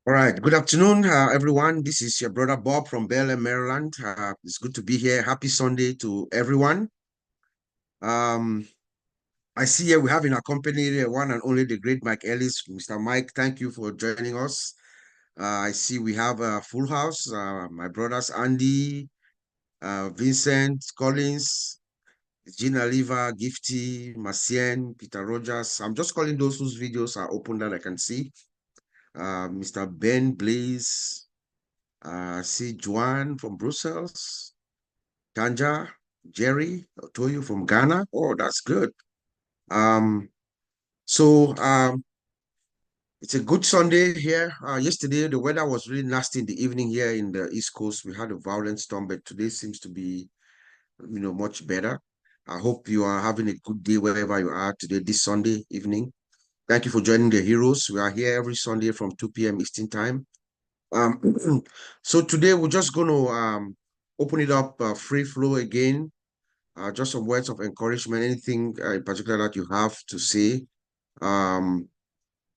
All right. Good afternoon, everyone. This is your brother Bob from Bel Maryland. It's good to be here. Happy Sunday to everyone. Um, I see here we have in our company the one and only the great Mike Ellis. Mr. Mike, thank you for joining us. I see we have a full house. My brothers Andy, Vincent Collins, Gina Liva, Gifty, Macien, Peter Rogers. I'm just calling those whose videos are open that I can see. Mr. Ben Blaze. See Juan from Brussels, Tanja, Jerry, Otoyo from Ghana. Oh, that's good. Um, so it's a good Sunday here. Yesterday the weather was really nasty in the evening here in the East Coast. We had a violent storm, but today seems to be, much better. I hope you are having a good day wherever you are today, this Sunday evening. Thank you for joining the heroes. We are here every Sunday from 2 p.m. Eastern time. Um, so today we're just going to open it up free flow again. Just some words of encouragement, anything in particular that you have to say. Um,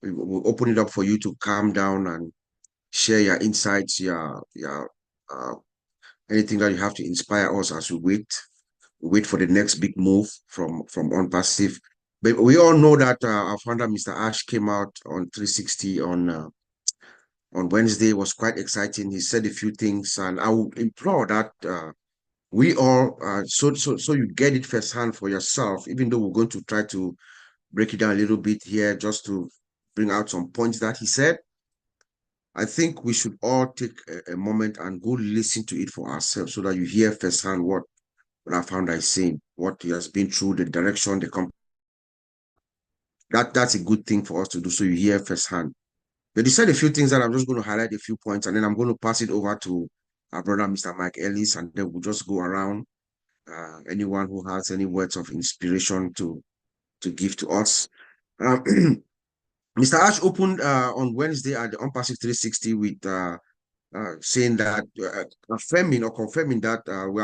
we'll open it up for you to calm down and share your insights, your anything that you have to inspire us as we wait for the next big move from OnPassive. But we all know that our founder, Mr. Ash, came out on 360 on Wednesday. It was quite exciting. He said a few things, and I would implore that we all so you get it firsthand for yourself, even though we're going to try to break it down a little bit here just to bring out some points that he said. I think we should all take a moment and go listen to it for ourselves so that you hear firsthand what our founder is saying, what he has been through, the direction, the company. That's a good thing for us to do so you hear firsthand. But he said a few things that I'm just going to highlight a few points, and then I'm going to pass it over to our brother, Mr. Mike Ellis, and then we'll just go around. Anyone who has any words of inspiration to give to us. Um, Mr. Ash opened on Wednesday at the Unpassive 360 with saying that, affirming or confirming that we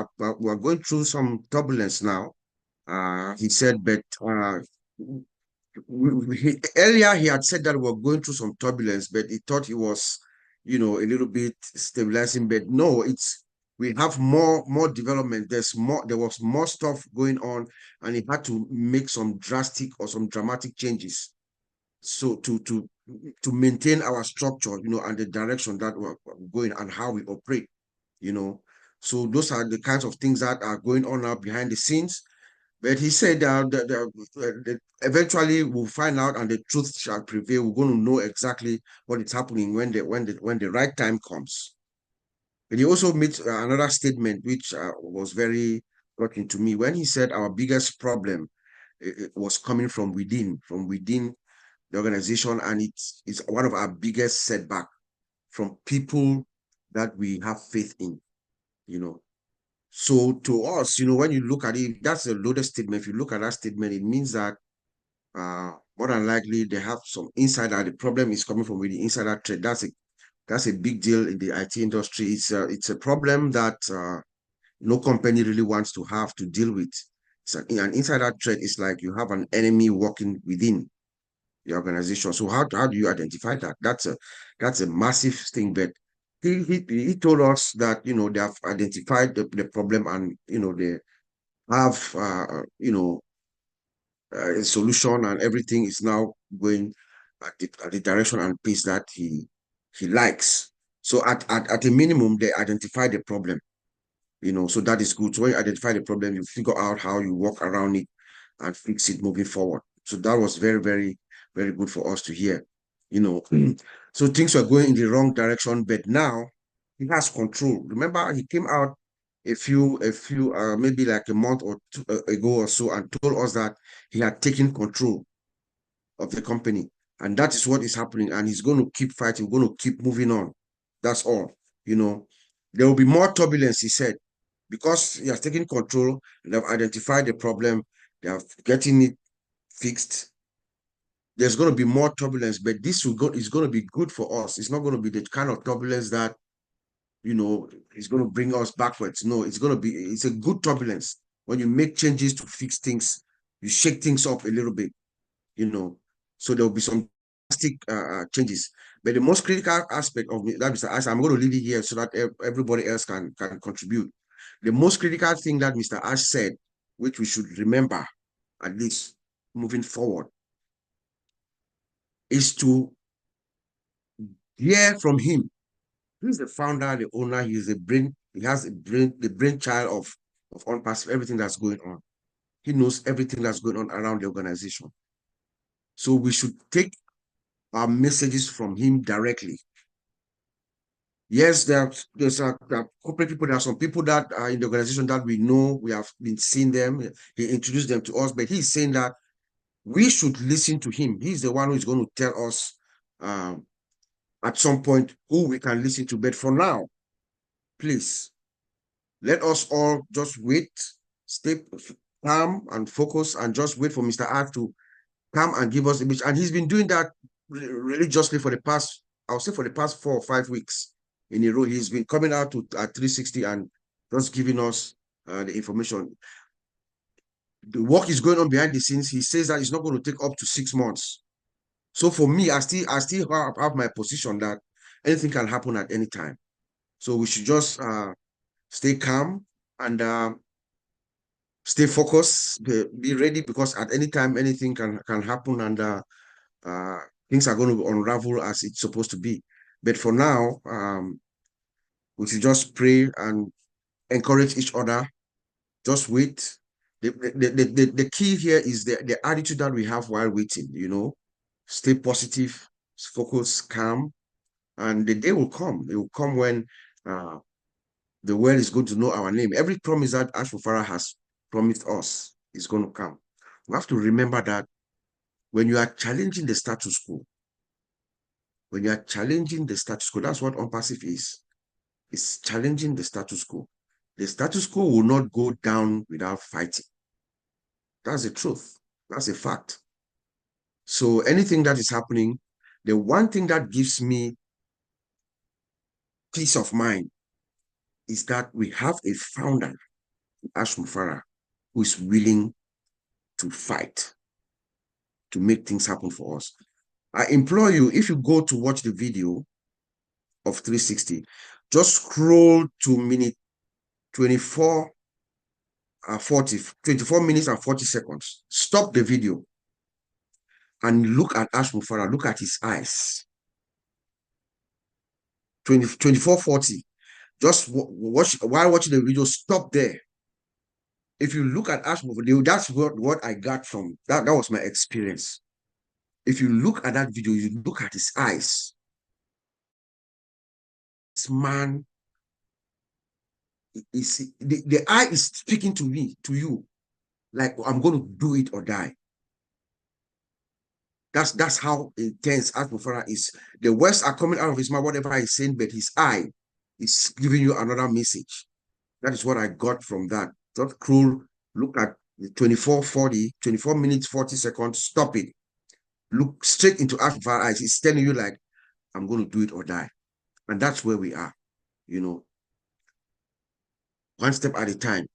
are going through some turbulence now. He said, but earlier he had said that we're going through some turbulence, but he thought he was, a little bit stabilizing. But no, we have more development. There was more stuff going on, and he had to make some drastic or some dramatic changes. So to maintain our structure, and the direction that we're going and how we operate, you know. So those are the kinds of things that are going on now behind the scenes. But he said that eventually we'll find out and the truth shall prevail. We're going to know exactly what is happening when the right time comes. And he also made another statement which was very shocking to me when he said our biggest problem was coming from within the organization, and it's one of our biggest setback from people that we have faith in, you know. So to us, when you look at it, that's a loaded statement. If you look at that statement, it means that more than likely they have some insider. The problem is coming from the insider trade. That's a big deal in the IT industry. It's a problem that no company really wants to have to deal with. An insider trade is like you have an enemy working within the organization. So how do you identify that? That's a massive thing. But he told us that they have identified the problem, and they have a solution, and everything is now going at the direction and pace that he likes. So at a minimum, they identify the problem, so that is good. So when you identify the problem, you figure out how you work around it and fix it moving forward. So that was very, very, very good for us to hear. So things were going in the wrong direction, but now he has control. Remember, he came out maybe like a month or two ago or so, and told us that he had taken control of the company. And that is what is happening. And he's going to keep fighting, going to keep moving on. That's all. There will be more turbulence, he said, because he has taken control and have identified the problem, they are getting it fixed. There's going to be more turbulence, but is going to be good for us. It's not going to be the kind of turbulence that is going to bring us backwards. No, it's a good turbulence. When you make changes to fix things, you shake things up a little bit, you know. So there will be some changes. But the most critical aspect of that, Mr. Ash, I'm going to leave it here so that everybody else can contribute. The most critical thing that Mr. Ash said, which we should remember, at least moving forward, is to hear from him. He's the founder, the owner, he's the brain, he has the brainchild of OnPassive, everything that's going on. He knows everything that's going on around the organization. So we should take our messages from him directly. Yes, there's corporate people. There are some people that are in the organization that we know, we have been seeing them. He introduced them to us, but he's saying that we should listen to him. He's the one who is going to tell us at some point who we can listen to. But for now, please, let us all just wait, stay calm and focus, and just wait for Mr. R to come and give us a message. And he's been doing that religiously for the past, I'll say for the past 4 or 5 weeks in a row. He's been coming out at 360 and just giving us the information. The work is going on behind the scenes. He says that it's not going to take up to 6 months. So for me, I still have my position that anything can happen at any time. So we should just stay calm and stay focused, be ready, because at any time anything can happen, and things are going to unravel as it's supposed to be. But for now, we should just pray and encourage each other. Just wait. The key here is the attitude that we have while waiting, stay positive, focus, calm, and the day will come. It will come when the world is going to know our name. Every promise that Ashfufara has promised us is going to come. We have to remember that when you are challenging the status quo, that's what OnPassive is. It's challenging the status quo. The status quo will not go down without fighting. That's the truth. That's a fact. So anything that is happening, the one thing that gives me peace of mind is that we have a founder, Ash Mufara, who is willing to fight to make things happen for us. I implore you, if you go to watch the video of 360, just scroll to minute 24 minutes and 40 seconds. Stop the video and look at Ash Mufara, look at his eyes. 24:40. Just watch, while watching the video, stop there. If you look at Ash Mufara, that's what I got from that. That was my experience. If you look at that video, you look at his eyes. This man is the eye is speaking to me, to you, like I'm going to do it or die. That's how intense Atmosphera is. The words are coming out of his mouth, whatever he's saying, but his eye is giving you another message. That is what I got from that. Just cruel. Look at the 24 minutes, 40 seconds. Stop it. Look straight into Atmosphera's eyes. It's telling you like, I'm going to do it or die. And that's where we are, one step at a time.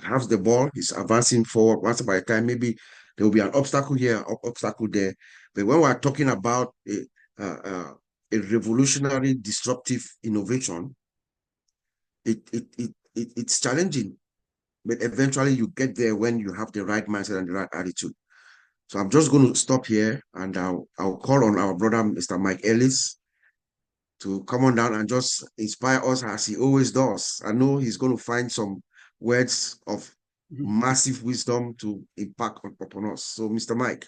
Has the ball, he's advancing forward one step at a time. Maybe there will be an obstacle here, obstacle there. But when we're talking about a revolutionary, disruptive innovation, it's challenging. But eventually you get there when you have the right mindset and the right attitude. So I'm just going to stop here, and I'll call on our brother, Mr. Mike Ellis, to come on down and just inspire us as he always does. I know he's going to find some words of massive wisdom to impact upon us. So, Mr. Mike.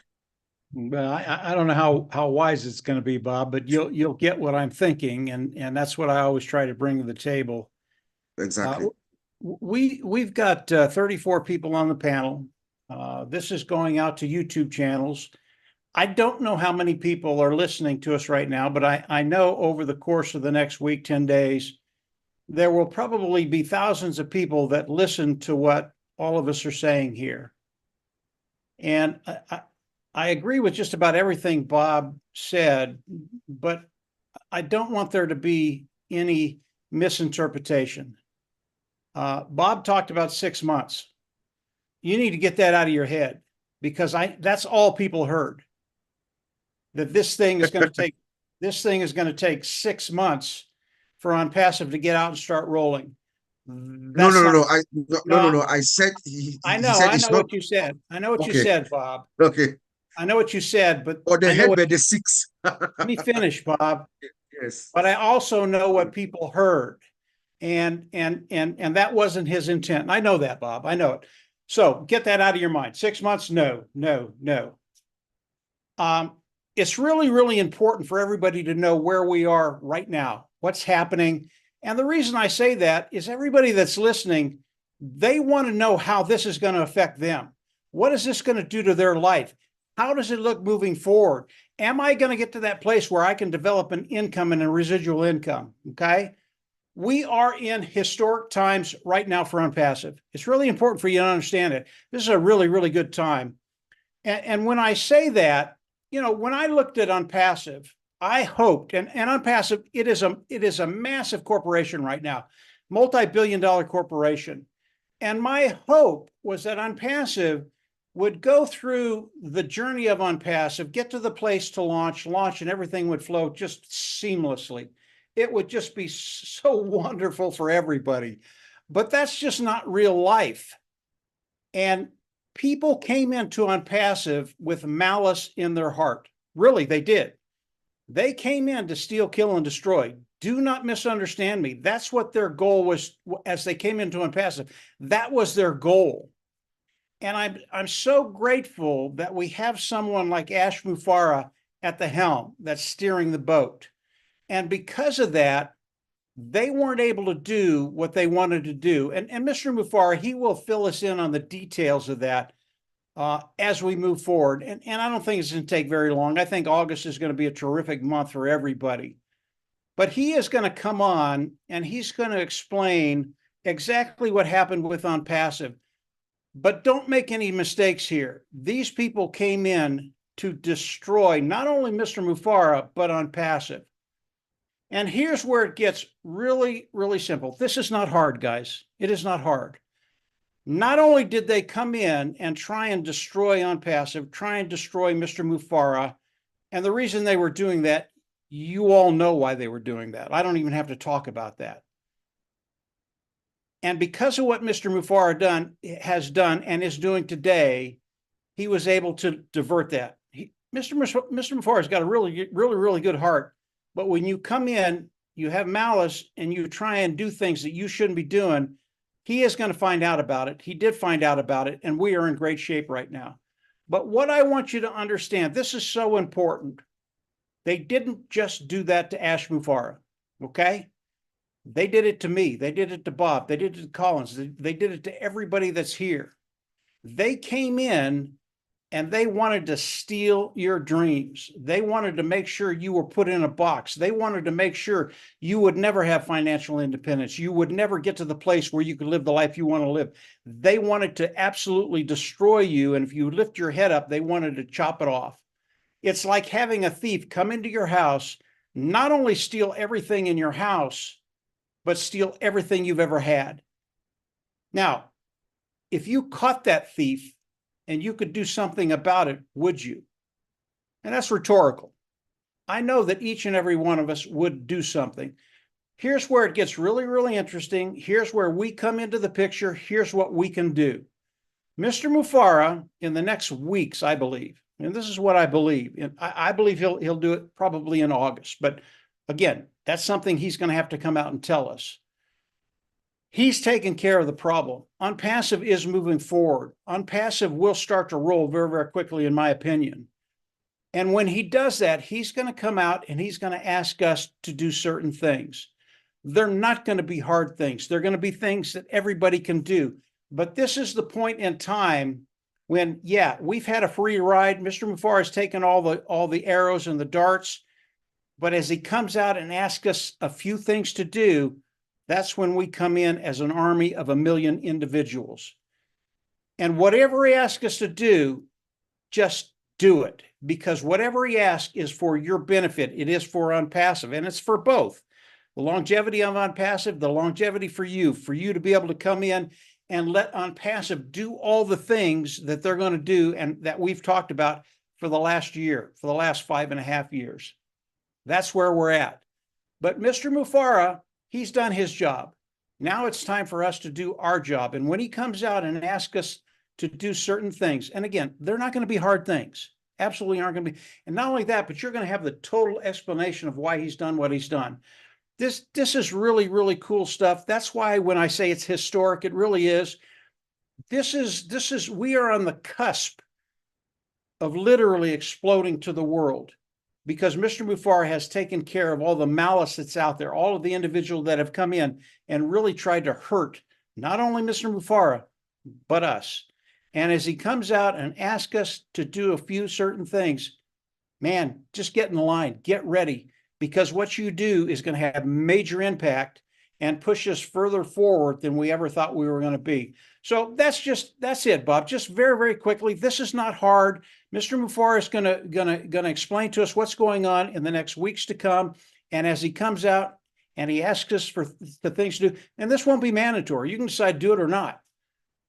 Well, I don't know how wise it's going to be, Bob, but you'll get what I'm thinking, and that's what I always try to bring to the table. Exactly. We've got 34 people on the panel. This is going out to YouTube channels. I don't know how many people are listening to us right now, but I know over the course of the next week, 10 days, there will probably be thousands of people that listen to what all of us are saying here. And I agree with just about everything Bob said, but I don't want there to be any misinterpretation. Bob talked about 6 months. You need to get that out of your head, because that's all people heard. that this thing is going to take 6 months for OnPassive to get out and start rolling. No, That's no, no, not, no. No, no, no, no. I said he said I it's know not what you said. I know what you okay. said, Bob. Okay. I know what you said, but Or the I know head what, by the six. let me finish, Bob. Yes. But I also know what people heard. And that wasn't his intent. And I know that, Bob. I know it. So get that out of your mind. 6 months, no, no, no. It's really, really important for everybody to know where we are right now, what's happening. And the reason I say that is everybody that's listening, they want to know how this is going to affect them. What is this going to do to their life? How does it look moving forward? Am I going to get to that place where I can develop an income and a residual income? Okay. We are in historic times right now for OnPassive. It's really important for you to understand it. This is a really, really good time. And when I say that, when I looked at OnPassive, I hoped, and OnPassive, it is a massive corporation right now, multi-billion-dollar corporation. And my hope was that OnPassive would go through the journey of OnPassive, get to the place to launch, and everything would flow just seamlessly. It would just be so wonderful for everybody. But that's just not real life. And people came into OnPassive with malice in their heart. Really, they did. They came in to steal, kill, and destroy. Do not misunderstand me. That's what their goal was as they came into OnPassive. That was their goal. And I'm so grateful that we have someone like Ash Mufareh at the helm that's steering the boat. And because of that, they weren't able to do what they wanted to do. And Mr. Mufareh, he will fill us in on the details of that as we move forward. And I don't think it's going to take very long. I think August is going to be a terrific month for everybody. But he is going to come on and he's going to explain exactly what happened with OnPassive. But don't make any mistakes here. These people came in to destroy not only Mr. Mufareh, but OnPassive. And here's where it gets really, really simple. This is not hard, guys. It is not hard. Not only did they come in and try and destroy OnPassive, try and destroy Mr. Mufareh, and the reason they were doing that, you all know why they were doing that. I don't even have to talk about that. And because of what Mr. Mufareh has done and is doing today, he was able to divert that. Mr. Mufareh's got a really, really, really good heart. But when you come in, you have malice and you try and do things that you shouldn't be doing, he is going to find out about it. He did find out about it, and we are in great shape right now. But what I want you to understand, this is so important. They didn't just do that to Ash Mufareh, okay? They did it to me. They did it to Bob. They did it to Collins. They did it to everybody that's here. They came in and they wanted to steal your dreams. They wanted to make sure you were put in a box. They wanted to make sure you would never have financial independence. You would never get to the place where you could live the life you want to live. They wanted to absolutely destroy you. And if you lift your head up, they wanted to chop it off. It's like having a thief come into your house, not only steal everything in your house, but steal everything you've ever had. Now, if you caught that thief and you could do something about it, would you? And that's rhetorical. I know that each and every one of us would do something. Here's where it gets really, really interesting. Here's where we come into the picture. Here's what we can do. Mr. Mufareh, in the next weeks, I believe, and this is what I believe, and I believe he'll do it probably in August. But again, that's something he's going to have to come out and tell us. He's taking care of the problem. OnPassive is moving forward. OnPassive will start to roll very, very quickly, in my opinion. And when he does that, he's going to come out and he's going to ask us to do certain things. They're not going to be hard things. They're going to be things that everybody can do. But this is the point in time when, yeah, we've had a free ride. Mr. Mufareh has taken all the arrows and the darts. But as he comes out and asks us a few things to do, that's when we come in as an army of 1 million individuals. And whatever he asks us to do, just do it. Because whatever he asks is for your benefit. It is for OnPassive, and it's for both. The longevity of OnPassive, the longevity for you to be able to come in and let OnPassive do all the things that they're going to do and that we've talked about for the last year, for the last 5.5 years. That's where we're at. But Mr. Mufara, he's done his job. Now it's time for us to do our job. And when he comes out and asks us to do certain things, and again, they're not going to be hard things. Absolutely aren't going to be. And not only that, but you're going to have the total explanation of why he's done what he's done. This is really, really cool stuff. That's why when I say it's historic, it really is. We are on the cusp of literally exploding to the world, because Mr. Mufara has taken care of all the malice that's out there, all of the individuals that have come in and really tried to hurt not only Mr. Mufara, but us. And as he comes out and asks us to do a few certain things, man, just get in line, get ready, because what you do is going to have major impact and push us further forward than we ever thought we were going to be. So that's it, Bob. Just very, very quickly, this is not hard. Mr. Mufara is gonna explain to us what's going on in the next weeks to come. And as he comes out and he asks us for the things to do, and this won't be mandatory. You can decide to do it or not.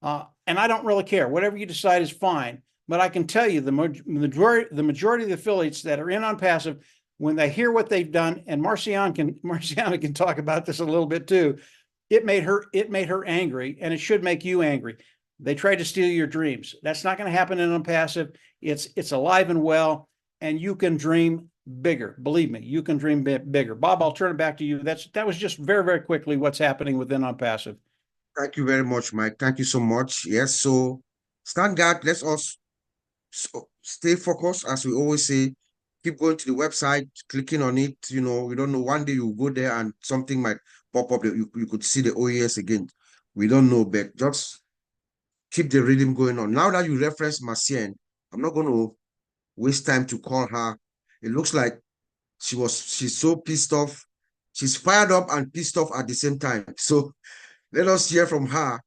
And I don't really care. Whatever you decide is fine. But I can tell you the majority of the affiliates that are in on passive, when they hear what they've done, and Marciana can talk about this a little bit too, it made her angry, and it should make you angry. They tried to steal your dreams. That's not going to happen in unpassive. It's alive and well, and you can dream bigger. Believe me, you can dream bigger. Bob, I'll turn it back to you. That was just very, very quickly what's happening within unpassive. Thank you very much, Mike. Thank you so much. Yes, so stand guard. Let's also stay focused, as we always say. Keep going to the website, clicking on it. You know, we don't know. One day you go there and something might pop up. You could see the OES again. We don't know, but just keep the rhythm going on. Now that you reference Marcian, I'm not going to waste time to call her. It looks like she's so pissed off. She's fired up and pissed off at the same time. So let us hear from her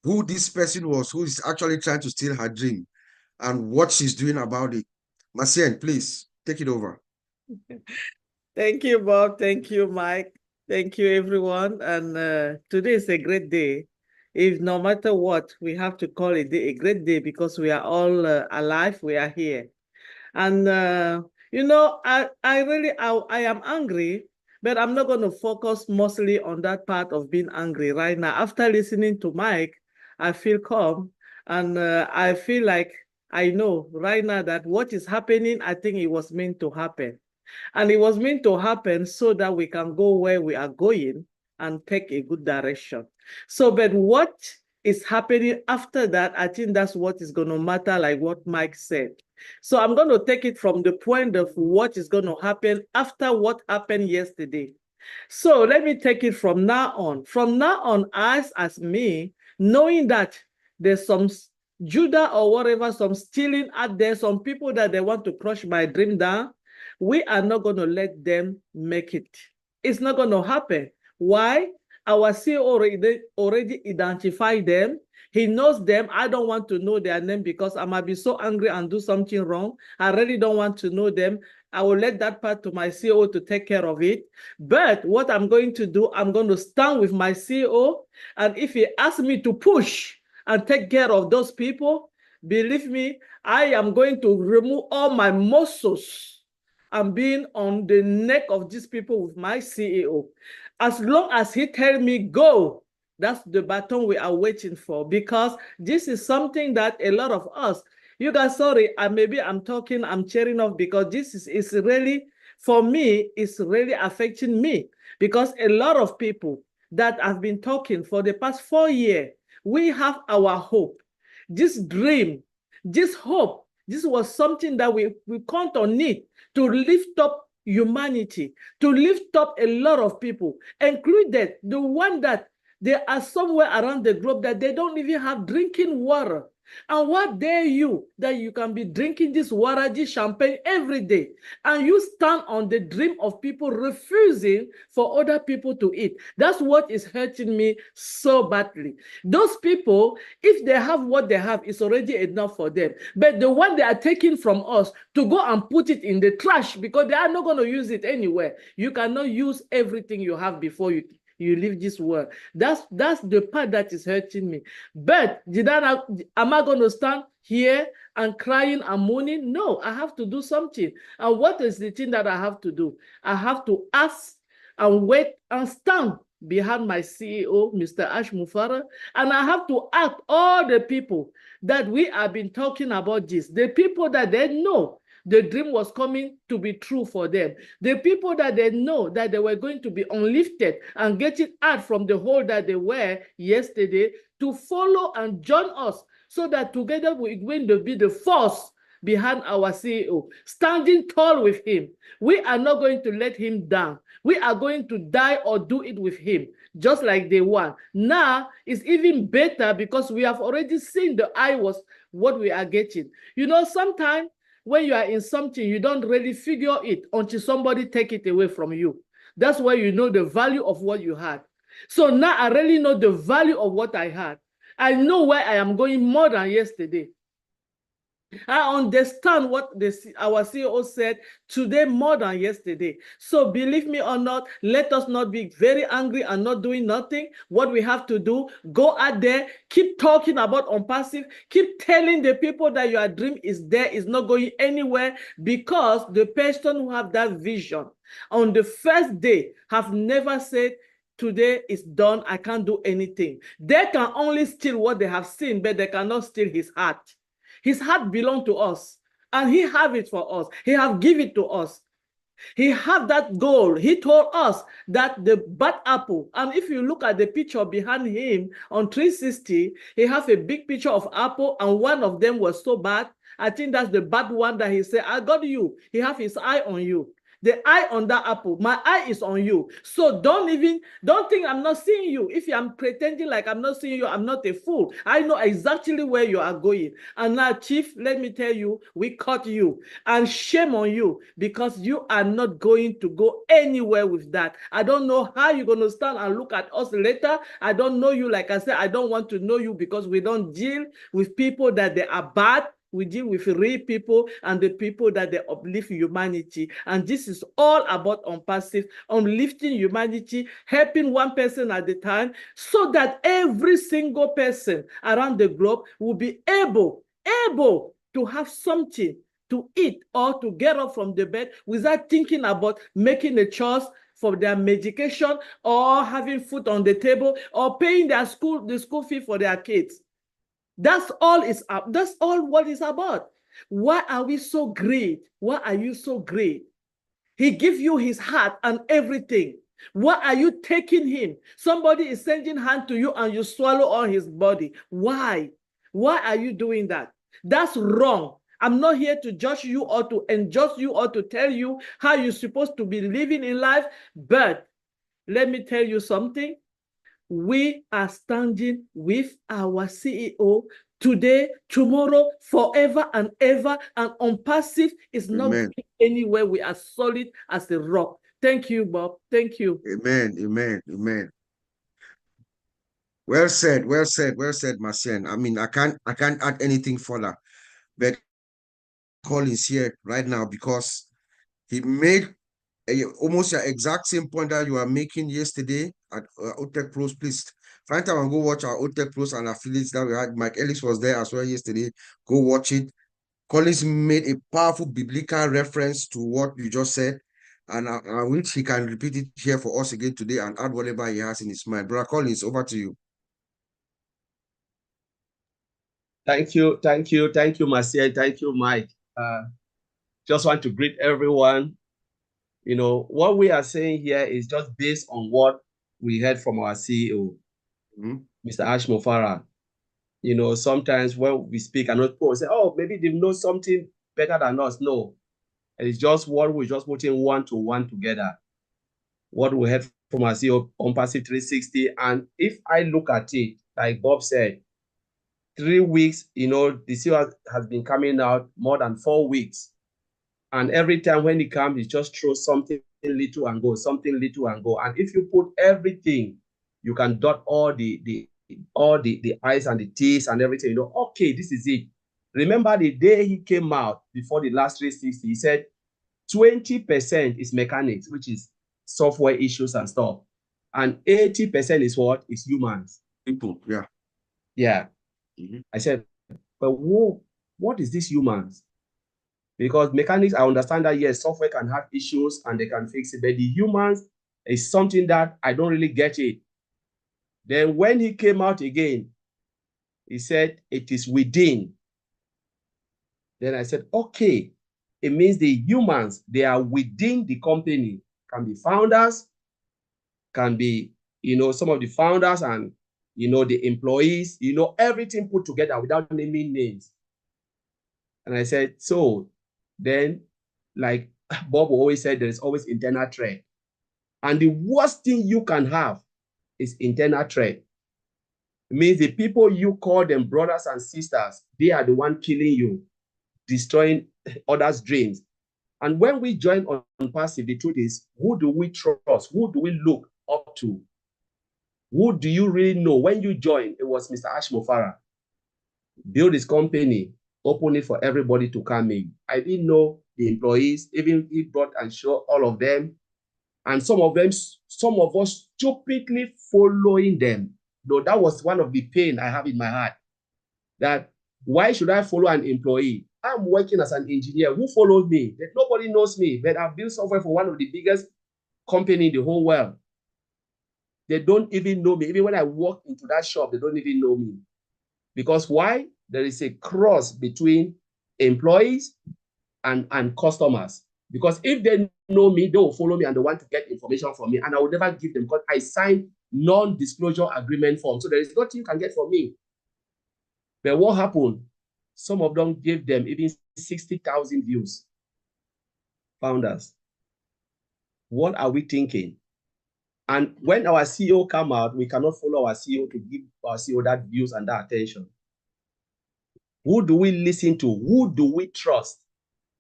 who this person was, who is actually trying to steal her dream and what she's doing about it. Marcian, please take it over. Thank you, Bob. Thank you, Mike. Thank you, everyone. And today is a great day. If no matter what, we have to call it a great day because we are all alive. We are here. And, you know, I am angry, but I'm not going to focus mostly on that part of being angry right now. After listening to Mike, I feel calm, and I feel like I know right now that what is happening, I think it was meant to happen. And it was meant to happen so that we can go where we are going and take a good direction. So, but what is happening after that, I think that's what is going to matter, like what Mike said. So I'm going to take it from the point of what is going to happen after what happened yesterday. So let me take it from now on. From now on, as me, knowing that there's some Judah or whatever, some stealing out there, some people that they want to crush my dream down, we are not going to let them make it. It's not going to happen. Why? Our CEO already identified them. He knows them. I don't want to know their name because I might be so angry and do something wrong. I really don't want to know them. I will let that part to my CEO to take care of it. But what I'm going to do, I'm going to stand with my CEO. And if he asks me to push and take care of those people, believe me, I am going to remove all my muscles and being on the neck of these people with my CEO. As long as he tells me go, that's the baton we are waiting for, because this is something that a lot of us, you guys, sorry, maybe I'm cheering off because this is really, for me, it's really affecting me because a lot of people that have been talking for the past 4 years, we have our hope, this dream, this hope. This was something that we count on it to lift up humanity, to lift up a lot of people, included the one that they are somewhere around the globe that they don't even have drinking water. And what dare you that you can be drinking this water, this champagne every day, and you stand on the dream of people refusing for other people to eat. That's what is hurting me so badly. Those people, if they have what they have, it's already enough for them. But the one they are taking from us to go and put it in the trash because they are not going to use it anywhere. You cannot use everything you have before you leave this world. That's the part that is hurting me. But am I going to stand here and crying and moaning? No, I have to do something. And what is the thing that I have to do? I have to ask and wait and stand behind my CEO, Mr. Ash Mufara, and I have to ask all the people that we have been talking about this, the people that they know the dream was coming to be true for them, the people that they know that they were going to be unlifted and getting out from the hole that they were yesterday, to follow and join us, so that together we're going to be the force behind our CEO, standing tall with him. We are not going to let him down. We are going to die or do it with him, just like they want. Now, it's even better because we have already seen the was what we are getting. You know, sometimes when you are in something, you don't really figure it until somebody take it away from you. That's why you know the value of what you had. So now I really know the value of what I had. I know where I am going more than yesterday. I understand what our CEO said today more than yesterday. So believe me or not, let us not be very angry and not doing nothing. What we have to do, go out there, keep talking about unpassive, keep telling the people that your dream is there, is not going anywhere, because the person who have that vision on the first day have never said, today is done, I can't do anything. They can only steal what they have seen, but they cannot steal his heart. His heart belongs to us, and he have it for us. He have given it to us. He have that goal. He told us that the bad apple, and if you look at the picture behind him on 360, he have a big picture of apple, and one of them was so bad. I think that's the bad one that he said, I got you. He have his eye on you. The eye on that apple, my eye is on you. So don't think I'm not seeing you. If I'm pretending like I'm not seeing you, I'm not a fool. I know exactly where you are going. And now, Chief, let me tell you, we caught you. And shame on you, because you are not going to go anywhere with that. I don't know how you're going to stand and look at us later. I don't know you. Like I said, I don't want to know you, because we don't deal with people that they are bad. We deal with real people and the people that they uplift humanity. And this is all about unpassive, uplifting humanity, helping one person at a time, so that every single person around the globe will be able to have something to eat or to get up from the bed without thinking about making a choice for their medication or having food on the table or paying the school fee for their kids. That's all what it's about. Why are we so great? Why are you so great? He gives you his heart and everything. Why are you taking him? Somebody is sending hand to you and you swallow all his body. Why? Why are you doing that? That's wrong. I'm not here to judge you or to adjust you or to tell you how you're supposed to be living in life. But let me tell you something. We are standing with our CEO today, tomorrow, forever and ever, and unpassive is not going anywhere. We are solid as a rock. Thank you, Bob. Thank you. Amen, amen, amen. Well said, well said, well said, Marcien. I mean, I can't add anything further. But Collins here right now, because he made almost the exact same point that you were making yesterday at OTEC Pros. Please find time and go watch our OTEC Pros and affiliates that we had. Mike Ellis was there as well yesterday. Go watch it. Collins made a powerful biblical reference to what you just said, and I wish he can repeat it here for us again today and add whatever he has in his mind. Brother Collins, over to you. Thank you, Marcel. Thank you, Mike. Just want to greet everyone. You know, what we are saying here is just based on what we heard from our CEO, Mr. Ash Mufara. You know, sometimes when we speak, and people say, oh, maybe they know something better than us. No, it's just what we're just putting one to one together. What we heard from our CEO on Passive 360. And if I look at it, like Bob said, 3 weeks, you know, the CEO has been coming out more than 4 weeks. And every time when he comes, he just throws something little and go, something little and go. And if you put everything, you can dot all the I's and the T's and everything, you know, okay, this is it. Remember the day he came out before the last 360, he said 20% is mechanics, which is software issues and stuff. And 80% is what? Is humans. People, yeah. Yeah. I said, but what is this humans? Because mechanics, I understand that, yes, software can have issues and they can fix it, but the humans is something that I don't really get it. Then when he came out again, he said, it is within. Then I said, okay, it means the humans, they are within the company, can be founders, can be, some of the founders and, the employees, everything put together without naming names. And I said, so then, like Bob always said, there is always internal threat. And the worst thing you can have is internal threat. It means the people you call them brothers and sisters, they are the one killing you, destroying others' dreams. And when we join on passive, the truth is, who do we trust? Who do we look up to? Who do you really know? When you join, it was Mr. Ash Mofara. Build his company, open it for everybody to come in. I didn't know the employees, even he brought and showed all of them. And some of us stupidly following them. Though that was one of the pain I have in my heart. That why should I follow an employee? I'm working as an engineer. Who followed me? That nobody knows me, but I've built software for one of the biggest company in the whole world. They don't even know me. Even when I walk into that shop, they don't even know me. Because why? There is a cross between employees and customers. Because if they know me, they will follow me and they want to get information from me. And I will never give them because I signed non-disclosure agreement form. So there is nothing you can get from me. But what happened? Some of them gave them even 60,000 views. Founders. What are we thinking? And when our CEO come out, we cannot follow our CEO to give our CEO that views and that attention. Who do we listen to? Who do we trust?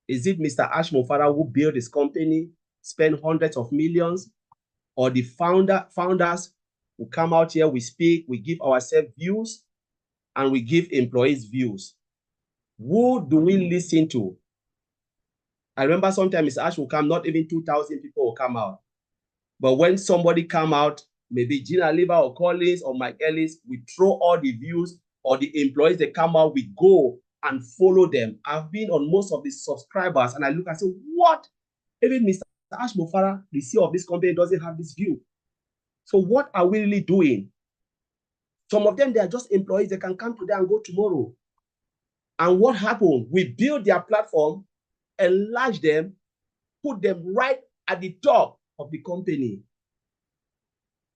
Is it Mr. Ash Mofara who built his company, spent hundreds of millions, or the founders who come out here, we speak, we give ourselves views, and we give employees views? Who do we listen to? I remember sometimes Mr. Ash will come, not even 2,000 people will come out. But when somebody come out, maybe Gina Liver or Collins or Mike Ellis, we throw all the views, or the employees, they come out, we go and follow them. I've been on most of the subscribers and I look and say, what? Even Mr. Ash Mofara, the CEO of this company, doesn't have this view. So what are we really doing? Some of them, they are just employees. They can come today and go tomorrow. And what happened? We build their platform, enlarge them, put them right at the top of the company.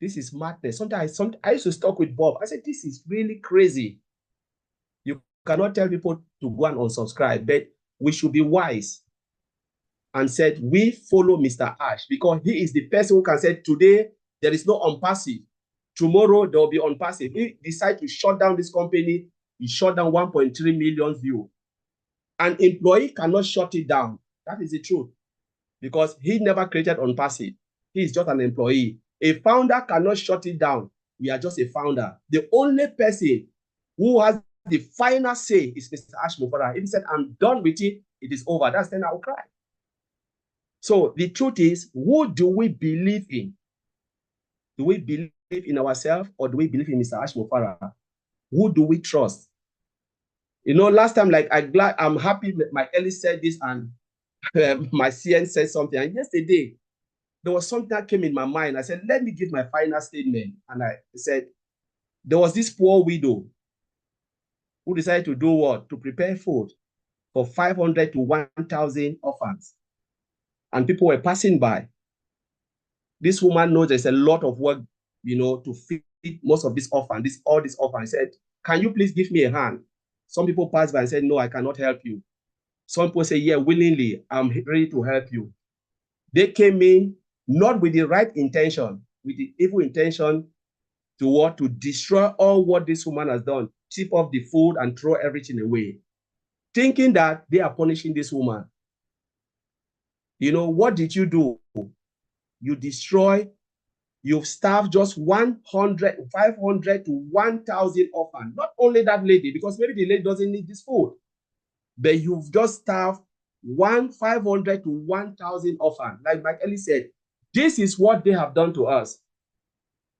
This is madness. Sometimes I used to talk with Bob. I said, this is really crazy. You cannot tell people to go and unsubscribe, but we should be wise and said, we follow Mr. Ash because he is the person who can say, today, there is no unpassive. Tomorrow, there will be unpassive. He decide to shut down this company, he shut down 1.3 million views. An employee cannot shut it down. That is the truth. Because he never created unpassive. He is just an employee. A founder cannot shut it down. We are just a founder. The only person who has the final say is Mr. Ash Mofara. If he said, I'm done with it, it is over. That's then I will cry. So the truth is, who do we believe in? Do we believe in ourselves or do we believe in Mr. Ash Mofara? Who do we trust? Last time, like I'm happy my Ellie said this and my CN said something. And yesterday, there was something that came in my mind. I said, let me give my final statement. And I said, there was this poor widow who decided to do what? To prepare food for 500 to 1,000 orphans. And people were passing by. This woman knows there's a lot of work, to feed most of these orphans, all these orphans. I said, can you please give me a hand? Some people passed by and said, no, I cannot help you. Some people say, yeah, willingly, I'm ready to help you. They came in not with the right intention, with the evil intention to what? To destroy all what this woman has done, chip off the food and throw everything away, thinking that they are punishing this woman. What did you do? You destroy, you've starved just 100, 500 to 1,000 orphans. Not only that lady, because maybe the lady doesn't need this food, but you've just starved 500 to 1,000 orphans. Like Mike Ellie said, this is what they have done to us.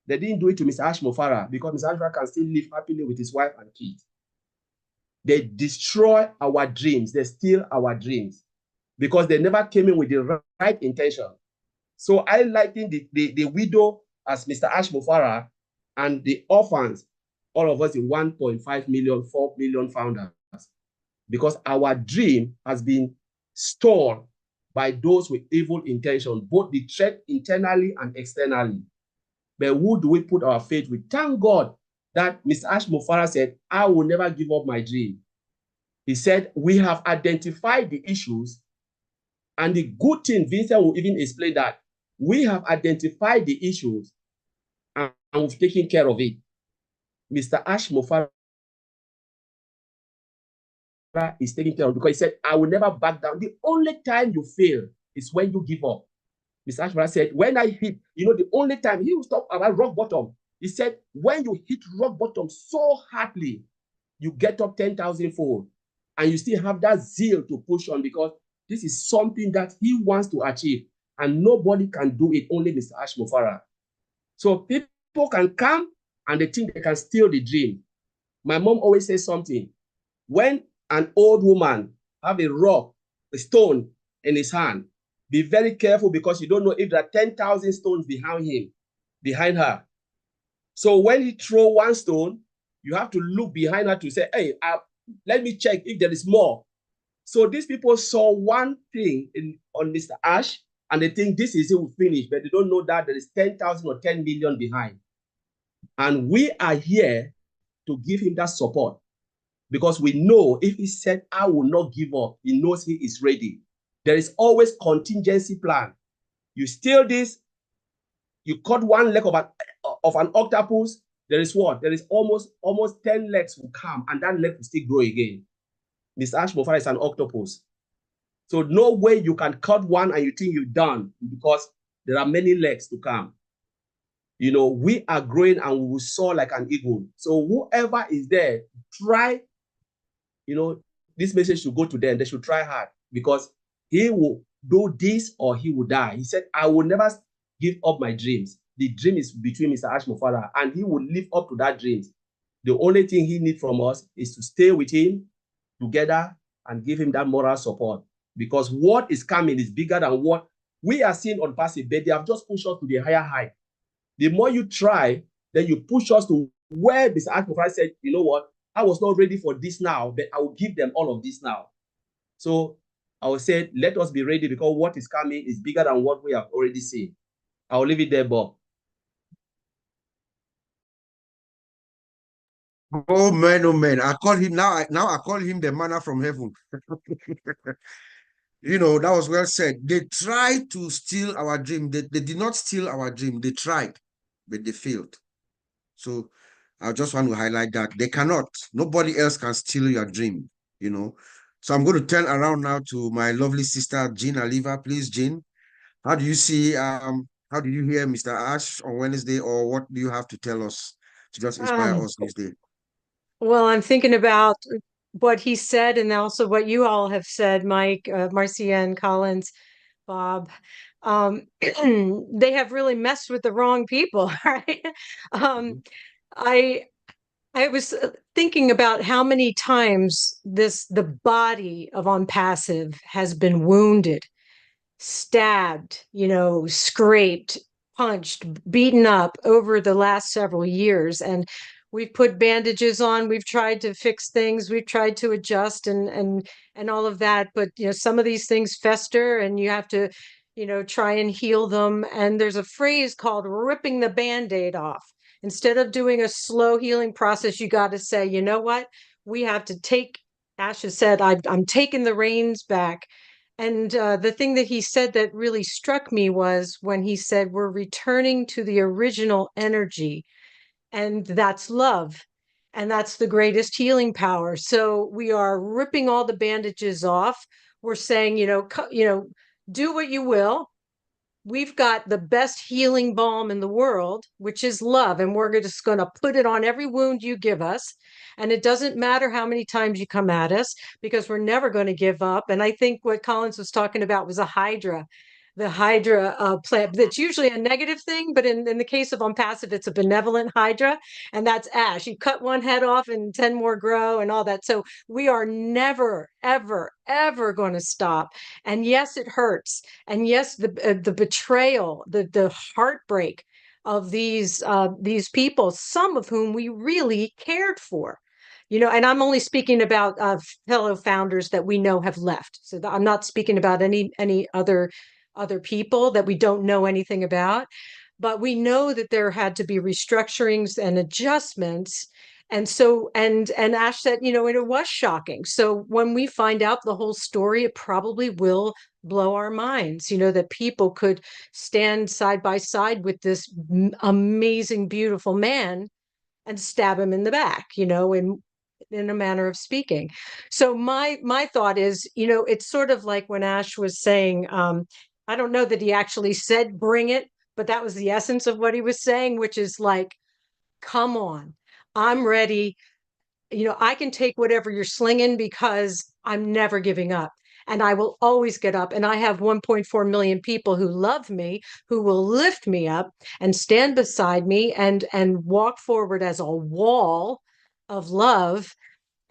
They didn't do it to Mr. Ash Mofara because Mr. Ash Mofara can still live happily with his wife and kids. They destroy our dreams. They steal our dreams because they never came in with the right intention. So I liken the widow as Mr. Ash Mofara and the orphans, all of us in 1.5 million, 4 million founders, because our dream has been stored by those with evil intention, both the threat internally and externally. But who do we put our faith with? Thank God that Mr. Ash Mofara said, I will never give up my dream. He said, we have identified the issues, and the good thing, Vincent will even explain that, we have identified the issues and we've taken care of it. Mr. Ash Mofara is taking care of it because he said, I will never back down. The only time you fail is when you give up. Mr. Ash Mofara said, when I hit, the only time he will talk about rock bottom. He said, when you hit rock bottom so hardly, you get up 10,000 fold and you still have that zeal to push on because this is something that he wants to achieve and nobody can do it, only Mr. Ash Mofara. So people can come and they think they can steal the dream. My mom always says something. When an old woman have a rock, a stone in his hand, be very careful because you don't know if there are 10,000 stones behind her. So when he throw one stone, you have to look behind her to say, hey, let me check if there is more. So these people saw one thing on Mr. Ash, and they think this is it, will finish, but they don't know that there is 10,000 or 10 million behind. And we are here to give him that support because we know if he said, I will not give up, he knows he is ready. There is always contingency plan. You steal this, you cut one leg of an octopus, there is what? There is almost 10 legs will come, and that leg will still grow again. Mr. Ash Mofara is an octopus. So no way you can cut one and you think you're done because there are many legs to come. We are growing and we will soar like an eagle. So whoever is there, try, this message should go to them. They should try hard because he will do this or he will die. He said, I will never give up my dreams. The dream is between Mr. Ash Mofara and he will live up to that dream. The only thing he needs from us is to stay with him together and give him that moral support because what is coming is bigger than what we are seeing on passive, but they have just pushed us to the higher height. The more you try, then you push us to where Mr. Ash Mofara said, you know what, I was not ready for this now, but I will give them all of this now. So I will say, let us be ready because what is coming is bigger than what we have already seen. I'll leave it there, Bob. Oh man, oh man. I call him now. Now I call him the manna from heaven. That was well said. They tried to steal our dream. They did not steal our dream. They tried, but they failed. So I just want to highlight that they cannot. Nobody else can steal your dream. So I'm going to turn around now to my lovely sister Jean Aliva. Please, Jean, how do you see? How did you hear Mr. Ash on Wednesday, or what do you have to tell us to just inspire us this day? Well, I'm thinking about what he said and also what you all have said, Mike, Marcia and Collins, Bob. They have really messed with the wrong people, right? Mhm. I I was thinking about how many times the body of On Passive has been wounded, stabbed, scraped, punched, beaten up over the last several years. And we've put bandages on, we've tried to fix things, we've tried to adjust and all of that. But some of these things fester and you have to, try and heal them. And there's a phrase called ripping the band-aid off. Instead of doing a slow healing process, you got to say, you know what? We have to take, Ash has said, I'm taking the reins back. And the thing that he said that really struck me was when he said, we're returning to the original energy, and that's love. And that's the greatest healing power. So we are ripping all the bandages off. We're saying, do what you will. We've got the best healing balm in the world, which is love. And we're just going to put it on every wound you give us. And it doesn't matter how many times you come at us because we're never going to give up. And I think what Collins was talking about was a hydra. Hydra plant. That's usually a negative thing, but in the case of OnPassive, it's a benevolent Hydra, and that's ash. You cut one head off and 10 more grow and all that. So we are never, ever, ever going to stop. And yes, it hurts. And yes, the betrayal, the heartbreak of these people, some of whom we really cared for. And I'm only speaking about fellow founders that we know have left. So I'm not speaking about any other people that we don't know anything about. But we know that there had to be restructurings and adjustments. And so, and Ash said, it was shocking. So when we find out the whole story, it probably will blow our minds, that people could stand side by side with this amazing, beautiful man and stab him in the back, in a manner of speaking. So my thought is, it's sort of like when Ash was saying, I don't know that he actually said bring it, but that was the essence of what he was saying, which is like, come on, I'm ready. I can take whatever you're slinging because I'm never giving up. And I will always get up. And I have 1.4 million people who love me, who will lift me up and stand beside me and walk forward as a wall of love.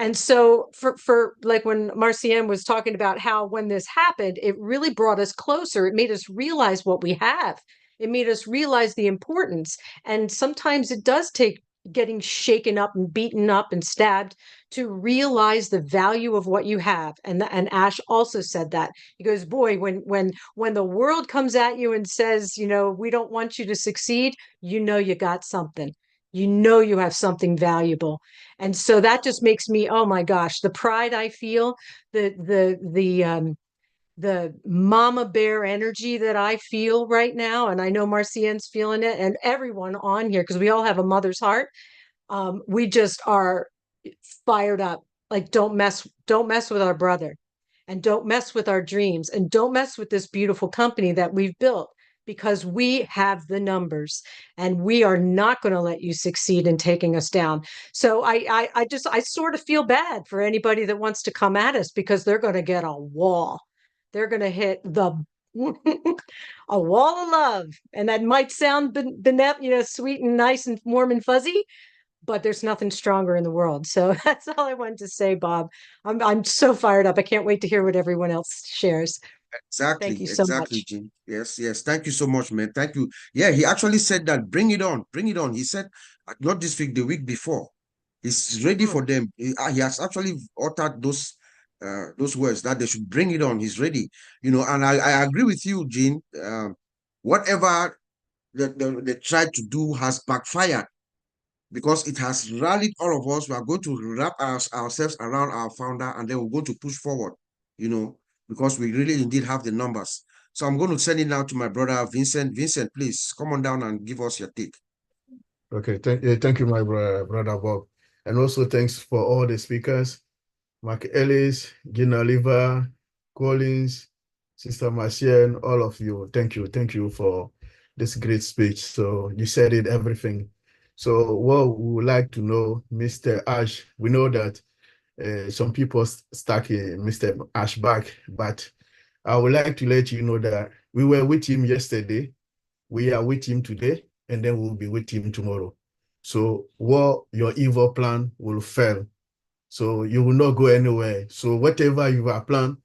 And so for like when Marcienne was talking about how when this happened, it really brought us closer. It made us realize what we have. It made us realize the importance. And sometimes it does take getting shaken up and beaten up and stabbed to realize the value of what you have. And Ash also said that. He goes, boy, when the world comes at you and says, we don't want you to succeed, you got something. You have something valuable. And so that just makes me, oh my gosh, the pride I feel, the mama bear energy that I feel right now. And I know Marcienne's feeling it, and everyone on here, because we all have a mother's heart. We just are fired up. Like, don't mess with our brother, and don't mess with our dreams, and don't mess with this beautiful company that we've built, because we have the numbers and we are not going to let you succeed in taking us down. So I sort of feel bad for anybody that wants to come at us, because they're going to get a wall. They're going to hit the a wall of love. And that might sound sweet and nice and warm and fuzzy, but there's nothing stronger in the world. So that's all I wanted to say, Bob. I'm so fired up. I can't wait to hear what everyone else shares. Exactly, Thank you so exactly, much. Jean. Yes. Thank you so much, man. Thank you. Yeah, he actually said that. Bring it on, bring it on. He said, not this week, the week before. He's ready for them. He has actually uttered those words that they should bring it on. He's ready, and I agree with you, Jean. Whatever they tried to do has backfired, because it has rallied all of us. We are going to wrap ourselves around our founder, and then we're going to push forward, because we really indeed have the numbers. So I'm going to send it now to my brother, Vincent. Vincent, please come on down and give us your take. Okay, thank you, my brother Bob. And also thanks for all the speakers, Mark Ellis, Gina Oliver, Collins, Sister Marcienne, all of you. Thank you for this great speech. So you said it, everything. So what we would like to know, Mr. Ash, we know that some people stuck Mr. Ash back, but I would like to let you know that we were with him yesterday, we are with him today, and then we'll be with him tomorrow. So what your evil plan will fail. So you will not go anywhere. So whatever you have planned,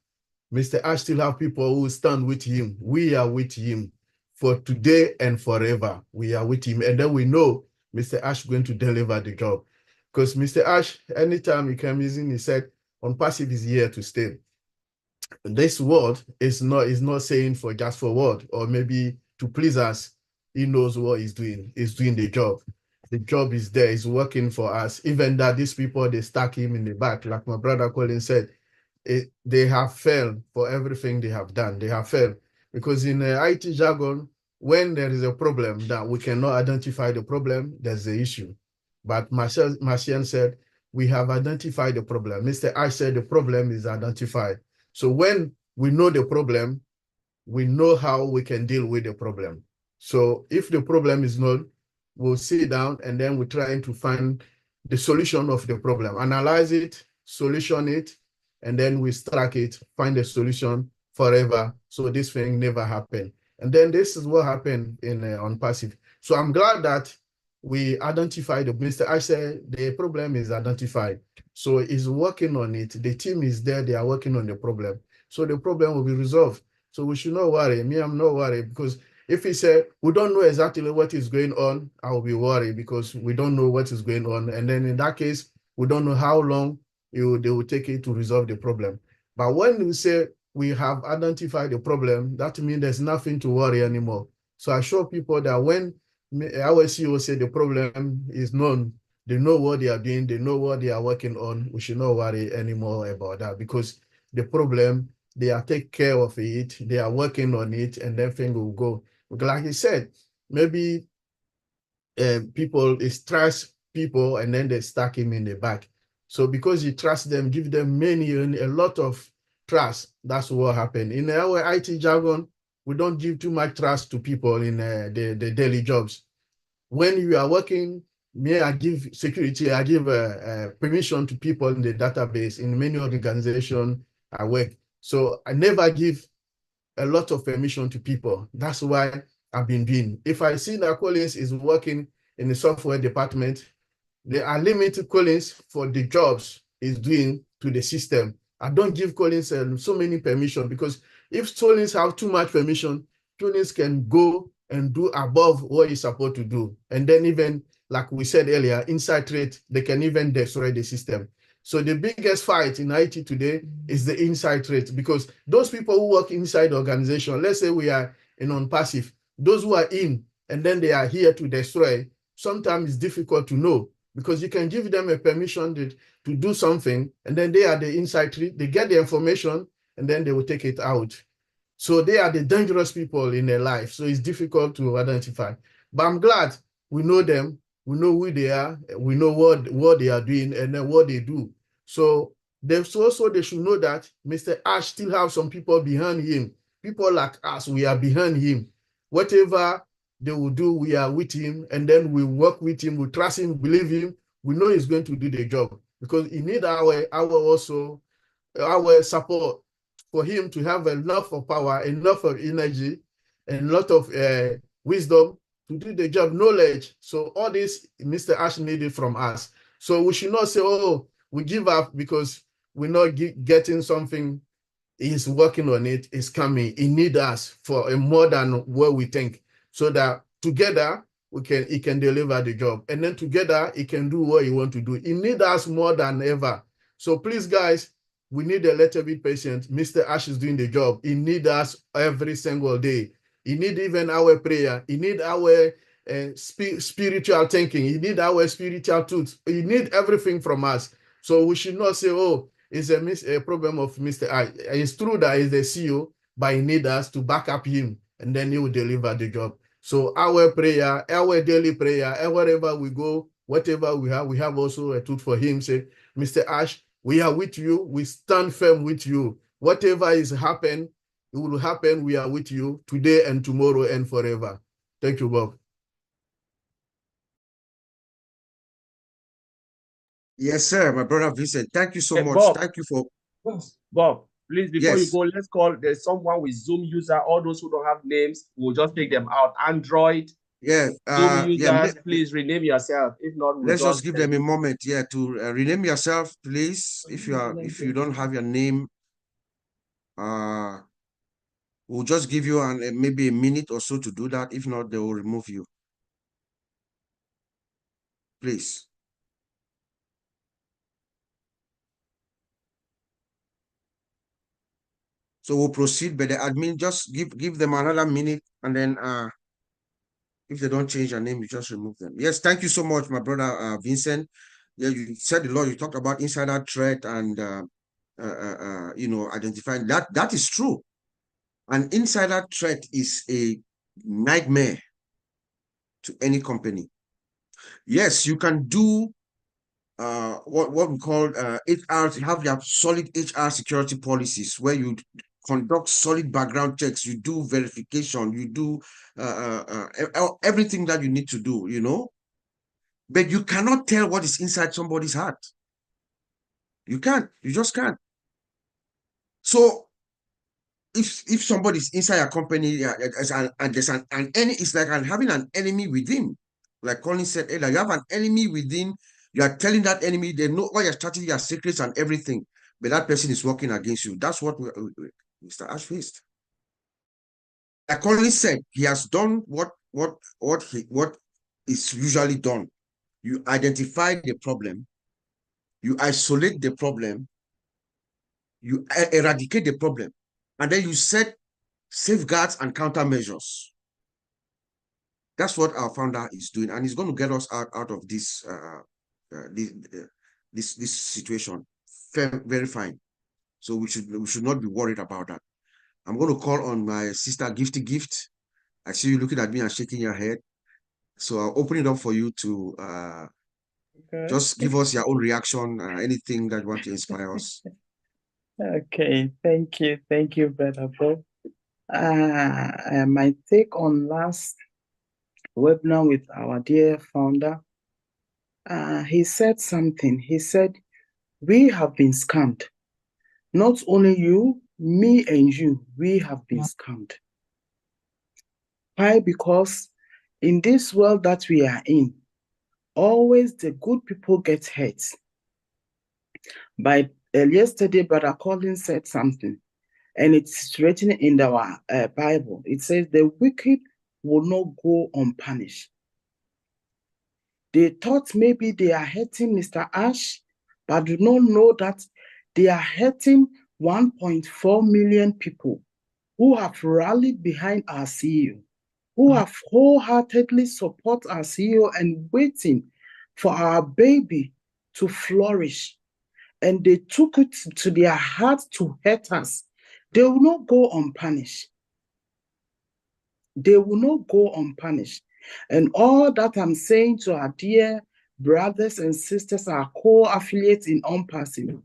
Mr. Ash still have people who stand with him. We are with him for today and forever. We are with him. And then we know Mr. Ash is going to deliver the job. Because Mr. Ash, anytime he comes in, he said, OnPassive is here to stay. This word is not saying for just for word or maybe to please us. He knows what he's doing. He's doing the job. The job is there. He's working for us. Even that these people, they stuck him in the back, like my brother Colin said, they have failed for everything they have done. They have failed because in the IT jargon, when there is a problem that we cannot identify the problem, there's the issue. But Marcienne said, we have identified the problem. Mr. Ash said the problem is identified. So when we know the problem, we know how we can deal with the problem. So if the problem is known, we'll sit down and then we're trying to find the solution of the problem, analyze it, solution it, and then we track it, find a solution forever. So this thing never happened. And then this is what happened in on passive. So I'm glad that we identified Mr. I said the problem is identified. So he's working on it. The team is there. They are working on the problem. So the problem will be resolved. So we should not worry. Me, I'm not worried because if he said we don't know exactly what is going on, I will be worried because we don't know what is going on. And then in that case, we don't know how long they will take it to resolve the problem. But when we say we have identified the problem, that means there's nothing to worry anymore. So I show people that when our CEO say the problem is known, they know what they are doing, they know what they are working on. We should not worry anymore about that because the problem, they are taking care of it, they are working on it, and then things will go. Like he said, maybe people is trust people and then they stack him in the back. So because you trust them, give them a lot of trust. That's what happened. In our IT jargon, we don't give too much trust to people in the daily jobs. When you are working, may I give security, I give permission to people in the database in many organizations I work. So I never give a lot of permission to people. That's why I've been doing. If I see that Collins is working in the software department, there are limited Collins for the jobs he's doing to the system. I don't give Collins so many permission because if Collins have too much permission, Collins can go and do above what he's supposed to do. And then even, like we said earlier, inside trade, they can even destroy the system. So the biggest fight in IT today is the inside trade because those people who work inside the organization, let's say we are in non-passive, those who are in and then they are here to destroy, sometimes it's difficult to know because you can give them a permission to do something and then they are the inside trade, they get the information and then they will take it out. So they are the dangerous people in their life. So it's difficult to identify. But I'm glad we know them, we know who they are, we know what they are doing and then what they do. So they should know that Mr. Ash still have some people behind him. People like us, we are behind him. Whatever they will do, we are with him, and then we work with him, we trust him, believe him. We know he's going to do the job because he need our support for him to have enough of power, enough of energy, and a lot of wisdom to do the job, knowledge. So all this Mr. Ash needed from us. So we should not say, oh, we give up because we're not getting something. He's working on it. It's coming. He needs us for more than what we think, so that together he can deliver the job, and then together he can do what he want to do. He needs us more than ever. So please, guys, we need a little bit patience. Mr. Ash is doing the job. He needs us every single day. He needs even our prayer. He needs our spiritual thinking. He needs our spiritual truth. He needs everything from us. So we should not say, oh, it's a problem of Mr. I. It's true that he's the CEO, but he needs us to back up him, and then he will deliver the job. So our prayer, our daily prayer, and wherever we go, whatever we have also a truth for him. Say, Mr. Ash, we are with you. We stand firm with you. Whatever is happen, it will happen. We are with you today and tomorrow and forever. Thank you, Bob. Yes, sir, my brother Vincent. Thank you so Hey, much. Bob. Thank you for Bob, please, before you yes. go, let's call there's someone with Zoom user. All those who don't have names, we'll just take them out. Android, Yeah, Zoom yeah. users, please rename yourself. If not, we'll Let's just just give them a moment, yeah, to rename yourself, please. If you don't have your name, we'll just give you maybe a minute or so to do that. If not, they will remove you. Please. So we'll proceed, but the admin just give them another minute, and then if they don't change their name, you just remove them. Yes, thank you so much, my brother Vincent. Yeah, you said a lot. You talked about insider threat and identifying that. That is true. An insider threat is a nightmare to any company. Yes, you can do what we call HR, have your solid HR security policies where you conduct solid background checks, you do verification, you do everything that you need to do, but you cannot tell what is inside somebody's heart. You can't, you just can't. So if somebody's inside a company and there's an enemy, it's like having an enemy within. Like Colin said earlier, you have an enemy within. You are telling that enemy they know all your strategy, your secrets, and everything, but that person is working against you. That's what Mr. Ash faced. Like Colin said, he has done what is usually done. You identify the problem, you isolate the problem, you eradicate the problem, and then you set safeguards and countermeasures. That's what our founder is doing, and he's going to get us out of this this situation very fine. So we should not be worried about that. I'm going to call on my sister Gifty Gift. I see you looking at me and shaking your head. So I'll open it up for you to just give us your own reaction, anything that you want to inspire us. Okay, thank you, Brother Bob. My take on last webinar with our dear founder, he said something. He said, we have been scammed. Not only you, me and you, we have been scammed. Why? Because in this world that we are in, always the good people get hurt. By yesterday, Brother Colin said something, and it's written in our Bible. It says, the wicked will not go unpunished. They thought maybe they are hurting Mr. Ash, but do not know that they are hurting 1.4 million people who have rallied behind our CEO, who have wholeheartedly support our CEO and waiting for our baby to flourish. And they took it to their heart to hurt us. They will not go unpunished. They will not go unpunished. And all that I'm saying to our dear brothers and sisters, our co-affiliates in Unpassive,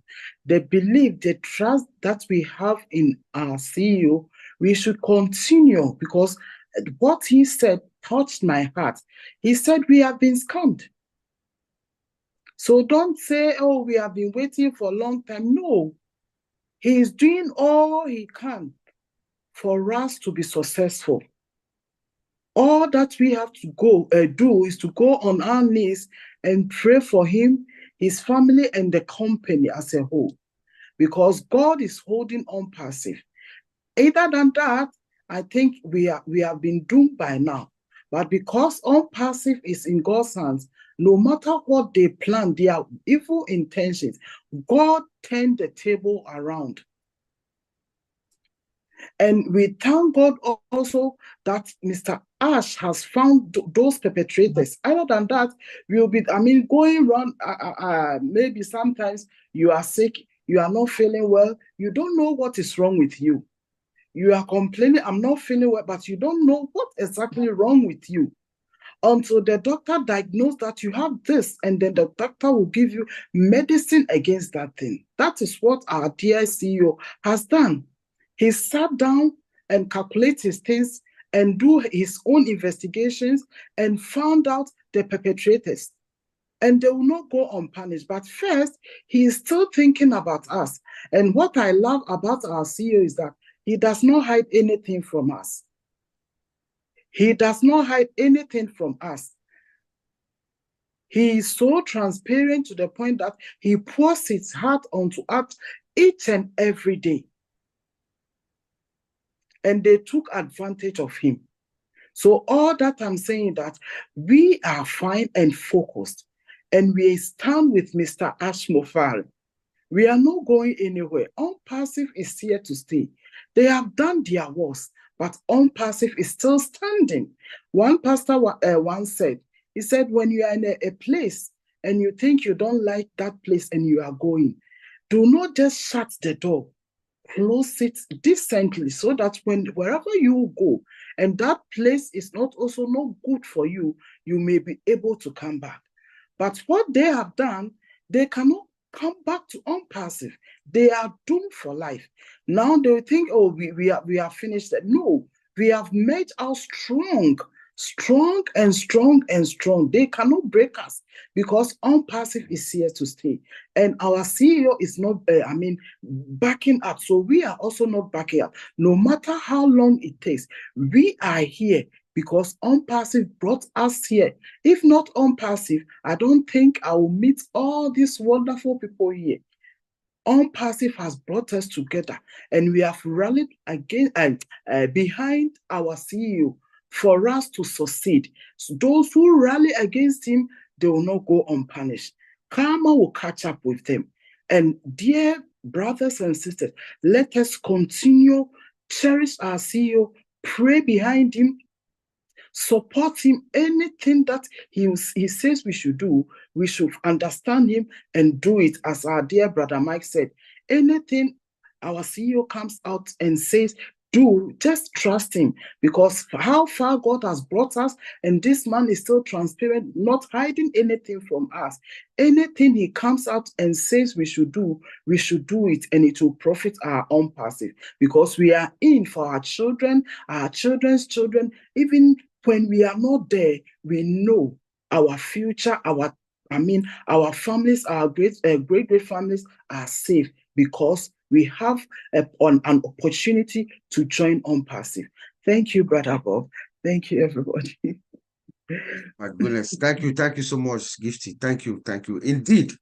the belief, the trust that we have in our CEO, we should continue, because what he said touched my heart. He said, we have been scammed. So don't say, oh, we have been waiting for a long time. No, he is doing all he can for us to be successful. All that we have to do is to go on our knees and pray for him, his family, and the company as a whole, because God is holding Unpassive. Either than that, I think we have been doomed by now. But because Unpassive is in God's hands, no matter what they plan, their evil intentions, God turned the table around. And we thank God also that Mr. Ash has found those perpetrators. Other than that, we'll be, going around, maybe sometimes you are sick, you are not feeling well, you don't know what is wrong with you. You are complaining, I'm not feeling well, but you don't know what exactly wrong with you until the doctor diagnosed that you have this, and then the doctor will give you medicine against that thing. That is what our dear CEO has done. He sat down and calculated his things and do his own investigations and found out the perpetrators. And they will not go unpunished. But first, he is still thinking about us. And what I love about our CEO is that he does not hide anything from us. He does not hide anything from us. He is so transparent to the point that he pours his heart onto us each and every day. And they took advantage of him. So all that I'm saying that we are fine and focused, and we stand with Mr. Ash Mofari. We are not going anywhere. Unpassive is here to stay. They have done their worst, but Unpassive is still standing. One pastor once said, he said, when you are in a place and you think you don't like that place and you are going, do not just shut the door. Close it decently so that wherever you go and that place is not good for you, you may be able to come back. But what they have done, they cannot come back to Unpassive. They are doomed for life. Now they think, oh, we are finished. No, we have made us strong strong and strong and strong. They cannot break us because unpassive is here to stay. And our CEO is not, backing up. So we are also not backing up. No matter how long it takes, we are here because unpassive brought us here. If not unpassive, I don't think I will meet all these wonderful people here. Unpassive has brought us together, and we have rallied again behind our CEO for us to succeed. So those who rally against him, they will not go unpunished. Karma will catch up with them. And dear brothers and sisters, let us continue, cherish our CEO, pray behind him, support him. Anything that he says we should do, we should understand him and do it. As our dear brother Mike said, anything our CEO comes out and says, do, just trust him, because how far God has brought us, and this man is still transparent, not hiding anything from us. Anything he comes out and says we should do it, and it will profit our own passive, because we are in for our children, our children's children. Even when we are not there, we know our future, our families, our great families are safe, because we have an opportunity to join unpassive. Thank you, Brother Bob. Thank you, everybody. My goodness. Thank you so much, Gifty. Thank you. Indeed,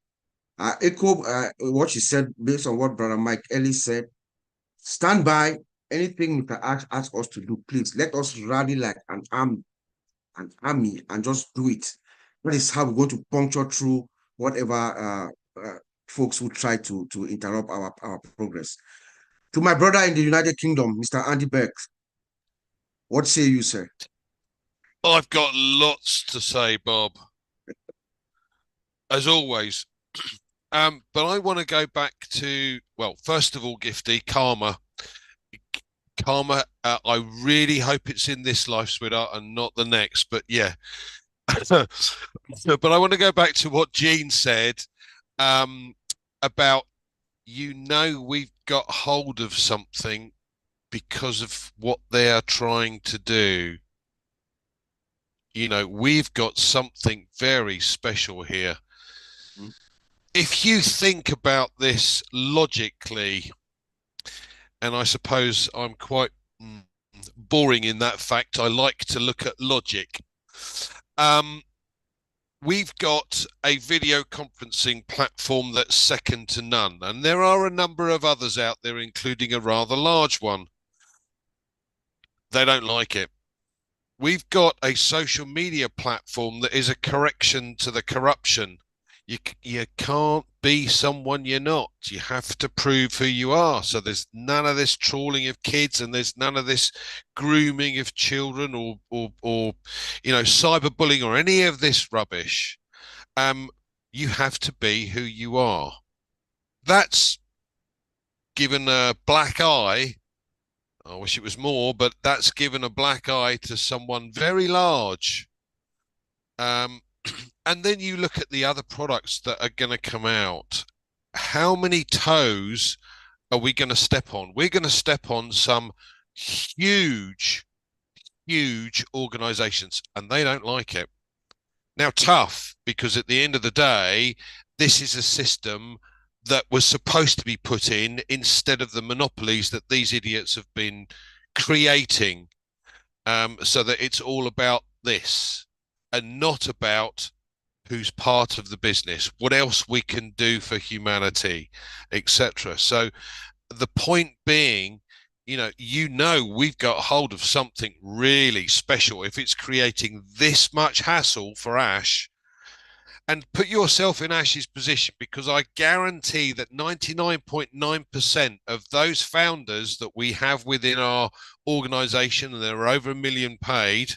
I echo what you said based on what Brother Mike Ellis said. Stand by. Anything you can ask us to do, please let us rally like an army, and just do it. That is how we're going to puncture through whatever folks who try to interrupt our progress. To my brother in the United Kingdom, Mr. Andy Beck, what say you, sir? I've got lots to say, Bob, as always. But I want to go back to, well, first of all, Gifty, karma. Karma, I really hope it's in this life, sweetheart, and not the next. But yeah. But I want to go back to what Jean said about, we've got hold of something because of what they are trying to do. We've got something very special here. If you think about this logically, and I suppose I'm quite boring in that fact, I like to look at logic. We've got a video conferencing platform that's second to none, and there are a number of others out there, including a rather large one. They don't like it. We've got a social media platform that is a correction to the corruption. You can't be someone you're not. You have to prove who you are. So there's none of this trawling of kids, and there's none of this grooming of children or cyberbullying or any of this rubbish. You have to be who you are. That's given a black eye. I wish it was more, but that's given a black eye to someone very large. And then you look at the other products that are going to come out. How many toes are we going to step on? We're going to step on some huge organizations, and they don't like it. Now, tough, because at the end of the day, this is a system that was supposed to be put in instead of the monopolies that these idiots have been creating, so that it's all about this and not about who's part of the business, what else we can do for humanity, etc. So the point being, we've got hold of something really special if it's creating this much hassle for Ash. And put yourself in Ash's position, because I guarantee that 99.9% of those founders that we have within our organization, and there are over 1 million paid,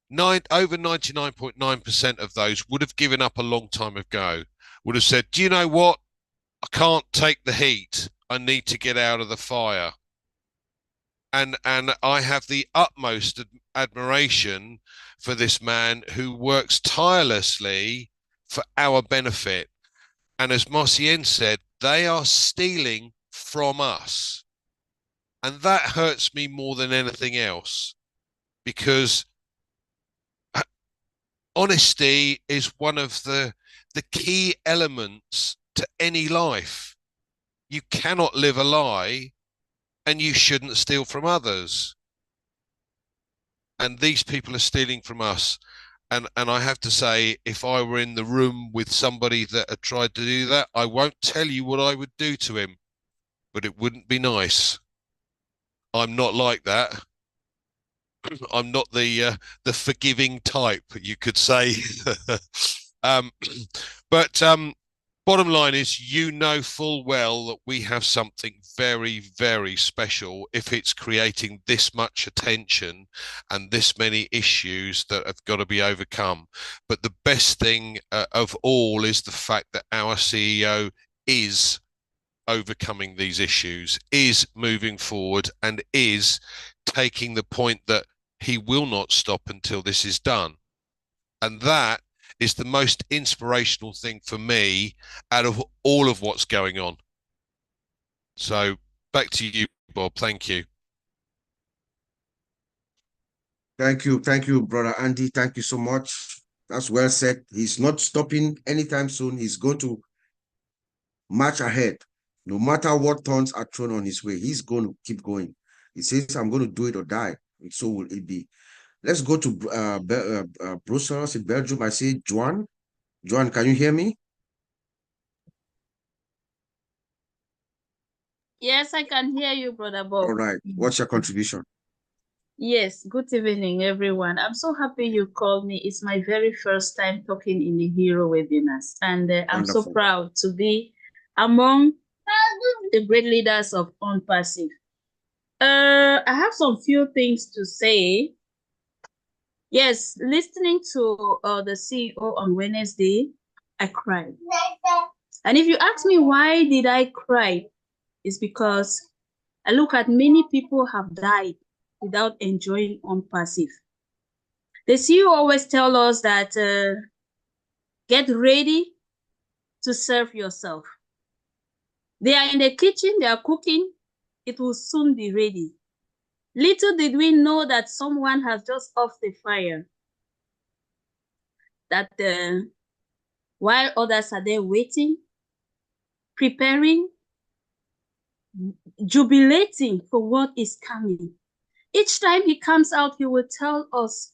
over 99.9% of those would have given up a long time ago, would have said, do you know what? I can't take the heat. I need to get out of the fire. And I have the utmost admiration for this man who works tirelessly for our benefit. And as Marcienne said, they are stealing from us. And that hurts me more than anything else, because honesty is one of the key elements to any life. You cannot live a lie, and you shouldn't steal from others. And these people are stealing from us. And I have to say, if I were in the room with somebody that had tried to do that, I won't tell you what I would do to him, but it wouldn't be nice. I'm not like that. I'm not the forgiving type, you could say. um, but bottom line is, you know full well that we have something very, very special if it's creating this much attention and this many issues that have got to be overcome. But the best thing of all is the fact that our CEO is overcoming these issues, is moving forward, and is taking the point that he will not stop until this is done. And that is the most inspirational thing for me out of all of what's going on. So back to you, Bob. Thank you. Thank you, brother Andy. Thank you so much. That's well said. He's not stopping anytime soon. He's going to march ahead. No matter what thorns are thrown on his way, he's going to keep going. He says, I'm going to do it or die. And so will it be. Let's go to Brussels in Belgium. I see Joan. Joan, can you hear me? Yes, I can hear you, Brother Bob. All right. What's your contribution? Yes, good evening, everyone. I'm so happy you called me. It's my very first time talking in the Hero webinars, and I'm so Wonderful. proud to be among the great leaders of OnPassive. I have some few things to say. Yes, listening to the CEO on Wednesday, I cried. And if you ask me why did I cry, it's because I look at many people have died without enjoying OnPassive. The CEO always tell us that get ready to serve yourself. They are in the kitchen, they are cooking, it will soon be ready. Little did we know that someone has just off the fire, that while others are there waiting, preparing, jubilating for what is coming. Each time he comes out, he will tell us,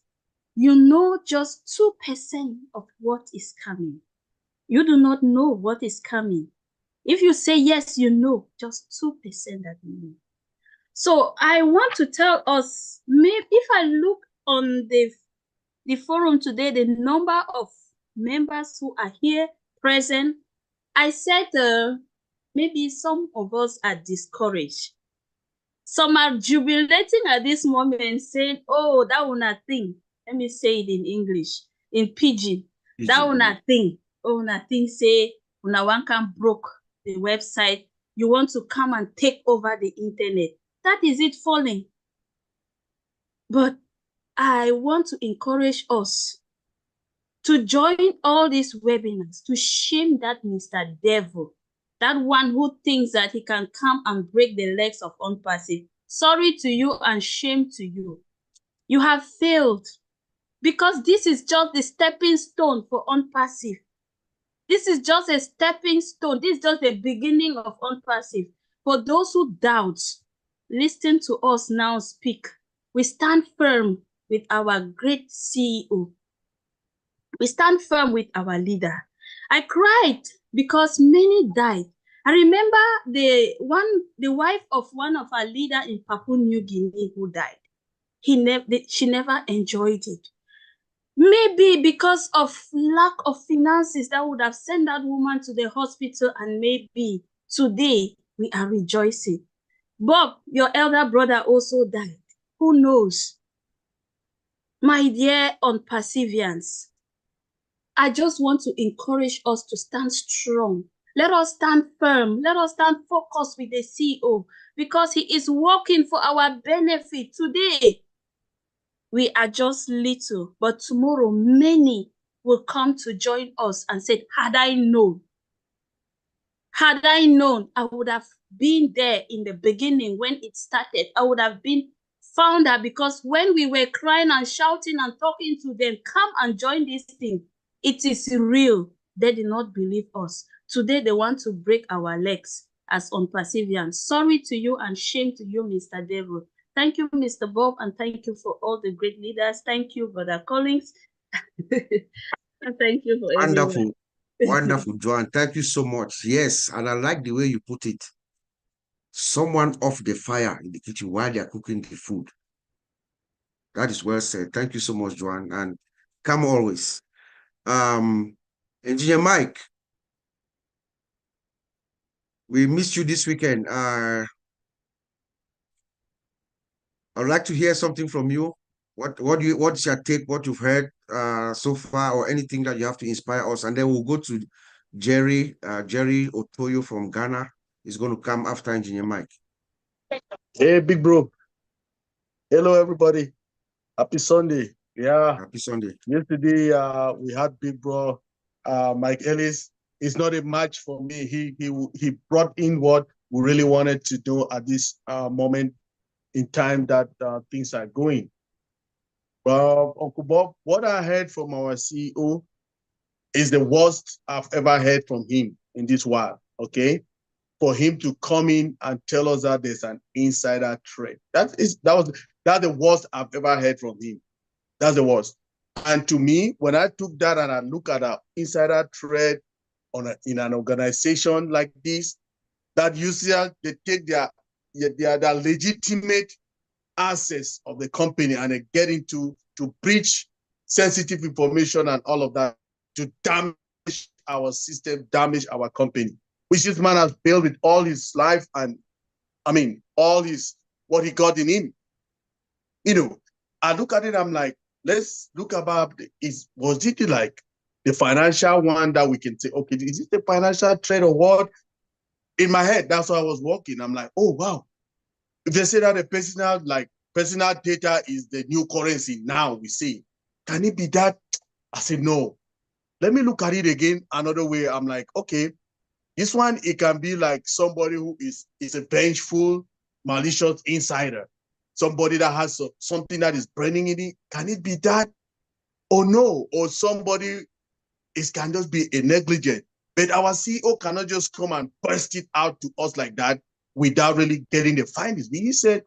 you know just 2% of what is coming. You do not know what is coming. If you say yes, you know, just 2% that you know. So I want to tell us, maybe if I look on the forum today, the number of members who are here present, I said maybe some of us are discouraged. Some are jubilating at this moment, saying, oh, that one thing. Let me say it in English, in Pidgin. That one thing. Oh, nothing say, una one can broke the website. You want to come and take over the internet. That is it falling. But I want to encourage us to join all these webinars, to shame that Mr. Devil, that one who thinks that he can come and break the legs of OnPassive. Sorry to you and shame to you. You have failed, because this is just the stepping stone for OnPassive. This is just a stepping stone. This is just the beginning of OnPassive. For those who doubt, listen to us now speak. We stand firm with our great CEO. We stand firm with our leader. I cried because many died. I remember the wife of one of our leader in Papua New Guinea who died. She never enjoyed it. Maybe because of lack of finances that would have sent that woman to the hospital, and maybe today we are rejoicing. Bob, your elder brother, also died. Who knows? My dear OnPassivians, I just want to encourage us to stand strong. Let us stand firm. Let us stand focused with the CEO, because he is working for our benefit. Today, we are just little, but tomorrow many will come to join us and say, had I known, I would have been there in the beginning when it started. I would have been found out, because when we were crying and shouting and talking to them, come and join this thing, it is real. They did not believe us. Today, they want to break our legs as unperseverance. Sorry to you and shame to you, Mr. Devil. Thank you, Mr. Bob, and thank you for all the great leaders. Thank you, Brother Collins. And thank you for Wonderful. everyone. Wonderful, Joan. Thank you so much. Yes, and I like the way you put it. Someone off the fire in the kitchen while they are cooking the food. That is well said. Thank you so much, Joan. And come always. Engineer Mike, we missed you this weekend. I'd like to hear something from you. What's your take, what you've heard so far, or anything that you have to inspire us? And then we'll go to Jerry Otoyo from Ghana. Is going to come after Engineer Mike. Hey, big bro. Hello, everybody. Happy Sunday. Yeah. Happy Sunday. Yesterday, we had big bro, Mike Ellis. It's not a match for me. He brought in what we really wanted to do at this moment in time that things are going. Well, Uncle Bob, what I heard from our CEO is the worst I've ever heard from him in this while. Okay. For him to come in and tell us that there's an insider trade. That's the worst I've ever heard from him. That's the worst. And to me, when I took that and I look at an insider trade in an organization like this, that usually they take their legitimate assets of the company and they get into to breach sensitive information and all of that to damage our system, damage our company, which this man has built with all his life and, all what he got in him. You know, I look at it, I'm like, let's look about, was it like the financial one that we can say, okay, is it the financial trade or what? In my head, that's how I was walking. I'm like, oh, wow. If they say that the personal data is the new currency now, we see, can it be that? I said, no. Let me look at it again another way. I'm like, okay, this one, it can be like somebody who is a vengeful, malicious insider. Somebody that has something that is burning in it. Can it be that? Or no? Or somebody can just be a negligent. But our CEO cannot just come and burst it out to us like that without really getting the findings. He said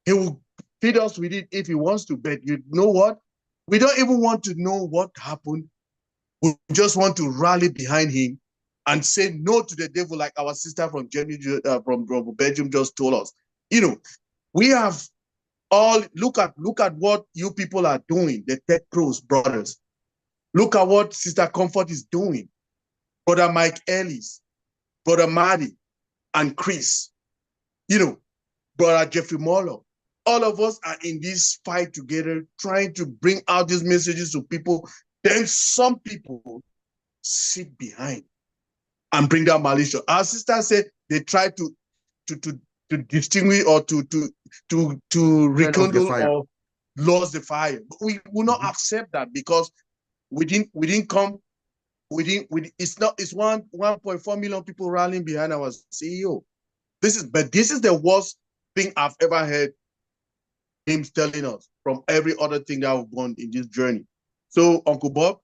he will feed us with it if he wants to. But you know what? We don't even want to know what happened. We just want to rally behind him and say no to the devil, like our sister from Germany, from Belgium just told us. You know, we have all look at what you people are doing, the Tech Pros brothers. Look at what Sister Comfort is doing. Brother Mike Ellis, Brother Marty, and Chris. You know, Brother Jeffrey Morlow. All of us are in this fight together, trying to bring out these messages to people. Then some people sit behind and bring down malicious. Our sister said they try to distinguish or to rekindle or lose the fire. But we will not accept that because we didn't come. It's 1.4 million people rallying behind our CEO. This is the worst thing I've ever heard him telling us from every other thing that we've gone in this journey. So, Uncle Bob,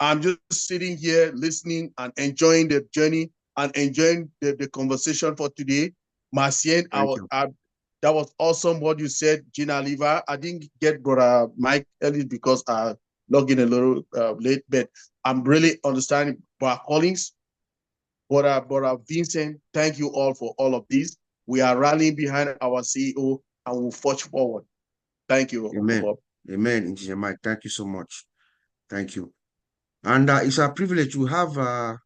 I'm just sitting here listening and enjoying the journey and enjoying the conversation for today. Marcien, that was awesome what you said, Gina Liva. I didn't get Brother Mike Ellis because I logged in a little late, but I'm really understanding Brother Collins, Brother Vincent. Thank you all for all of this. We are rallying behind our CEO and we'll forge forward. Thank you, Amen. Bob. Amen, Engineer Mike. Thank you so much. Thank you. And it's a privilege to have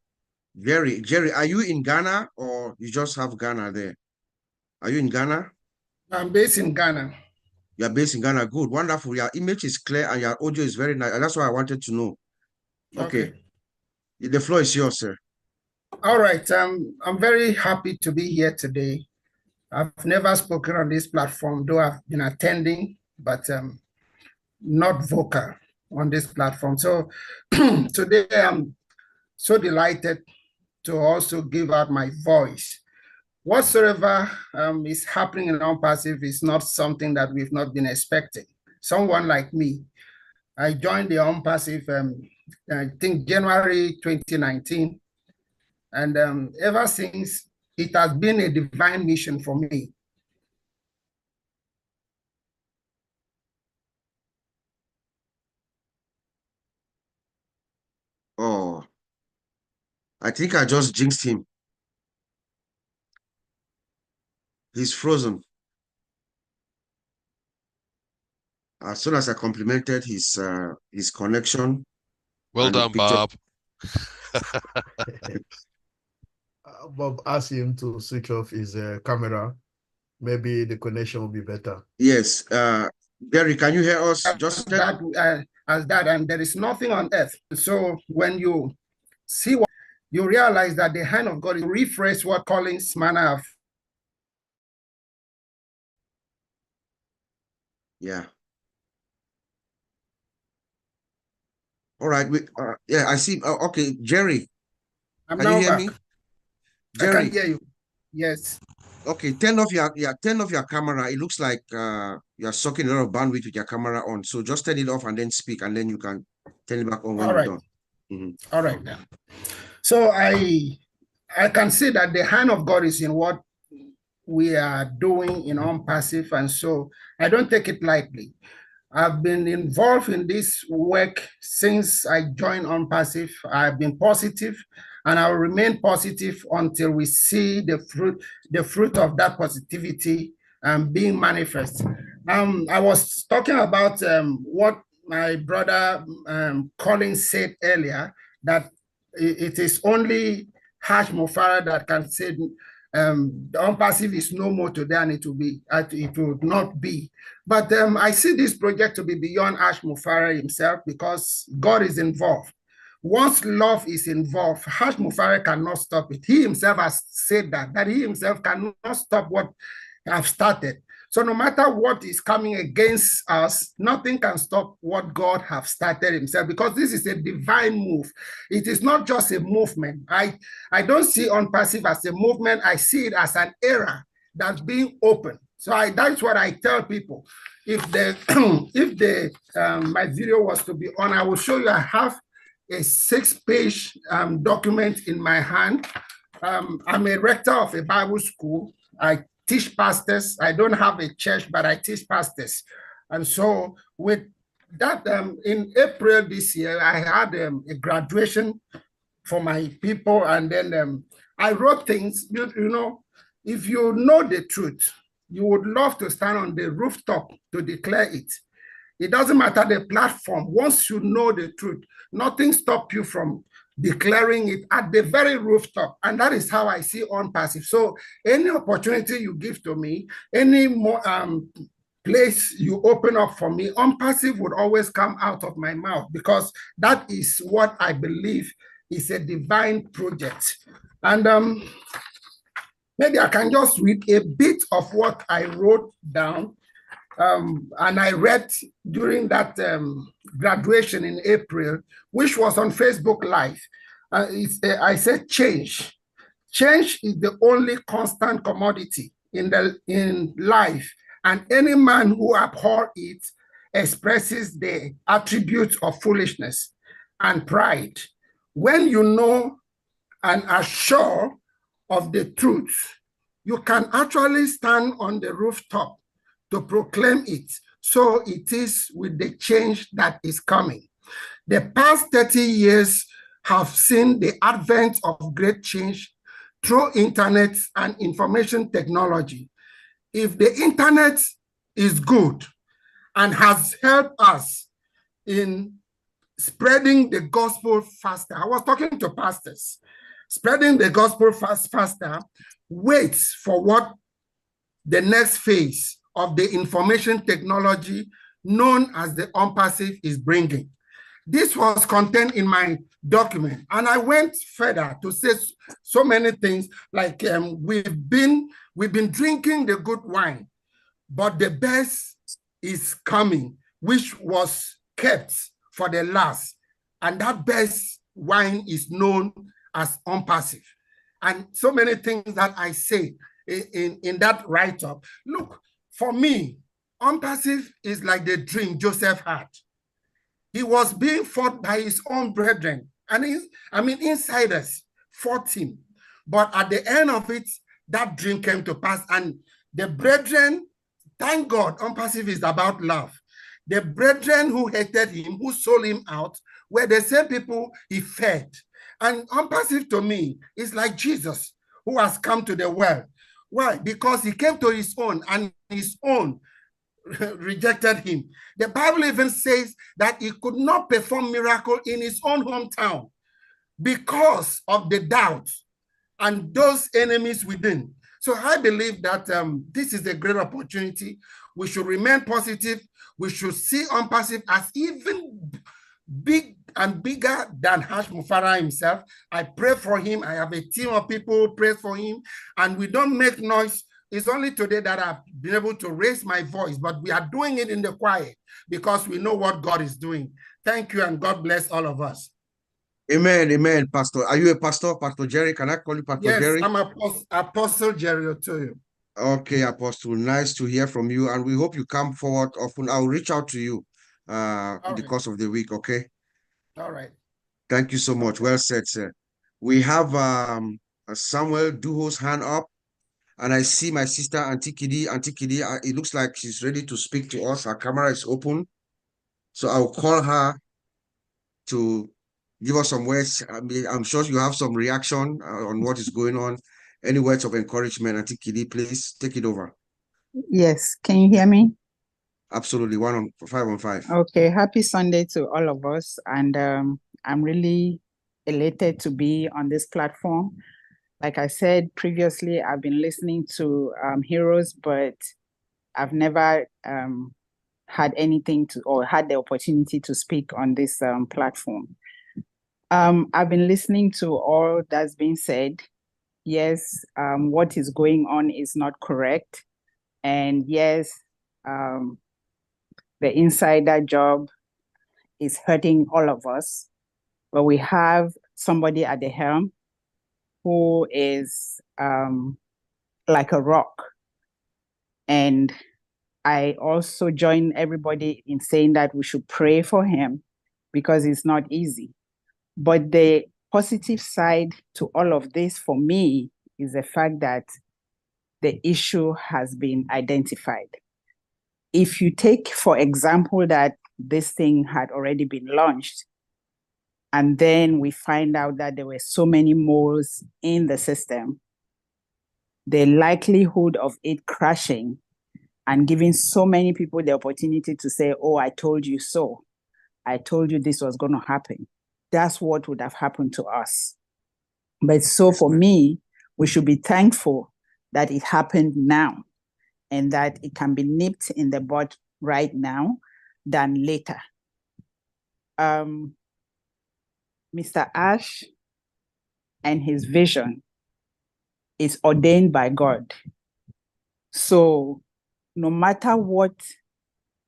Jerry. Jerry, are you in Ghana or you just have Ghana there? Are you in Ghana? I'm based in Ghana. You're based in Ghana. Good. Wonderful. Your image is clear and your audio is very nice. And that's what I wanted to know. Okay. The floor is yours, sir. All right. I'm very happy to be here today. I've never spoken on this platform, though I've been attending, but not vocal on this platform. So today I'm so delighted to also give out my voice whatsoever is happening in OnPassive is not something that we've not been expecting. Someone like me, I joined the OnPassive, I think January 2019, and ever since, it has been a divine mission for me. Oh, I think I just jinxed him. He's frozen. As soon as I complimented his connection Well and the done, picture. Bob. Bob asked him to switch off his camera. Maybe the connection will be better. Yes. Gary, can you hear us? Just that, as that, and there is nothing on earth. So when you see what you realize that the hand of God is rephrase what Collins manner of. Yeah. All right. Yeah, I see. Okay, Jerry. I'm Can you now hear back. me? I Jerry. can hear you. Yes. Okay, turn off your camera. It looks like you're sucking a lot of bandwidth with your camera on. So just turn it off and then speak, and then you can turn it back on when All you're right. done. Mm-hmm. All right then. So I can see that the hand of God is in what we are doing in OnPassive, and so I don't take it lightly. I've been involved in this work since I joined OnPassive. I've been positive, and I will remain positive until we see the fruit of that positivity being manifest. I was talking about what my brother Colin said earlier, that it is only Hash Mufara that can say the OnPassive is no more today, and it will not be. But I see this project to be beyond Ash Mufara himself, because God is involved. Once love is involved, Ash Mufara cannot stop it. He himself has said that he himself cannot stop what I've started. So no matter what is coming against us, nothing can stop what God have started himself, because this is a divine move. It is not just a movement. I don't see OnPassive as a movement. I see it as an era that's being opened. So that's what I tell people. If my video was to be on, I will show you. I have a 6-page document in my hand. I'm a rector of a Bible school. I teach pastors. I don't have a church, but I teach pastors. And so with that, in April this year, I had a graduation for my people. And then I wrote things, you know, if you know the truth, you would love to stand on the rooftop to declare it. It doesn't matter the platform. Once you know the truth, nothing stops you from declaring it at the very rooftop. And that is how I see OnPassive. So any opportunity you give to me, any more place you open up for me, OnPassive would always come out of my mouth, because that is what I believe is a divine project. And maybe I can just read a bit of what I wrote down. And I read during that graduation in April, which was on Facebook Live. I said, change. Change is the only constant commodity in life, and any man who abhors it expresses the attributes of foolishness and pride. When you know and are sure of the truth, you can actually stand on the rooftop to proclaim it. So it is with the change that is coming. The past 30 years have seen the advent of great change through internet and information technology. If the internet is good and has helped us in spreading the gospel faster, I was talking to pastors, spreading the gospel faster, wait for what the next phase of the information technology known as the OnPassive is bringing. This was contained in my document, and I went further to say so many things, like we've been drinking the good wine, but the best is coming, which was kept for the last, and that best wine is known as OnPassive. And so many things that I say, in that write-up. Look, for me, unpassive is like the dream Joseph had. He was being fought by his own brethren, and insiders fought him. But at the end of it, that dream came to pass, and the brethren, thank God, unpassive is about love. The brethren who hated him, who sold him out, were the same people he fed. And unpassive to me is like Jesus, who has come to the world. Why? Because he came to his own, and his own rejected him. The Bible even says that he could not perform miracle in his own hometown because of the doubt and those enemies within. So I believe that this is a great opportunity. We should remain positive. We should see unpassive as even big and bigger than Hash Mufara himself. I pray for him. I have a team of people who pray for him, and we don't make noise. It's only today that I've been able to raise my voice, but we are doing it in the quiet because we know what God is doing. Thank you, and God bless all of us. Amen, amen, Pastor. Are you a pastor, Pastor Jerry? Can I call you Pastor Jerry? Yes, I'm Apostle Jerry to you. Okay, Apostle, nice to hear from you, and we hope you come forward often. I'll reach out to you in the course of the week, okay? All right. Thank you so much. Well said, sir. We have Samuel Duho's hand up, and I see my sister, Auntie Kidi. Auntie Kidi, it looks like she's ready to speak to us. Her camera is open, so I'll call her to give us some words. I mean, I'm sure you have some reaction on what is going on. Any words of encouragement, Auntie Kidi, please take it over. Yes, can you hear me? Absolutely, 5 on 5. Okay, happy Sunday to all of us. And I'm really elated to be on this platform. Like I said previously, I've been listening to Heroes, but I've never had anything to, or had the opportunity to speak on this platform. I've been listening to all that's been said. Yes, what is going on is not correct. And yes, the insider job is hurting all of us, but we have somebody at the helm who is like a rock. And I also join everybody in saying that we should pray for him because it's not easy. But the positive side to all of this for me is the fact that the issue has been identified. If you take, for example, that this thing had already been launched, and then we find out that there were so many moles in the system, the likelihood of it crashing and giving so many people the opportunity to say, oh, I told you so. I told you this was going to happen. That's what would have happened to us. But so for me, we should be thankful that it happened now and that it can be nipped in the bud right now than later. Mr. Ash and his vision is ordained by God. So no matter what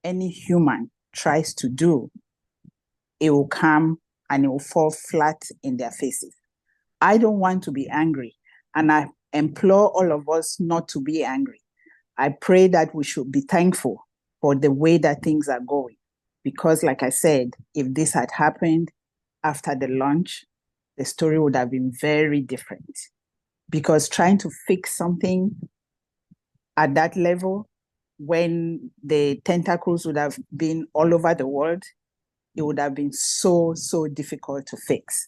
any human tries to do, it will come and it will fall flat in their faces. I don't want to be angry, and I implore all of us not to be angry. I pray that we should be thankful for the way that things are going. Because like I said, if this had happened after the launch, the story would have been very different. Because trying to fix something at that level, when the tentacles would have been all over the world, it would have been so, so difficult to fix.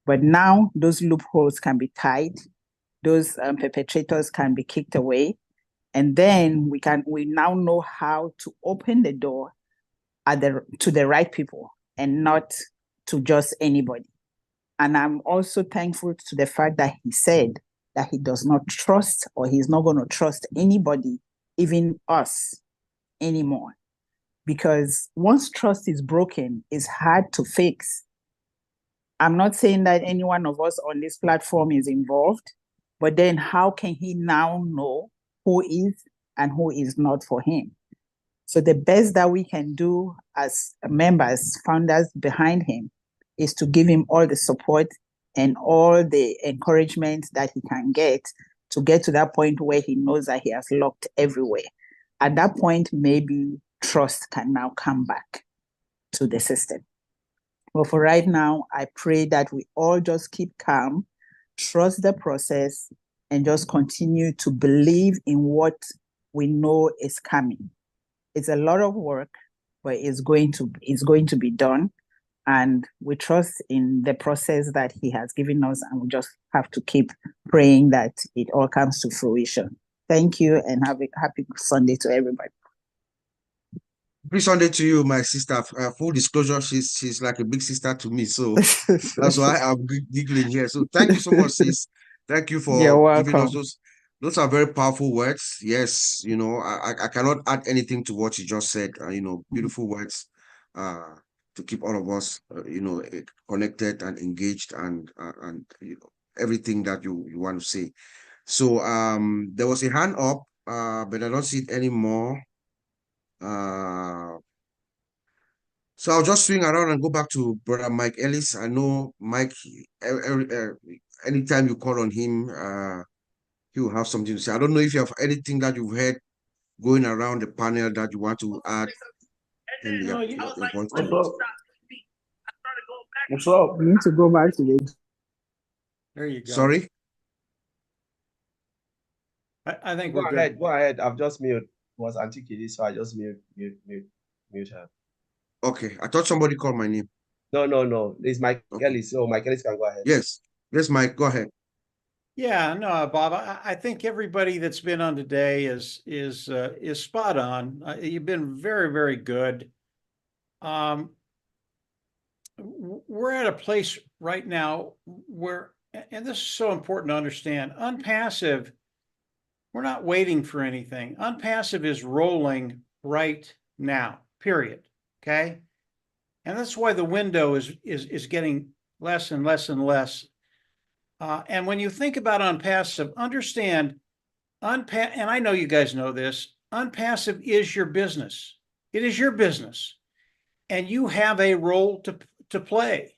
But now those loopholes can be tied, those perpetrators can be kicked away, and then we now know how to open the door to the right people and not to just anybody. And I'm also thankful to the fact that he said that he does not trust, or he's not going to trust anybody, even us, anymore. Because once trust is broken, it's hard to fix. I'm not saying that any one of us on this platform is involved, but then how can he now know who is and who is not for him? So the best that we can do as members, founders behind him, is to give him all the support and all the encouragement that he can get to get to that point where he knows that he has locked everywhere. At that point, maybe trust can now come back to the system. But for right now, I pray that we all just keep calm, trust the process, and just continue to believe in what we know is coming. It's a lot of work, but it's going to be done. And we trust in the process that he has given us, and we just have to keep praying that it all comes to fruition. Thank you, and have a happy Sunday to everybody. Happy Sunday to you, my sister. Full disclosure, she's like a big sister to me, so that's why I'm giggling here. So thank you so much, sis. Thank you You're for giving us welcome. those are very powerful words. Yes, I cannot add anything to what you just said. Beautiful words to keep all of us connected and engaged and everything that you want to say. So there was a hand up, but I don't see it anymore. So I'll just swing around and go back to Brother Mike Ellis. I know Mike, anytime you call on him, he will have something to say. I don't know if you have anything that you've heard going around the panel that you want to add in your voice. What's up? We need to go back to the. There you go. Sorry? I think Go we're ahead. good. Go ahead. I've just mute. It was Auntie Kitty, so I just mute her. Okay, I thought somebody called my name. No. It's Mike Okay. Ellis. So Mike Ellis can go ahead. Yes, Mike, go ahead. Yeah, no, Bob. I think everybody that's been on today is spot on. You've been very, very good. We're at a place right now where, and this is so important to understand, Unpassive, we're not waiting for anything. Unpassive is rolling right now, period. Okay. And that's why the window is getting less and less and less. And when you think about Unpassive, understand and I know you guys know this, Unpassive is your business. It is your business. And you have a role to play.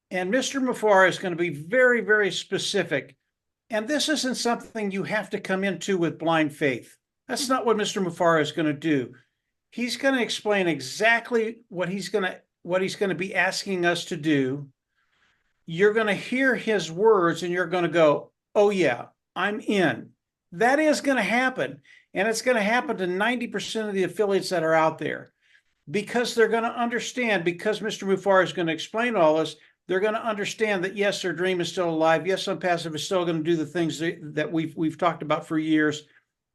And Mr. Mufar is going to be very, very specific. And this isn't something you have to come into with blind faith. That's not what Mr. Mufar is going to do. He's going to explain exactly what he's going to be asking us to do. You're going to hear his words and you're going to go, oh yeah, I'm in. That is going to happen. And it's going to happen to 90% of the affiliates that are out there, because they're going to understand, because Mr. Mufar is going to explain all this, they're going to understand that yes, their dream is still alive. Yes, Unpassive is still going to do the things that we've talked about for years.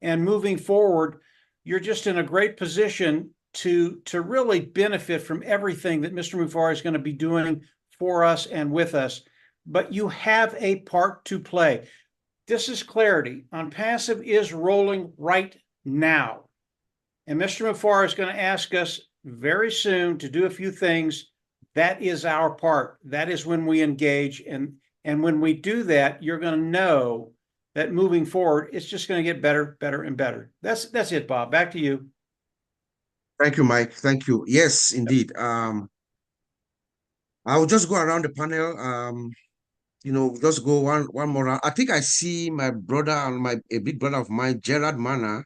And moving forward, you're just in a great position to really benefit from everything that Mr. Mufar is going to be doing for us and with us. But you have a part to play. This is clarity. Unpassive is rolling right now. And Mr. Mufar is going to ask us very soon to do a few things. That is our part. That is when we engage. And when we do that, you're going to know that moving forward, it's just going to get better, better, and better. That's it, Bob. Back to you. Thank you, Mike. Thank you. Yes, indeed. I'll just go around the panel. Just go one more round. I think I see my brother and a big brother of mine, Gerard Mana.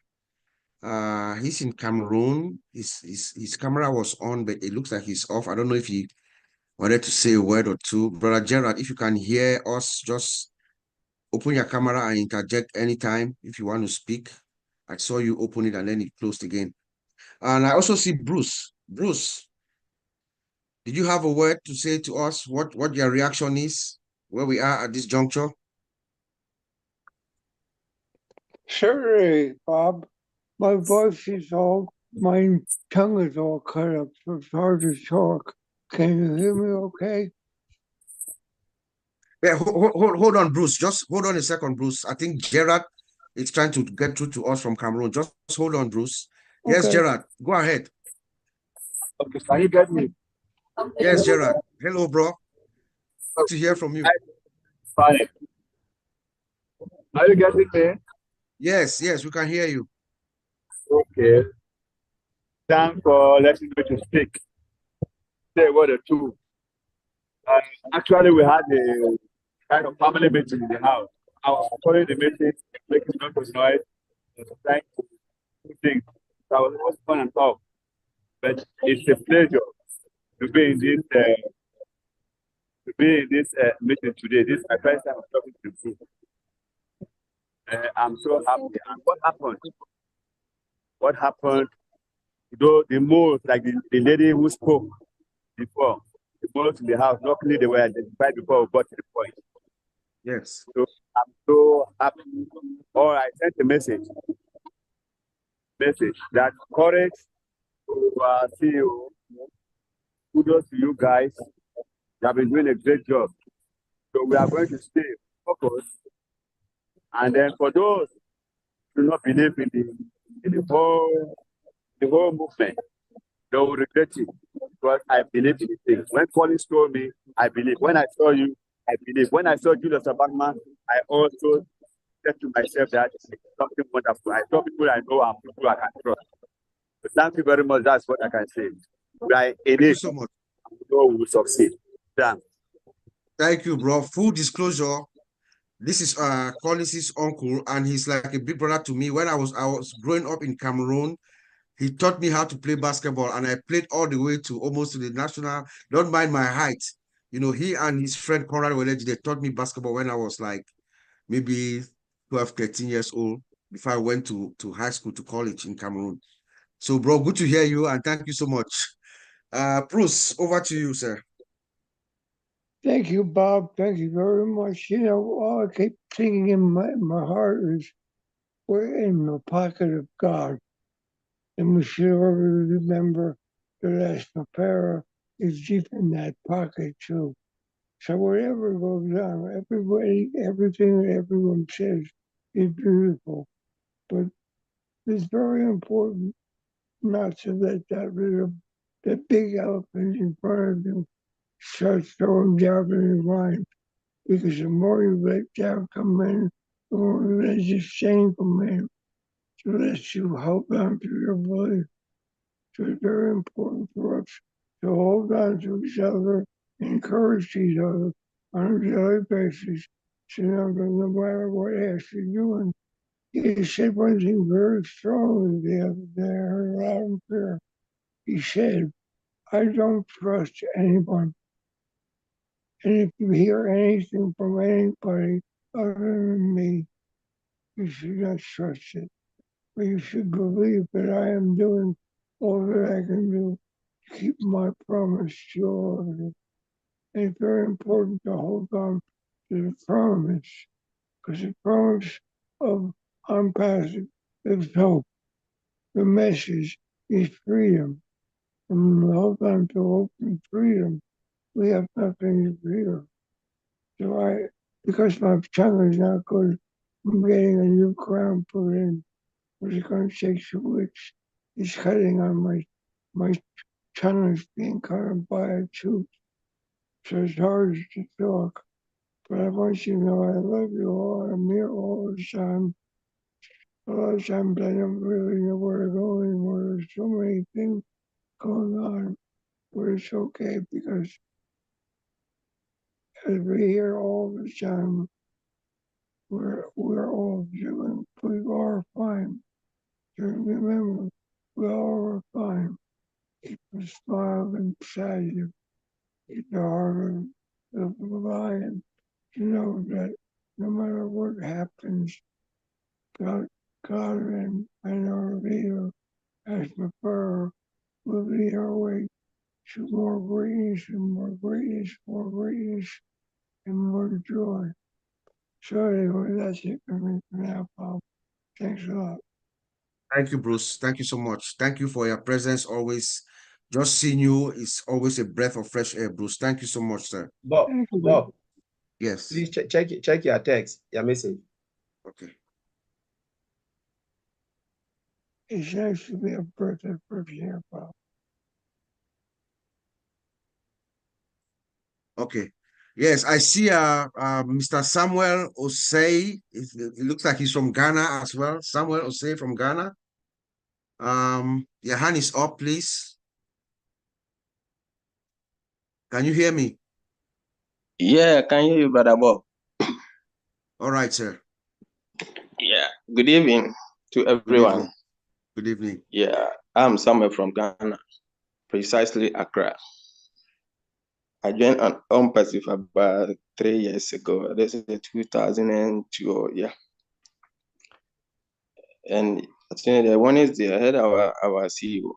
He's in Cameroon. His camera was on, but it looks like he's off. I don't know if he wanted to say a word or two. Brother Gerard, if you can hear us, just open your camera and interject anytime if you want to speak. I saw you open it and then it closed again. And I also see Bruce. Bruce, did you have a word to say to us? What your reaction is, where we are at this juncture? Certainly, Bob. My voice is my tongue is all cut up, so it's hard to talk. Can you hear me okay? Yeah, hold on, Bruce. Just hold on a second, Bruce. I think Gerard is trying to get through to us from Cameroon. Just hold on, Bruce. Yes, Okay. Gerard, go ahead. Okay, can you get me? Yes, Gerard. Hello, bro. Good to hear from you. Fine. Are you getting me? Yes, we can hear you. Okay. Thanks for letting me to speak. Say a word or two. Actually, we had a kind of family meeting in the house. our following the meeting, making no noise, trying to do things. So I was always fun and talk. But it's a pleasure to be in this meeting today. This is my first time talking to you. I'm so happy. And what happened? What happened? Though the most, like the lady who spoke before, the most in the house, luckily they were identified before we got to the point. Yes. So I'm so happy. Or I sent a message that courage to our CEO. Kudos to you guys. You have been doing a great job. So we are going to stay focused. And then for those who do not believe in the whole movement, they will regret it because I believe in the thing. When Collins told me, I believe. When I saw you, I believe. When I saw Julius Abagman, I also said to myself that it's something wonderful. I saw people I know and people I can trust. So thank you very much. That's what I can say. We are in Thank you it. so much. We know we will succeed. Thanks. Thank you, bro. Full disclosure, this is Collins's uncle, and he's like a big brother to me. When I was growing up in Cameroon, he taught me how to play basketball, and I played all the way to almost to the national. Don't mind my height. You know, he and his friend Conrad Weleji, they taught me basketball when I was like maybe 12, 13 years old before I went to high school, to college in Cameroon. So, bro, good to hear you, and thank you so much. Bruce, over to you, sir. Thank you, Bob. Thank you very much. You know, all I keep thinking in my heart is we're in the pocket of God. And we should always remember that Aspapara is deep in that pocket too. So whatever goes on, everything that everyone says is beautiful. But it's very important not to let that big elephant in front of you start throwing doubt in your mind. Because the more you let doubt come in, the more you let disdain come in, to let you hold on to your belief. So it's very important for us to hold on to each other, encourage each other on a daily basis. So no matter what Ashley's doing, he said one thing very strongly the other day. I heard loud and clear. He said, I don't trust anyone. And if you hear anything from anybody other than me, you should not trust it. But you should believe that I am doing all that I can do to keep my promise to all of you. And it's very important to hold on to the promise, because the promise of unpassive is hope. The message is freedom. And when we hold on to hope and freedom, we have nothing to fear. So because my tongue is not good, I'm getting a new crown put in, which is going to take 2 weeks. It's cutting on my tongue is being cut on by a tooth. So it's hard to talk. But I want you to know I love you all. I'm here all the time. A lot of times I don't really know where to go anymore. There's so many things going on. But it's okay because as we hear all the time, we're all doing, we are fine. So remember, we all are fine. Keep a smile inside you. Keep the heart of the lion. To know that no matter what happens, God and our leader as the fur will lead our way to more greatness and more greatness, more greatness, and more joy. So anyway, that's it for me for now, Bob. Thanks a lot. Thank you, Bruce. Thank you so much. Thank you for your presence always. Just seeing you is always a breath of fresh air, Bruce. Thank you so much, sir. Bob, Yes. please check your text, your message. Okay. It's nice to be a breath of fresh air, Bob. Okay. Yes, I see Mr. Samuel Osei. It looks like he's from Ghana as well. Samuel Osei from Ghana. Your hand is up, please. Can you hear me? Yeah, can you hear you, Brother Bob? All right, sir. Yeah. Good evening to Good everyone. evening. Good evening. Yeah, I'm Samuel from Ghana, precisely Accra. I joined on Pacific about 3 years ago. This is 2002. Yeah. And I think the one is the head of our CEO.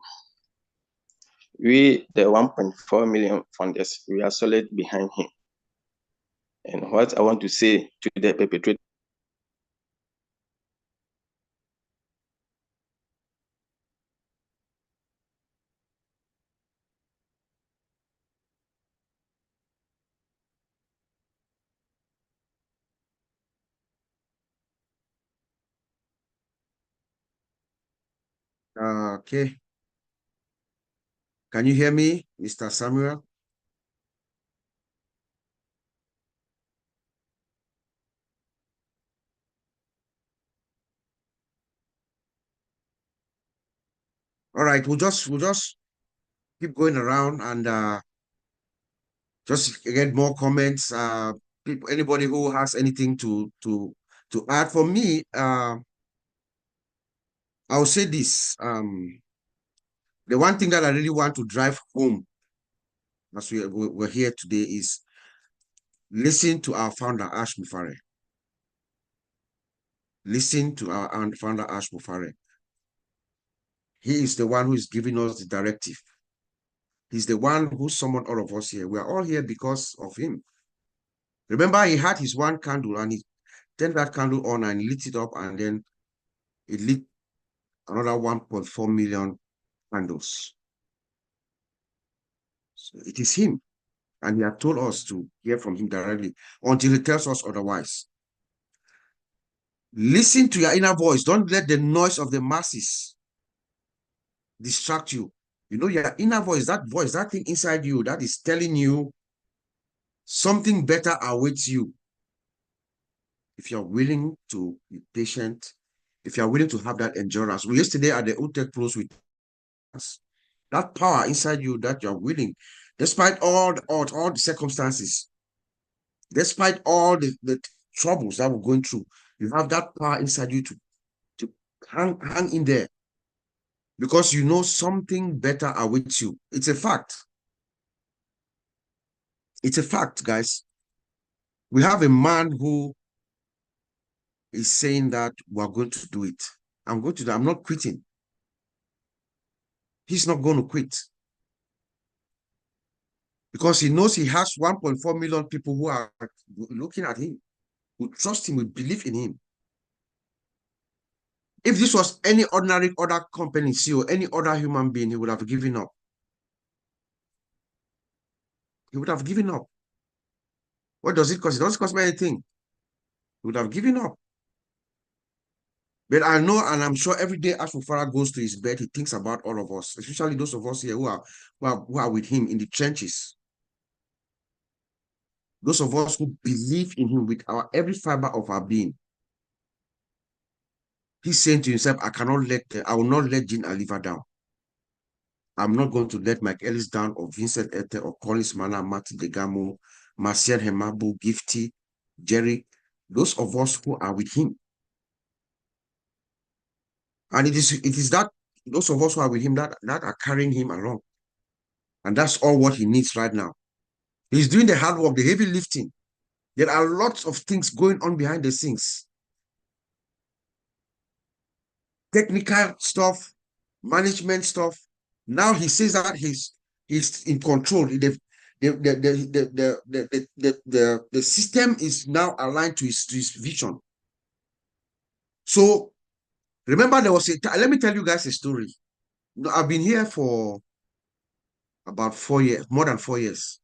We, the 1.4 million funders, we are solid behind him. And what I want to say to the perpetrator. Okay. Can you hear me, Mr. Samuel? All right, we'll just keep going around and just get more comments. People, anybody who has anything to add. For me, I'll say this. The one thing that I really want to drive home as we're here today is listen to our founder, Ash Mufare. Listen to our founder, Ash Mufare. He is the one who is giving us the directive. He's the one who summoned all of us here. We are all here because of him. Remember, he had his one candle and he turned that candle on and lit it up, and then it lit another 1.4 million candles. So it is him. And he had told us to hear from him directly until he tells us otherwise. Listen to your inner voice. Don't let the noise of the masses distract you. You know, your inner voice, that thing inside you that is telling you something better awaits you. If you're willing to be patient, if you're willing to have that endurance. We yesterday at the Utech close with us. That power inside you that you're willing, despite all the circumstances, despite all the troubles that we're going through, you have that power inside you to hang in there because you know something better awaits you. It's a fact. It's a fact, guys. We have a man who is saying that we're going to do it. I'm going to do it. I'm not quitting. He's not going to quit because he knows he has 1.4 million people who are looking at him, who trust him, who believe in him. If this was any ordinary other company CEO, any other human being, he would have given up. He would have given up. What does it cost? It doesn't cost me anything. He would have given up. But I know, and I'm sure every day as Fufara goes to his bed, he thinks about all of us, especially those of us here who are with him in the trenches. Those of us who believe in him with every fiber of our being. He's saying to himself, I will not let Jean Aliva down. I'm not going to let Mike Ellis down, or Vincent Ete, or Collins Mana, Martin Degamo, Marcel Hemabu, Gifty, Jerry, those of us who are with him. And it is that those of us who are with him that are carrying him along. And that's all what he needs right now. He's doing the hard work, the heavy lifting. There are lots of things going on behind the scenes. Technical stuff, management stuff. Now he says that he's in control. The system is now aligned to his vision. So remember, there was let me tell you guys a story. I've been here for about 4 years, more than 4 years.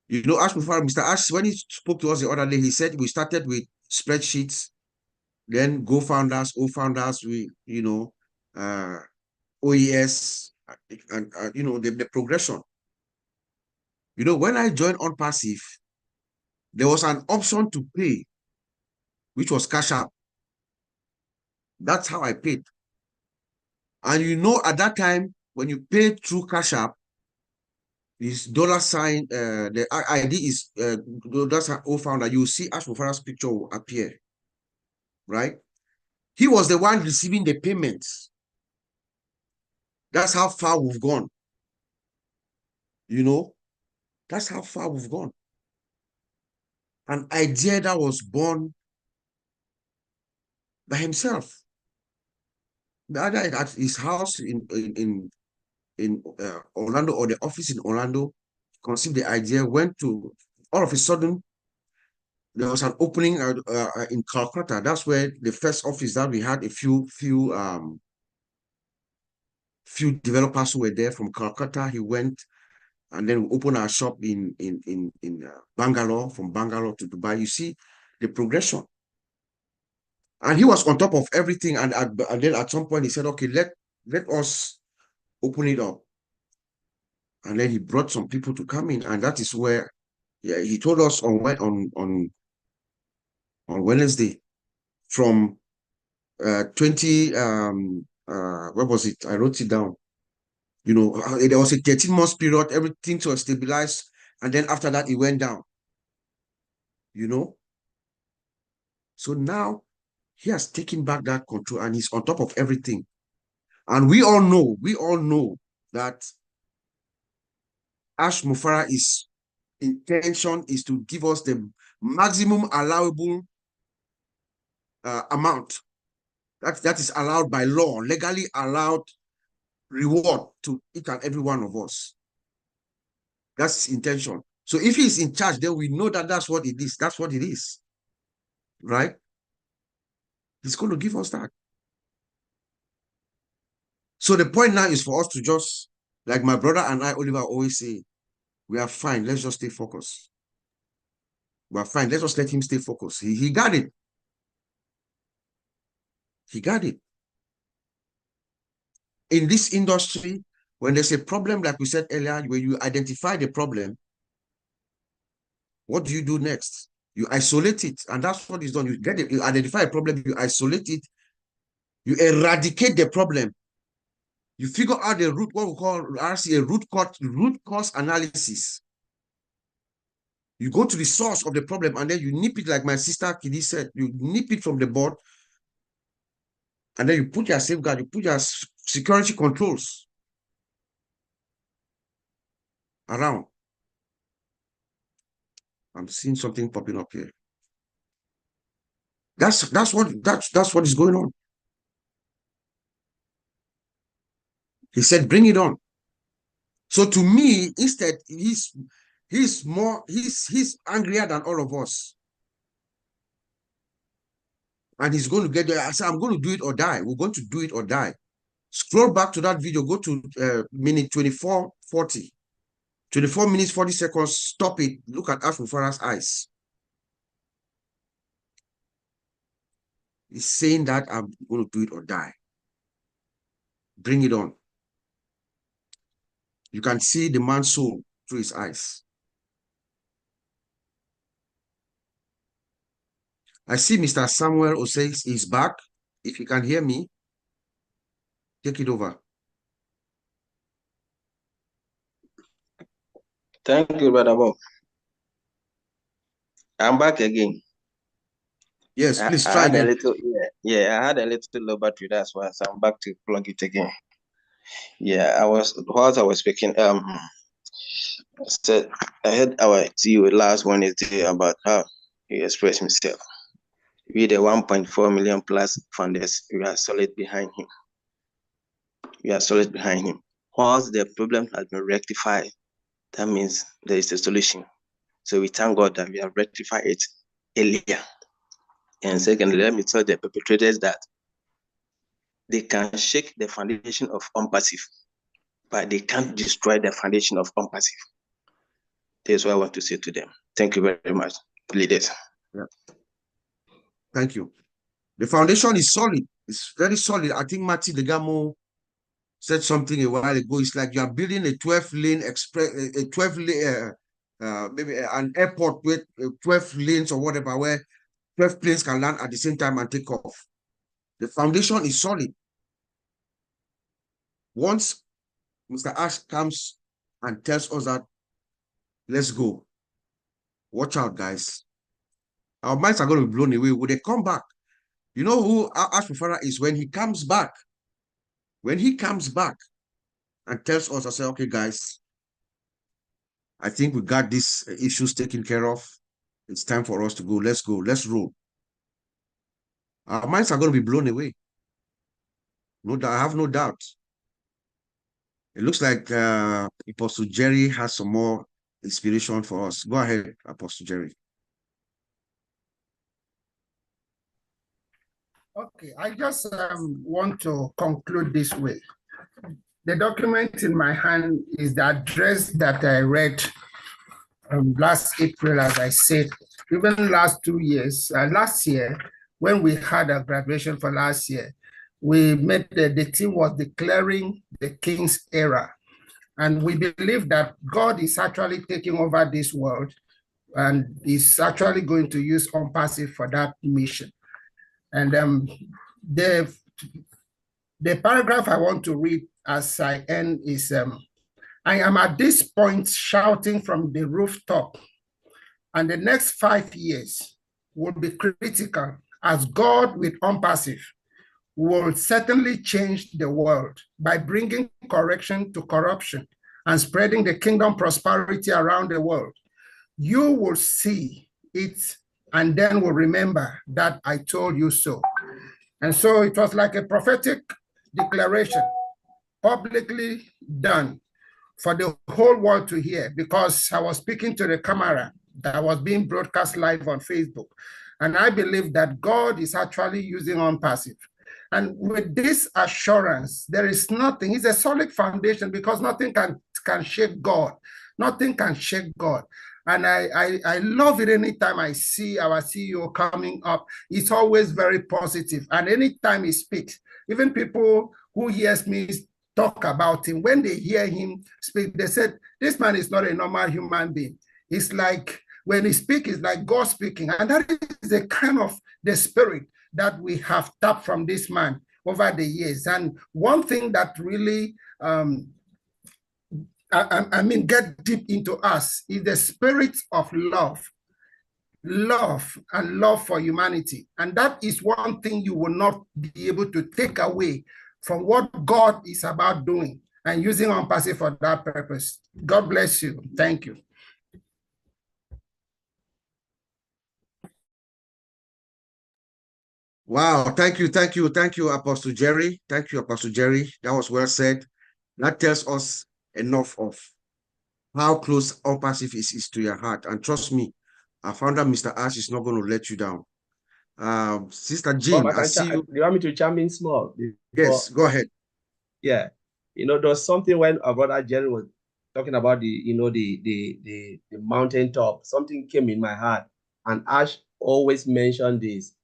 You know, Mr. Ash, when he spoke to us the other day, he said we started with spreadsheets, then Go Founders, O Founders, OES, and the progression. You know, when I joined on Passive, there was an option to pay, which was Cash App. That's how I paid. And you know, at that time, when you paid through Cash App, is $sign. The ID is $sign O-founder. You see Ash Mufara's picture will appear, right? He was the one receiving the payments. That's how far we've gone. You know, that's how far we've gone. An idea that was born by himself. The other at his house in Orlando, or the office in Orlando, conceived the idea, went to, all of a sudden, there was an opening in Calcutta. That's where the first office that we had, a few developers who were there from Calcutta. He went, and then we opened our shop in Bangalore, from Bangalore to Dubai. You see the progression. And he was on top of everything. And then at some point he said, okay, let us open it up. And then he brought some people to come in. And that is where, yeah, he told us on Wednesday from 20, what was it? I wrote it down. You know, there was a 13-month period, everything was stabilized. And then after that, it went down. You know? So now he has taken back that control and he's on top of everything. And we all know that Ash Mufara intention is to give us the maximum allowable amount that is allowed by law, legally allowed reward to each and every one of us. That's his intention. So if he's in charge, then we know that that's what it is. That's what it is. Right? He's going to give us that. So the point now is for us to just, like my brother and I, Oliver, always say, we are fine. Let's just stay focused. We are fine. Let's just let him stay focused. He got it. He got it. In this industry, when there's a problem, like we said earlier, when you identify the problem, what do you do next? You isolate it, and that's what is done. You get it, you identify a problem, you isolate it, you eradicate the problem. You figure out the root, what we call RC, a root cause analysis. You go to the source of the problem, and then you nip it, like my sister Kidi said, you nip it from the board, and then you put your safeguard, you put your security controls around. I'm seeing something popping up here. That's what is going on. He said, bring it on. So to me, instead, he's angrier than all of us. And he's going to get there. I said, I'm going to do it or die. We're going to do it or die. Scroll back to that video, go to minute 24:40. 24 minutes, 40 seconds, stop it. Look at Ash Mufara's eyes. He's saying that I'm going to do it or die. Bring it on. You can see the man's soul through his eyes. I see Mr. Samuel Osei is back. If you can hear me, take it over. Thank you, Brother Bob. I'm back again. Yes, please try again. I had a little low battery, that's why, so I'm back to plug it again. Yeah, whilst I was speaking, said I heard our CEO last Wednesday about how he expressed himself. We the 1.4 million plus funders, we are solid behind him. We are solid behind him. Whilst the problem has been rectified, that means there is a solution. So we thank God that we have rectified it earlier. And secondly, let me tell the perpetrators that they can shake the foundation of unpassive, but they can't destroy the foundation of unpassive. That's what I want to say to them. Thank you very much, leaders. Yeah. Thank you. The foundation is solid. It's very solid. I think Mati Degamo said something a while ago. It's like you are building a 12-lane express, a 12-lane, maybe an airport with 12 lanes or whatever, where 12 planes can land at the same time and take off. The foundation is solid. Once Mr. Ash comes and tells us that, let's go. Watch out, guys. Our minds are going to be blown away. When they come back, you know who Ash Mufara is? When he comes back, and tells us, I say, okay, guys, I think we got these issues taken care of. It's time for us to go. Let's go. Let's roll. Our minds are going to be blown away. No doubt. I have no doubt. It looks like Apostle Jerry has some more inspiration for us. Go ahead, Apostle Jerry. Okay, I just want to conclude this way. The document in my hand is the address that I read last April, as I said, even last 2 years, last year, when we had a graduation for last year, we met, the team was declaring the King's era. And we believe that God is actually taking over this world and is actually going to use OnPassive for that mission. And the paragraph I want to read as I end is, I am at this point shouting from the rooftop, and the next 5 years will be critical as God with OnPassive will certainly change the world by bringing correction to corruption and spreading the kingdom prosperity around the world. You will see it and then will remember that I told you so. And so it was like a prophetic declaration publicly done for the whole world to hear, because I was speaking to the camera that was being broadcast live on Facebook. And I believe that God is actually using OnPassive. And with this assurance, there is nothing, it's a solid foundation, because nothing can shake God. Nothing can shake God. And I love it anytime I see our CEO coming up. It's always very positive. And anytime he speaks, even people who hears me talk about him, when they hear him speak, they said, this man is not a normal human being. It's like, when he speaks, it's like God speaking. And that is the kind of the spirit that we have tapped from this man over the years. And one thing that really, get deep into us is the spirit of love and love for humanity. And that is one thing you will not be able to take away from what God is about doing and using OnPassive for that purpose. God bless you. Thank you. Wow, thank you, Apostle Jerry. Thank you, Apostle Jerry. That was well said. That tells us enough of how close OnPassive is to your heart. And trust me, our founder, Mr. Ash, is not going to let you down. Sister Jean, I see you. Do you want me to chime in small? Yes, go ahead. Yeah. There was something when our brother Jerry was talking about the mountaintop. Something came in my heart. And Ash always mentioned this.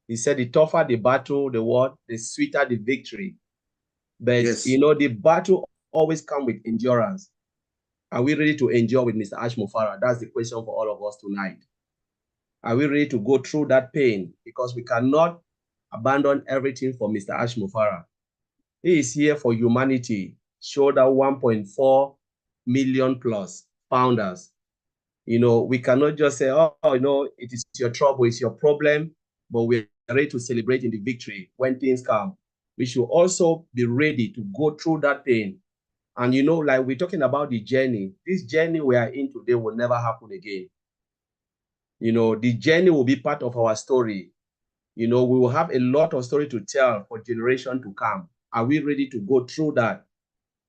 He said, the tougher the battle, the sweeter the victory. But, yes, the battle always comes with endurance. Are we ready to endure with Mr. Ash Mufara? That's the question for all of us tonight. Are we ready to go through that pain? Because we cannot abandon everything for Mr. Ash Mufara. He is here for humanity. Show that 1.4 million plus founders. We cannot just say, oh, it is your trouble, it's your problem, but we're ready to celebrate in the victory when things come. We should also be ready to go through that pain. And, like we're talking about the journey, this journey we are in today will never happen again. The journey will be part of our story. We will have a lot of story to tell for generation to come. Are we ready to go through that?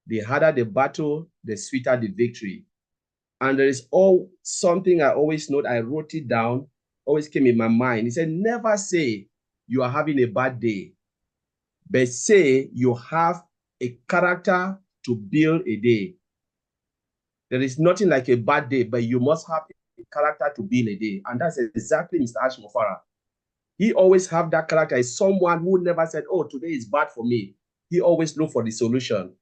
The harder the battle, the sweeter the victory. And there is something I always note, I wrote it down, always came in my mind. He said, never say you are having a bad day, but say you have a character to build a day. There is nothing like a bad day, but you must have a character to build a day. And that's exactly Mr. Ash Mufara. He always have that character. Is someone who never said, oh, today is bad for me. He always look for the solution.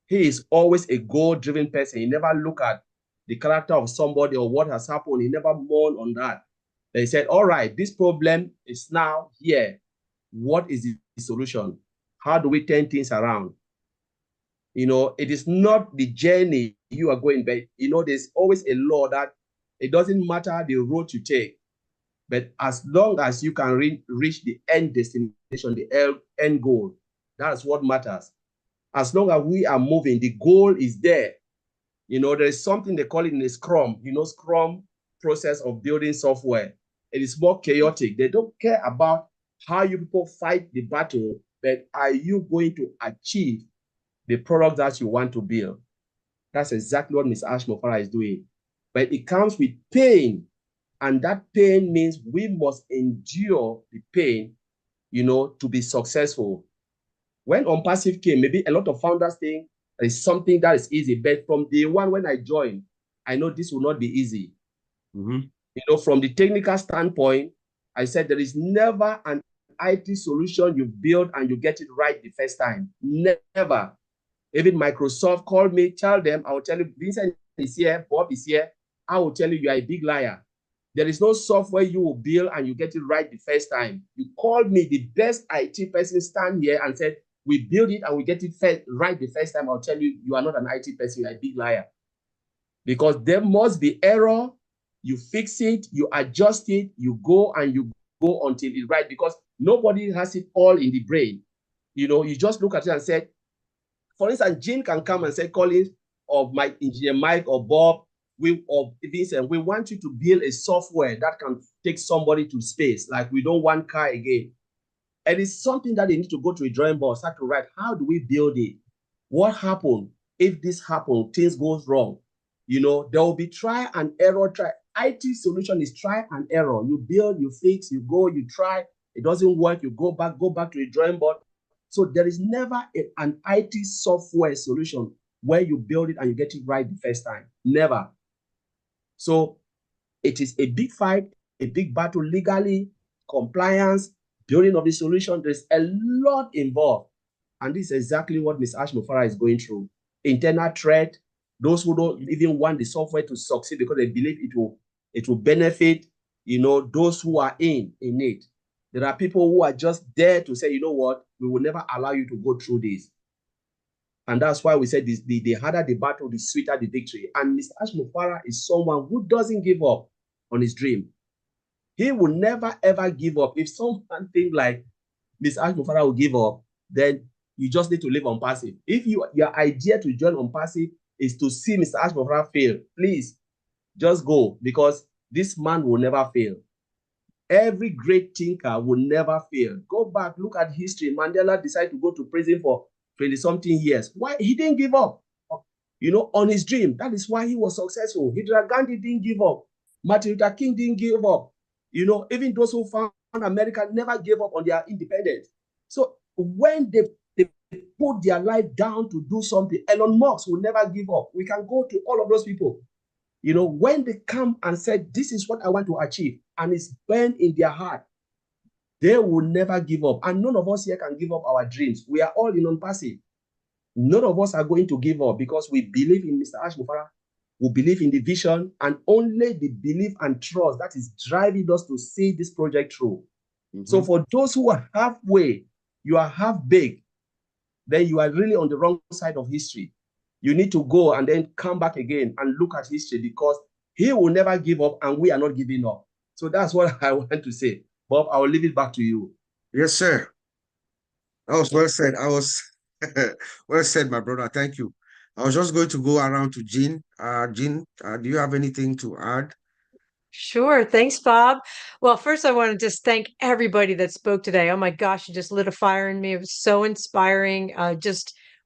He is always a goal-driven person. He never look at the character of somebody or what has happened. He never mourn on that. They said, all right, this problem is now here. What is the solution? How do we turn things around? It is not the journey you are going. But there's always a law that it doesn't matter the road you take, but as long as you can reach the end destination, the end goal, that's what matters. As long as we are moving, the goal is there. There's something they call it in the Scrum, Scrum process of building software. It is more chaotic. They don't care about how you people fight the battle, but are you going to achieve the product that you want to build? That's exactly what Ms. Ashmofara is doing. But it comes with pain. And that pain means we must endure the pain, to be successful. When OnPassive came, maybe a lot of founders think it's something that is easy. But from day one, when I joined, I know this will not be easy. Mm-hmm. From the technical standpoint, I said there is never an IT solution you build and you get it right the first time. Never. Even Microsoft called me, tell them, I will tell you, Vincent is here, Bob is here. I will tell you, you are a big liar. There is no software you will build and you get it right the first time. You called me, the best IT person, stand here and said, we build it and we get it right the first time. I'll tell you, you are not an IT person, you're a big liar. Because there must be error. You fix it, you adjust it, you go and you go until it's right, because nobody has it all in the brain. You just look at it and say, for instance, Jean can come and say, Collins, or my engineer Mike or Bob, or Vincent, we want you to build a software that can take somebody to space. Like, we don't want car again. And it's something that they need to go to a drawing board, start to write. How do we build it? What happened? If this happened, things goes wrong. There will be try and error. IT solution is try and error. You build, you fix, you go, you try. It doesn't work. You go back to a drawing board. So there is never an IT software solution where you build it and you get it right the first time. Never. So it is a big fight, a big battle legally, compliance, building of the solution. There's a lot involved. And this is exactly what Ms. Ashmofara is going through. Internal threat, those who don't even want the software to succeed because they believe it will benefit, those who are in it. There are people who are just there to say, you know what, we will never allow you to go through this. And that's why we said this, the harder the battle, the sweeter the victory. And Mr. Ashmofara is someone who doesn't give up on his dream. He will never, ever give up. If someone think like Ms. Ashmofara will give up, then you just need to live OnPassive. If your idea to join OnPassive is to see Mr. Ashmofara fail, please just go, because this man will never fail. Every great thinker will never fail. Go back, look at history. Mandela decided to go to prison for 20-something years. Why? He didn't give up, on his dream. That is why he was successful. Indira Gandhi didn't give up. Martin Luther King didn't give up. Even those who found America never gave up on their independence. So when they put their life down to do something, Elon Musk will never give up. We can go to all of those people. When they come and say, this is what I want to achieve, and it's burned in their heart, they will never give up. And none of us here can give up our dreams. We are all in OnPassive. None of us are going to give up because we believe in Mr. Ashmofara. We believe in the vision, and only the belief and trust that is driving us to see this project through. Mm-hmm. So for those who are halfway, you are half-baked, then you are really on the wrong side of history. You need to go and then come back again and look at history, because he will never give up and we are not giving up. So that's what I want to say. Bob, I will leave it back to you. Yes, sir. That was well said. Well said, my brother. Thank you. I was just going to go around to Jean. Jean, do you have anything to add? Sure. Thanks, Bob. Well, first, I want to just thank everybody that spoke today. Oh my gosh, you just lit a fire in me. It was so inspiring.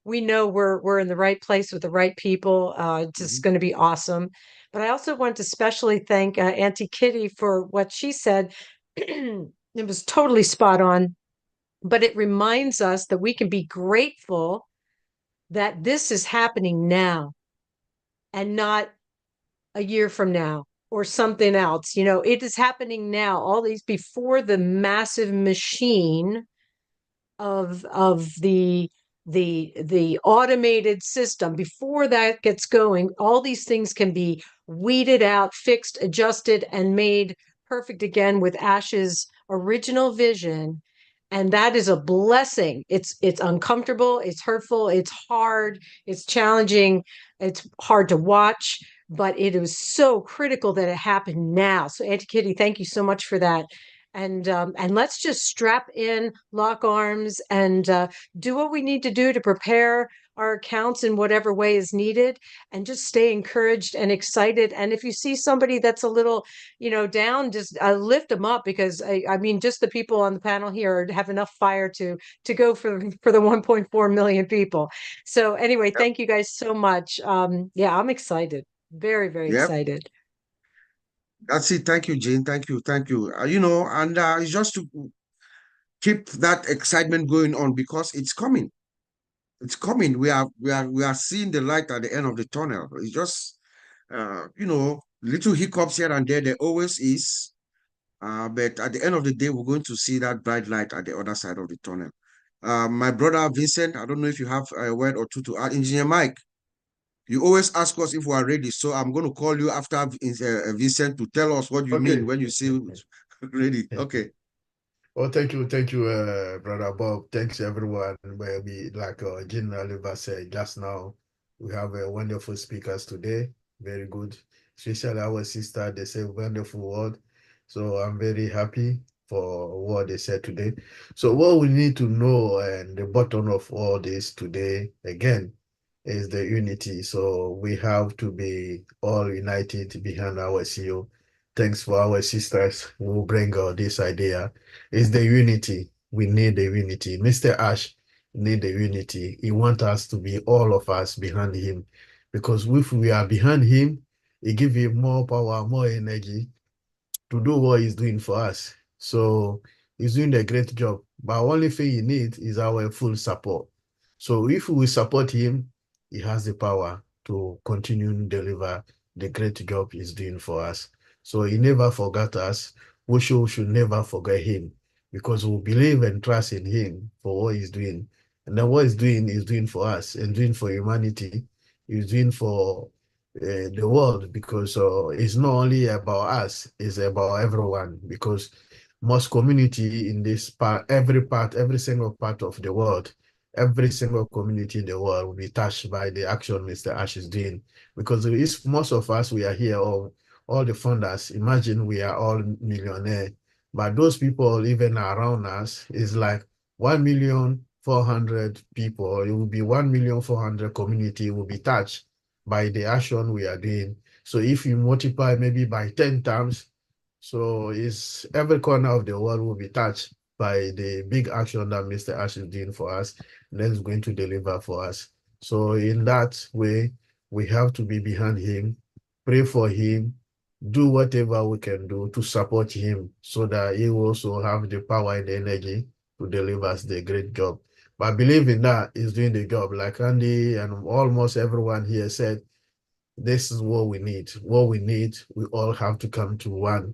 We know we're in the right place with the right people. It's just going to be awesome. But I also want to specially thank Auntie Kitty for what she said. It was totally spot on. But it reminds us that we can be grateful that this is happening now and not a year from now or something else. It is happening now. All these before the massive machine of the automated system, before that gets going, all these things can be weeded out, fixed, adjusted, and made perfect again with Ash's original vision. And that is a blessing. It's uncomfortable, it's hurtful, it's hard, it's challenging, it's hard to watch, but it is so critical that it happened now. So Auntie Kitty, thank you so much for that. And let's just strap in, lock arms, and do what we need to do to prepare our accounts in whatever way is needed, and just stay encouraged and excited. And if you see somebody that's a little, down, just lift them up, because I mean, just the people on the panel here have enough fire to go for the 1.4 million people. So anyway, thank you guys so much. Yeah, I'm excited. Very, very Yep. excited. That's it. Thank you, Jane. Thank you. Thank you. And it's just to keep that excitement going on, because it's coming. It's coming. We are seeing the light at the end of the tunnel. It's just little hiccups here and there. There always is. But at the end of the day, we're going to see that bright light at the other side of the tunnel. My brother Vincent, I don't know if you have a word or two to add. Engineer Mike, you always ask us if we are ready. So I'm going to call you after Vincent to tell us what you mean when you say ready. Okay. Well, thank you, Brother Bob. Thanks, everyone. Where we, like Jean Oliver said just now, we have wonderful speakers today. Very good, especially our sister. They say wonderful word. So I'm very happy for what they said today. So what we need to know, and the bottom of all this today, again, is the unity. So we have to be all united behind our CEO. Thanks for our sisters who bring this idea. It's the unity. We need the unity. Mr. Ash need the unity. He wants us to be all of us behind him, because if we are behind him, it gives him more power, more energy to do what he's doing for us. So he's doing a great job. But only thing he needs is our full support. So if we support him, he has the power to continue to deliver the great job he's doing for us. So he never forgot us. We should never forget him, because we believe and trust in him for what he's doing. And then what he's doing for us and doing for humanity. He's doing for the world, because it's not only about us, it's about everyone, because most community in this part, every single part of the world, every single community in the world will be touched by the action Mr. Ash is doing, because if most of us, we are here, all the funders, imagine we are all millionaire, but those people even around us is like 1,400,000 people. It will be 1,400,000 community will be touched by the action we are doing. So if you multiply maybe by 10 times, so it's every corner of the world will be touched by the big action that Mr. Ash is doing for us, and then is going to deliver for us. So in that way, we have to be behind him, pray for him, do whatever we can do to support him, so that he will also have the power and the energy to deliver us the great job. But I believe in that he's doing the job. Like Andy and almost everyone here said, this is what we need. What we need, we all have to come to one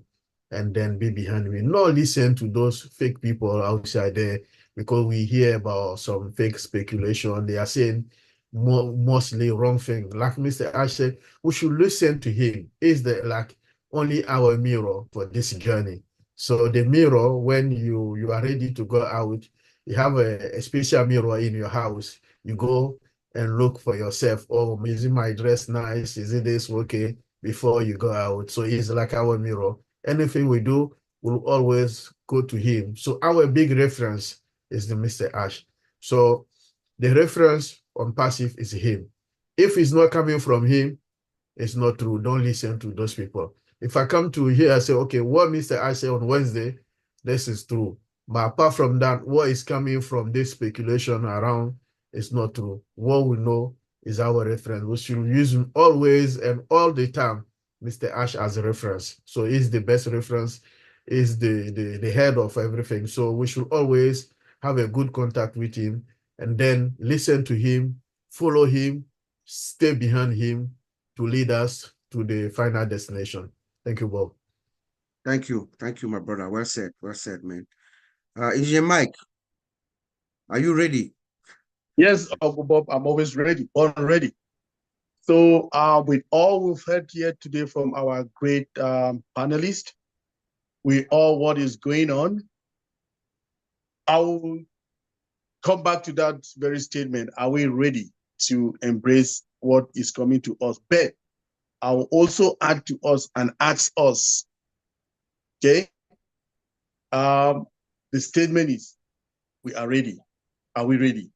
and then be behind me. Not listen to those fake people outside there, because we hear about some fake speculation. They are saying mostly wrong thing. Like Mr. Ash said, we should listen to him. Is the like only our mirror for this journey. So the mirror, when you are ready to go out, you have a special mirror in your house. You go and look for yourself. Oh, is it my dress nice? Is it this okay? Before you go out. So it's like our mirror. Anything we do, we'll always go to him. So our big reference is the Mr. Ash. So the reference on passive is him. If it's not coming from him, it's not true. Don't listen to those people. If I come to here and say, okay, what Mr. Ash said on Wednesday, this is true. But apart from that, what is coming from this speculation around is not true. What we know is our reference. We should use him always and all the time, Mr. Ash as a reference. So he's the best reference, is the head of everything. So we should always have a good contact with him and then listen to him, follow him, stay behind him to lead us to the final destination. Thank you, Bob. Thank you. Thank you, my brother. Well said. Well said, man. Engineer Mike, are you ready? Yes, Uncle Bob, I'm always ready, born ready. So with all we've heard here today from our great panelists, with all what is going on, I will come back to that very statement. Are we ready to embrace what is coming to us? But I will also add to us and ask us, okay? The statement is, we are ready. Are we ready?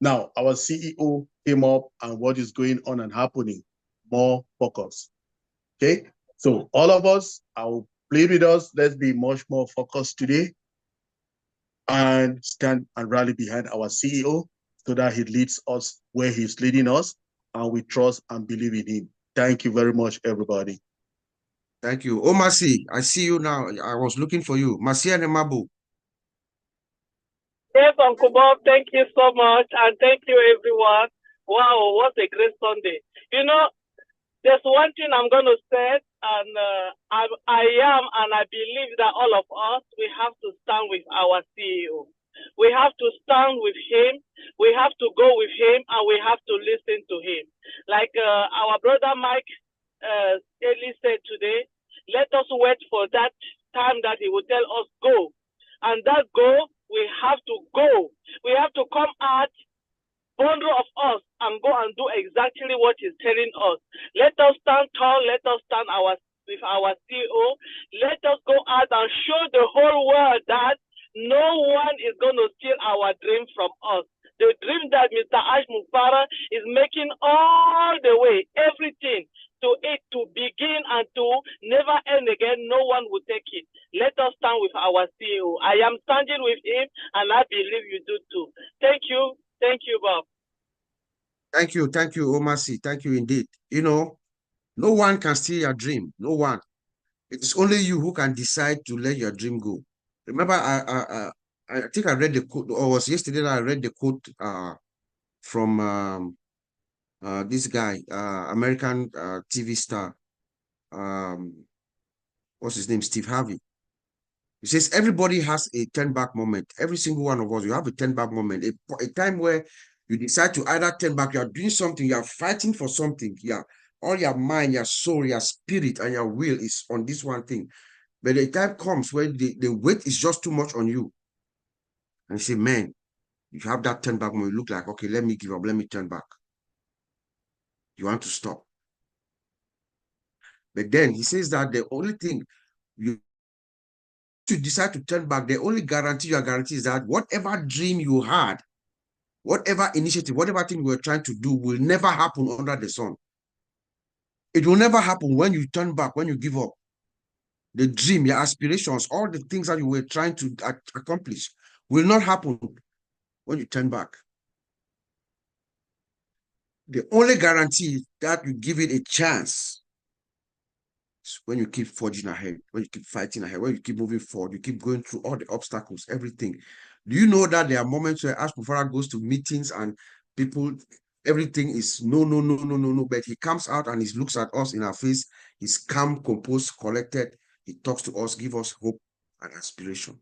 Now, our CEO came up and what is going on and happening, more focus, okay? So all of us, I will play with us. Let's be much more focused today and stand and rally behind our CEO so that he leads us where he's leading us, and we trust and believe in him. Thank you very much, everybody. Thank you. Oh, Masi, I see you now. I was looking for you. Masi and Mabu. Yes, Uncle Bob, thank you so much. And thank you, everyone. Wow, what a great Sunday. You know, there's one thing I'm going to say, and I am, and I believe that all of us, we have to stand with our CEO. We have to stand with him. We have to go with him, and we have to listen to him. Like our brother Mike Eli said today, let us wait for that time that he will tell us go. And that go, we have to go. We have to come out, bundle of us, and go and do exactly what he's telling us. Let us stand tall. Let us stand with our CEO. Let us go out and show the whole world that no one is going to steal our dream from us. The dream that Mr. Ash Mufara is making all the way, everything, to it to begin and to never end again, no one will take it. Let us stand with our CEO. I am standing with him, and I believe you do too. Thank you. Thank you, Bob. Thank you, Omasi. Thank you indeed. You know, no one can steal your dream. No one. It is only you who can decide to let your dream go. Remember, I think I read the quote, or was yesterday that I read the quote from this guy, American TV star. What's his name? Steve Harvey. He says everybody has a turn back moment. Every single one of us, you have a turn back moment, a time where you decide to either turn back, you are doing something, you are fighting for something. Yeah, all your mind, your soul, your spirit, and your will is on this one thing. But the time comes where the weight is just too much on you. And you say, man, you have that turn back moment, you look like, okay, let me give up, let me turn back. You want to stop. But then he says that the only thing you decide to turn back, the only guarantee you are guaranteed is that whatever dream you had, whatever initiative, whatever thing you were trying to do will never happen under the sun. It will never happen when you turn back, when you give up. The dream, your aspirations, all the things that you were trying to accomplish will not happen when you turn back. The only guarantee that you give it a chance is when you keep forging ahead, when you keep fighting ahead, when you keep moving forward, you keep going through all the obstacles, everything. Do you know that there are moments where Ash Mufara goes to meetings and people, everything is no, no, no, no, no, no, but he comes out and he looks at us in our face. He's calm, composed, collected. He talks to us, give us hope and aspiration.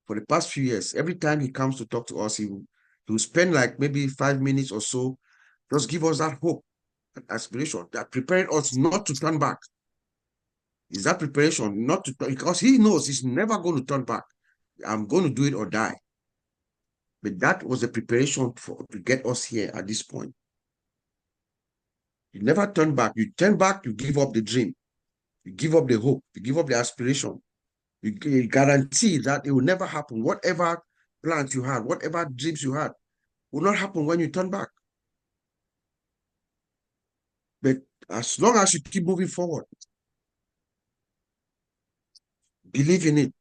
For the past few years, every time he comes to talk to us, he will spend like maybe 5 minutes or so, just give us that hope and aspiration, that preparing us not to turn back. Is that preparation not to, because he knows he's never going to turn back. I'm going to do it or die. But that was the preparation to get us here at this point. You never turn back. You turn back, you give up the dream. You give up the hope. You give up the aspiration. You guarantee that it will never happen. Whatever plans you had, whatever dreams you had, will not happen when you turn back. But as long as you keep moving forward, believe in it,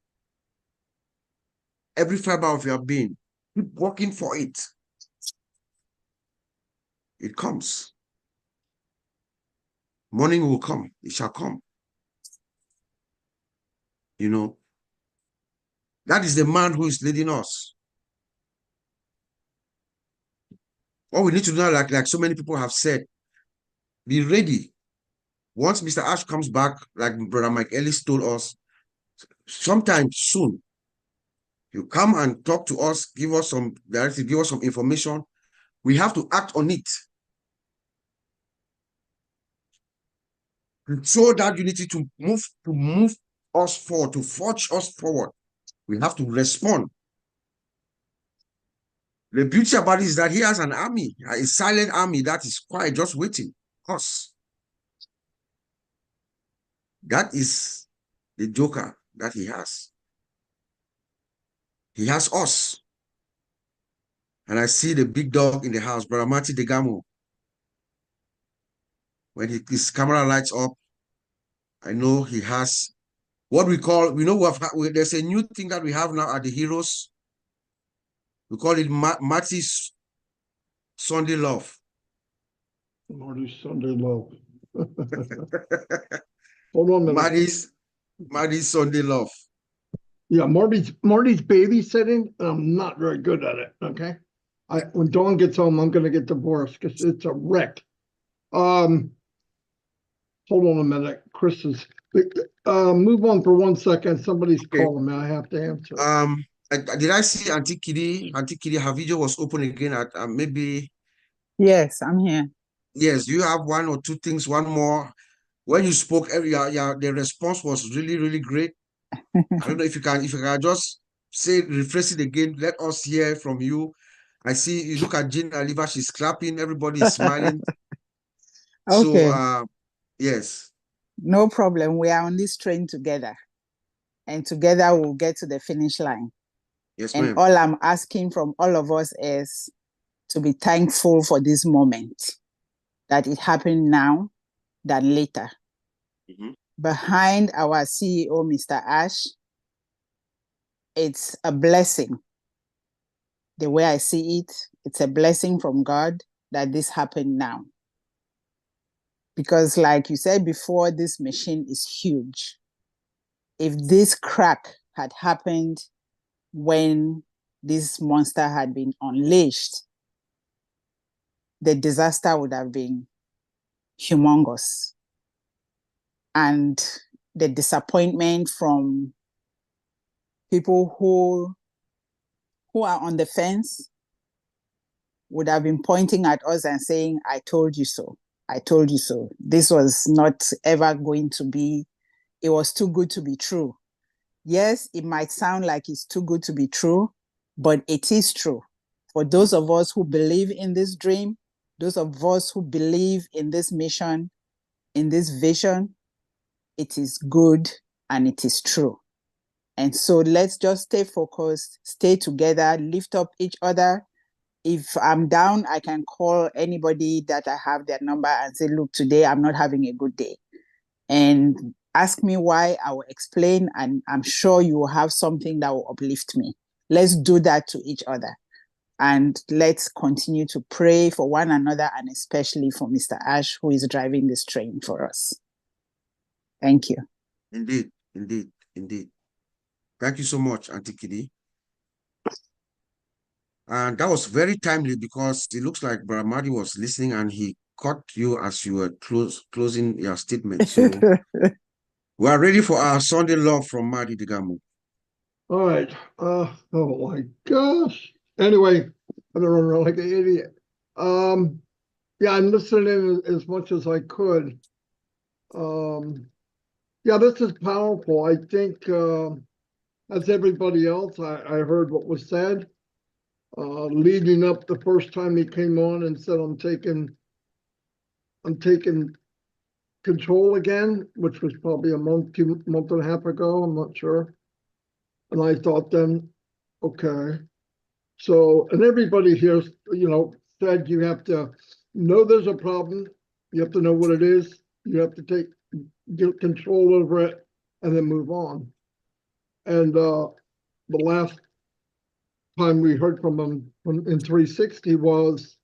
every fiber of your being, keep working for it. It comes. Morning will come. It shall come. You know, that is the man who is leading us. What we need to do now, like so many people have said, be ready. Once Mr. Ash comes back, like Brother Mike Ellis told us, sometime soon, you come and talk to us, give us some directive, give us some information. We have to act on it. To show that unity to move us forward, to forge us forward. We have to respond. The beauty about it is that he has an army, a silent army that is quiet, just waiting. Us. That is the joker that he has. He has us. And I see the big dog in the house, Brother Marty Degamo. When his camera lights up, I know he has what we call, there's a new thing that we have now at the Heroes. We call it Marty's Sunday Love. Marty's Sunday Love. Hold on a minute. Marty's Sunday Love. Yeah, Marty's babysitting. I'm not very good at it. Okay. When Dawn gets home, I'm gonna get divorced because it's a wreck. Hold on a minute. Chris is move on for 1 second. Somebody's calling me. I have to answer. Did I see Auntie Kitty? Auntie Kitty, her video was open again at maybe. Yes, I'm here. Yes, you have one or two things, one more. When you spoke, the response was really, really great. I don't know if you can just rephrase it again. Let us hear from you. I see you look at Jean Aliva, she's clapping, everybody is smiling. Okay. So yes. No problem. We are on this train together. And together we'll get to the finish line. Yes, and ma'am. all I'm asking from all of us is to be thankful for this moment, that it happened now than later. Behind our CEO, Mr. Ash, it's a blessing. The way I see it, it's a blessing from God that this happened now. Because like you said before, this machine is huge. If this crack had happened when this monster had been unleashed, the disaster would have been humongous. And the disappointment from people who are on the fence would have been pointing at us and saying, I told you so. I told you so. This was not ever going to be, it was too good to be true. Yes, it might sound like it's too good to be true, but it is true. For those of us who believe in this dream, those of us who believe in this mission, in this vision, it is good and it is true. And so let's just stay focused, stay together, lift up each other. If I'm down, I can call anybody that I have their number and say, look, today I'm not having a good day. And ask me why, I will explain, and I'm sure you will have something that will uplift me. Let's do that to each other. And let's continue to pray for one another, and especially for Mr. Ash, who is driving this train for us. Thank you. Indeed, indeed, indeed. Thank you so much, Auntie Kitty. And that was very timely because it looks like Brother Marty was listening and he caught you as you were closing your statement. So we are ready for our Sunday love from Marty Degamo. All right. Oh my gosh. Anyway, I'm gonna run around like an idiot. Yeah, I'm listening as much as I could. Yeah, this is powerful. I think as everybody else, I heard what was said. Leading up the first time he came on and said, I'm taking control again, which was probably a month and a half ago, I'm not sure. And I thought then, okay. So, and everybody here, said you have to know there's a problem. You have to know what it is. You have to get control over it and then move on. And the last time we heard from him in 360 was,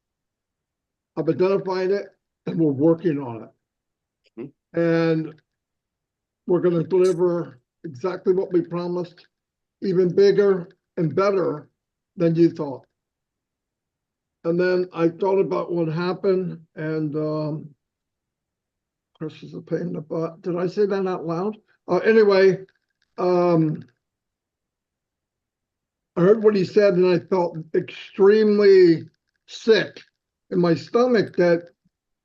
I've identified it and we're working on it. And we're going to deliver exactly what we promised, even bigger and better than you thought. And then I thought about what happened, and Chris is a pain in the butt. Did I say that out loud? Anyway, I heard what he said, and I felt extremely sick in my stomach that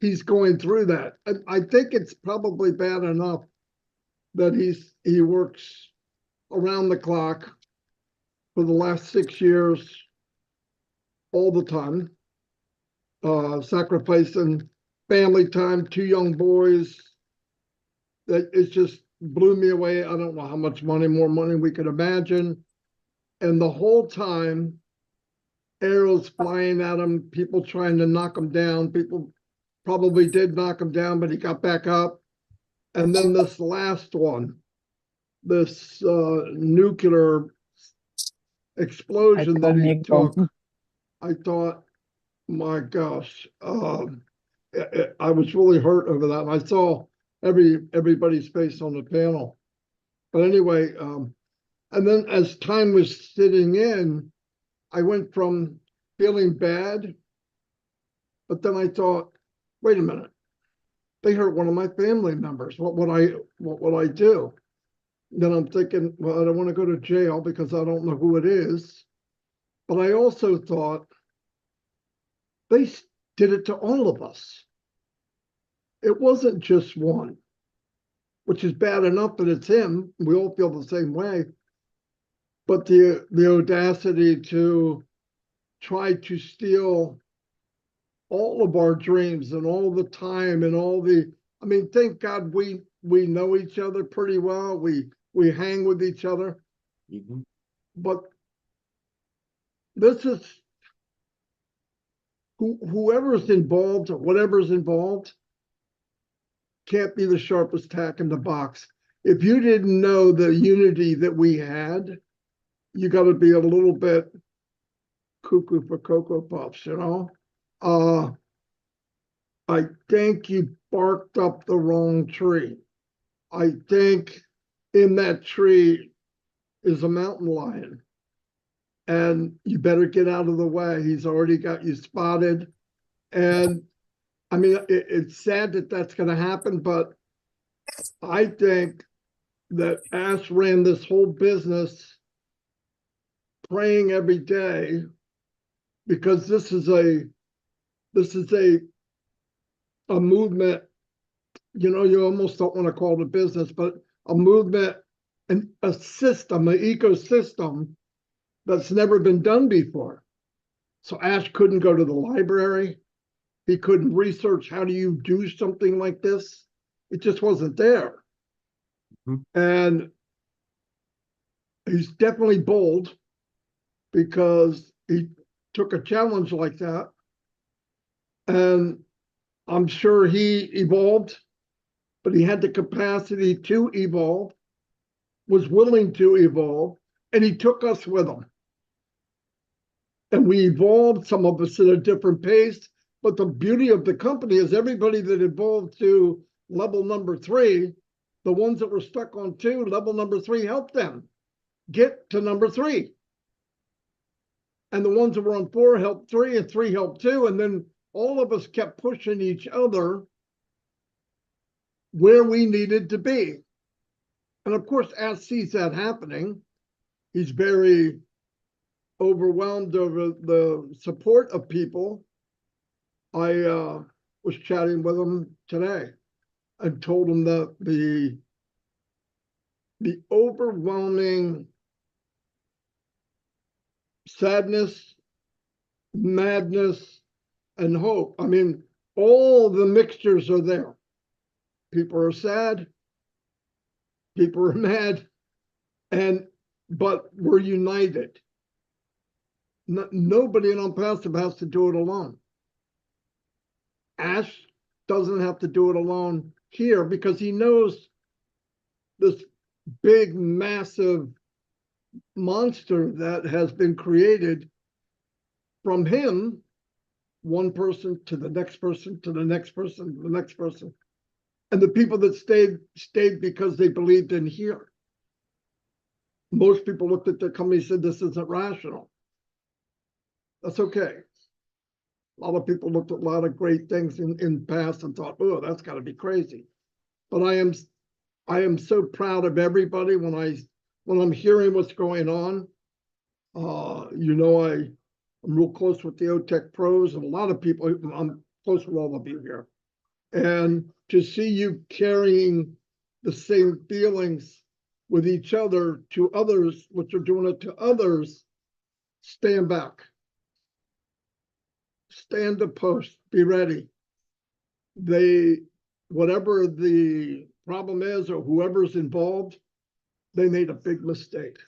he's going through that. I think it's probably bad enough that he works around the clock for the last 6 years, all the time, sacrificing family time, 2 young boys. That it just blew me away. I don't know how much more money we could imagine. And the whole time, arrows flying at him, people trying to knock him down. People probably did knock him down, but he got back up. And then this last one, this nuclear explosion that he took, I thought, my gosh, I was really hurt over that. And I saw everybody's face on the panel. But anyway, and then as time was sitting in, I went from feeling bad, but then I thought, wait a minute, they hurt one of my family members. What would I do? Then I'm thinking, well, I don't want to go to jail because I don't know who it is. But I also thought they did it to all of us. It wasn't just one, which is bad enough that it's him. We all feel the same way. But the audacity to try to steal all of our dreams and all the time and I mean, thank God we know each other pretty well. We hang with each other. Mm-hmm. But this is whoever's involved or whatever's involved can't be the sharpest tack in the box. If you didn't know the unity that we had, you got to be a little bit cuckoo for Cocoa Puffs, you know? I think you barked up the wrong tree. I think in that tree is a mountain lion. And you better get out of the way. He's already got you spotted. And I mean, it's sad that that's going to happen, but I think that Ash ran this whole business praying every day, because this is a movement, you know, you almost don't want to call it a business, but a movement and a system, an ecosystem that's never been done before. So Ash couldn't go to the library. He couldn't research how do you do something like this. It just wasn't there. Mm-hmm. And he's definitely bold because he took a challenge like that. And I'm sure he evolved, but he had the capacity to evolve, was willing to evolve, and he took us with him. And we evolved, some of us at a different pace, but the beauty of the company is everybody that evolved to level number 3, the ones that were stuck on 2, level number 3 helped them get to number 3. And the ones that were on 4 helped 3, and 3 helped 2, and then all of us kept pushing each other where we needed to be. And of course, Ash sees that happening. He's very overwhelmed over the support of people. I was chatting with him today and told him that the overwhelming sadness, madness, and hope. I mean, all the mixtures are there. People are sad, people are mad, but we're united. Nobody in Unpassive has to do it alone. Ash doesn't have to do it alone here because he knows this big, massive monster that has been created from him, one person to the next person, to the next person, to the next person. And the people that stayed because they believed in here. Most people looked at the company and said, this isn't rational. That's okay. A lot of people looked at a lot of great things in the past and thought, oh, that's got to be crazy. But I am so proud of everybody when I'm hearing what's going on. You know, I'm real close with the OTech pros and a lot of people. I'm close with all of you here. And to see you carrying the same feelings with each other to others, which are doing it to others, stand back. Stand the post, be ready. Whatever the problem is or whoever's involved, they made a big mistake.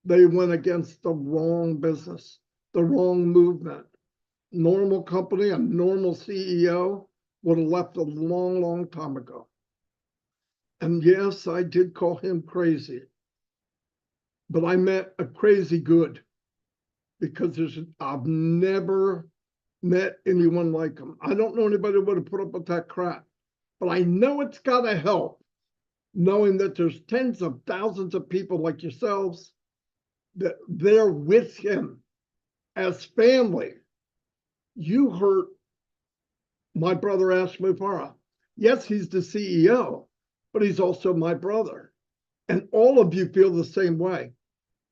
They went against the wrong business, the wrong movement. Normal company, a normal CEO would have left a long, long time ago. And yes, I did call him crazy, but I meant a crazy good, because I've never met anyone like him. I don't know anybody who would have put up with that crap, but I know it's got to help knowing that there's tens of thousands of people like yourselves that they're with him as family. You hurt my brother Ash Mufara. Yes, he's the CEO, but he's also my brother. And all of you feel the same way.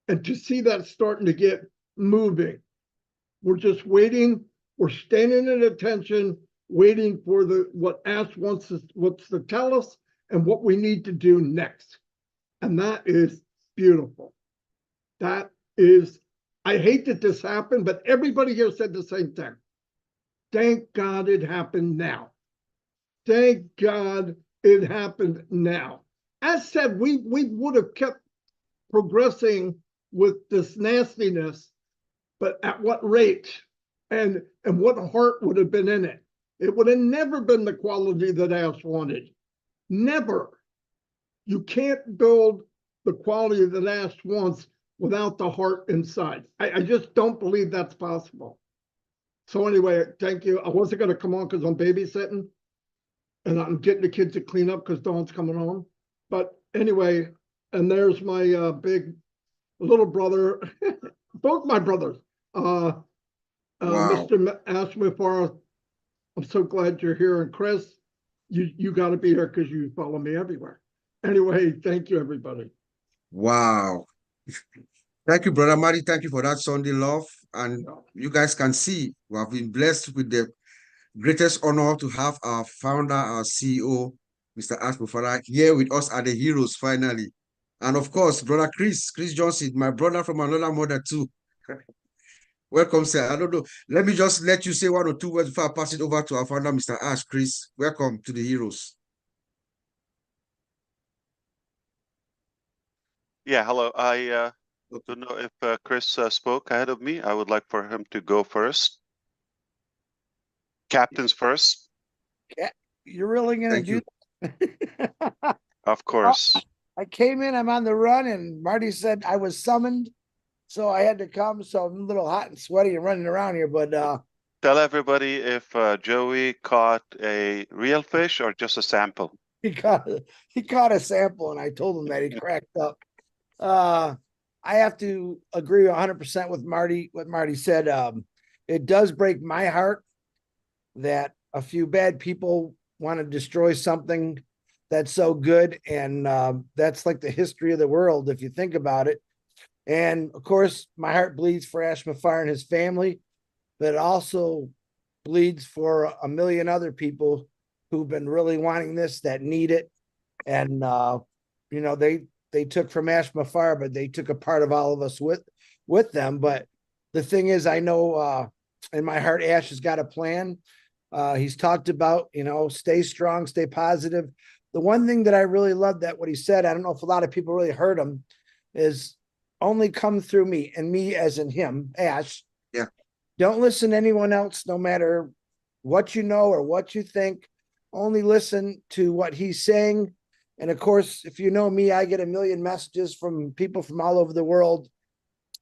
And to see that starting to get moving, we're just waiting. We're standing at attention, waiting for what Ash wants to tell us and what we need to do next. And that is beautiful. That is, I hate that this happened, but everybody here said the same thing. Thank God it happened now. Thank God it happened now. As said, we would have kept progressing with this nastiness, but at what rate and what heart would have been in it? It would have never been the quality that Ash wanted. Never. You can't build the quality that Ash wants without the heart inside. I just don't believe that's possible. So anyway, thank you. I wasn't going to come on because I'm babysitting and I'm getting the kids to clean up because Dawn's coming home. But anyway, and there's my big little brother, both my brothers, Wow. Mr. Ash Mufara. I'm so glad you're here. And Chris, you got to be here because you follow me everywhere. Anyway, thank you, everybody. Wow. Thank you, Brother Marty. Thank you for that Sunday love. And you guys can see we have been blessed with the greatest honor to have our founder, our CEO, Mr. Ash Mufara, here with us at the Heroes finally. And of course, Brother Chris Johnson, my brother from another mother too. Welcome, sir. I don't know. Let me just let you say one or two words before I pass it over to our founder, Mr. Ash. Chris, welcome to the Heroes. Yeah, hello. I don't know if Chris spoke ahead of me. I would like for him to go first. Captains first. You're really going to do that? Of course. I came in, I'm on the run, and Marty said I was summoned, so I had to come. So I'm a little hot and sweaty and running around here, but tell everybody if Joey caught a real fish or just a sample. He caught a sample, and I told him that. He cracked up. I have to agree 100% with Marty. What Marty said. It does break my heart that a few bad people want to destroy something that's so good, and that's like the history of the world if you think about it. And of course, my heart bleeds for Ash Mufara and his family, but it also bleeds for a million other people who've been really wanting this, that need it. And you know, they took from Ash Mufara, but they took a part of all of us with them. But the thing is, I know in my heart, Ash has got a plan. He's talked about, you know, stay strong, stay positive. The one thing that I really loved that what he said, I don't know if a lot of people really heard him, is only come through me, and me as in him, Ash. Yeah. Don't listen to anyone else, no matter what you know or what you think. Only listen to what he's saying. And of course, if you know me, I get a million messages from people from all over the world.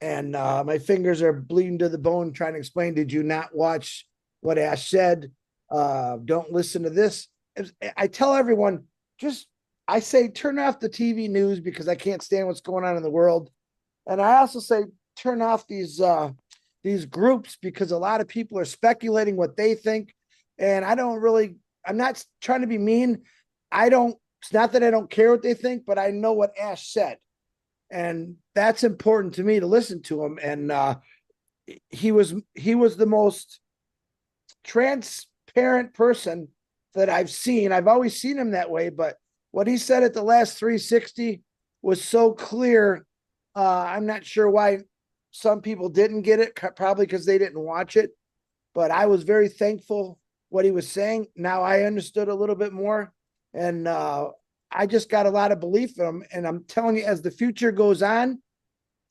And my fingers are bleeding to the bone trying to explain, did you not watch what Ash said? Don't listen to this. I tell everyone, I say, turn off the TV news because I can't stand what's going on in the world. And I also say, turn off these groups because a lot of people are speculating what they think. And I'm not trying to be mean. It's not that I don't care what they think, but I know what Ash said. And that's important to me to listen to him. And he was the most transparent person that I've seen. I've always seen him that way, but what he said at the last 360 was so clear. I'm not sure why some people didn't get it, probably because they didn't watch it. But I was very thankful what he was saying. Now I understood a little bit more, and I just got a lot of belief in him. And I'm telling you, as the future goes on,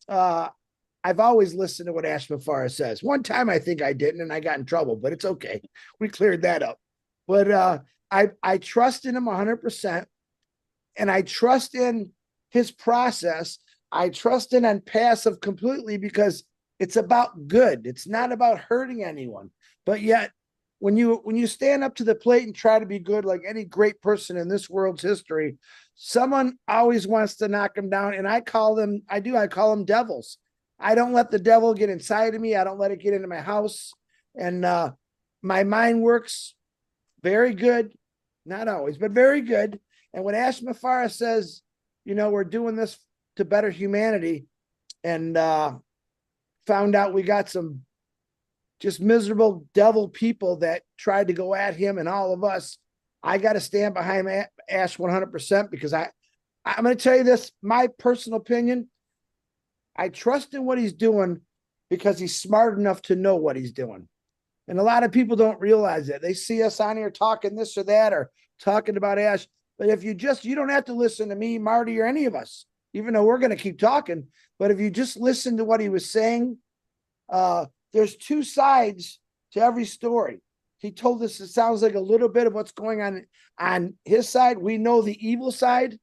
I've always listened to what Ash Mafara says. One time I think I didn't, and I got in trouble, but it's okay. We cleared that up. But I trust in him 100%, and I trust in his process. I trust in passive completely because it's about good. It's not about hurting anyone. But yet, when you stand up to the plate and try to be good, like any great person in this world's history, someone always wants to knock them down. And I call them devils. I don't let the devil get inside of me. I don't let it get into my house. And my mind works very good. Not always, but very good. And when Ash Mafara says, we're doing this to better humanity, and found out we got some just miserable devil people that tried to go at him and all of us, I got to stand behind Ash 100% because I'm going to tell you this, my personal opinion, I trust in what he's doing because he's smart enough to know what he's doing. And a lot of people don't realize that. They see us on here talking this or that or talking about Ash. But if you don't have to listen to me, Marty, or any of us, even though we're going to keep talking. But if you just listen to what he was saying, there's two sides to every story. He told us it sounds like a little bit of what's going on his side. We know the evil side.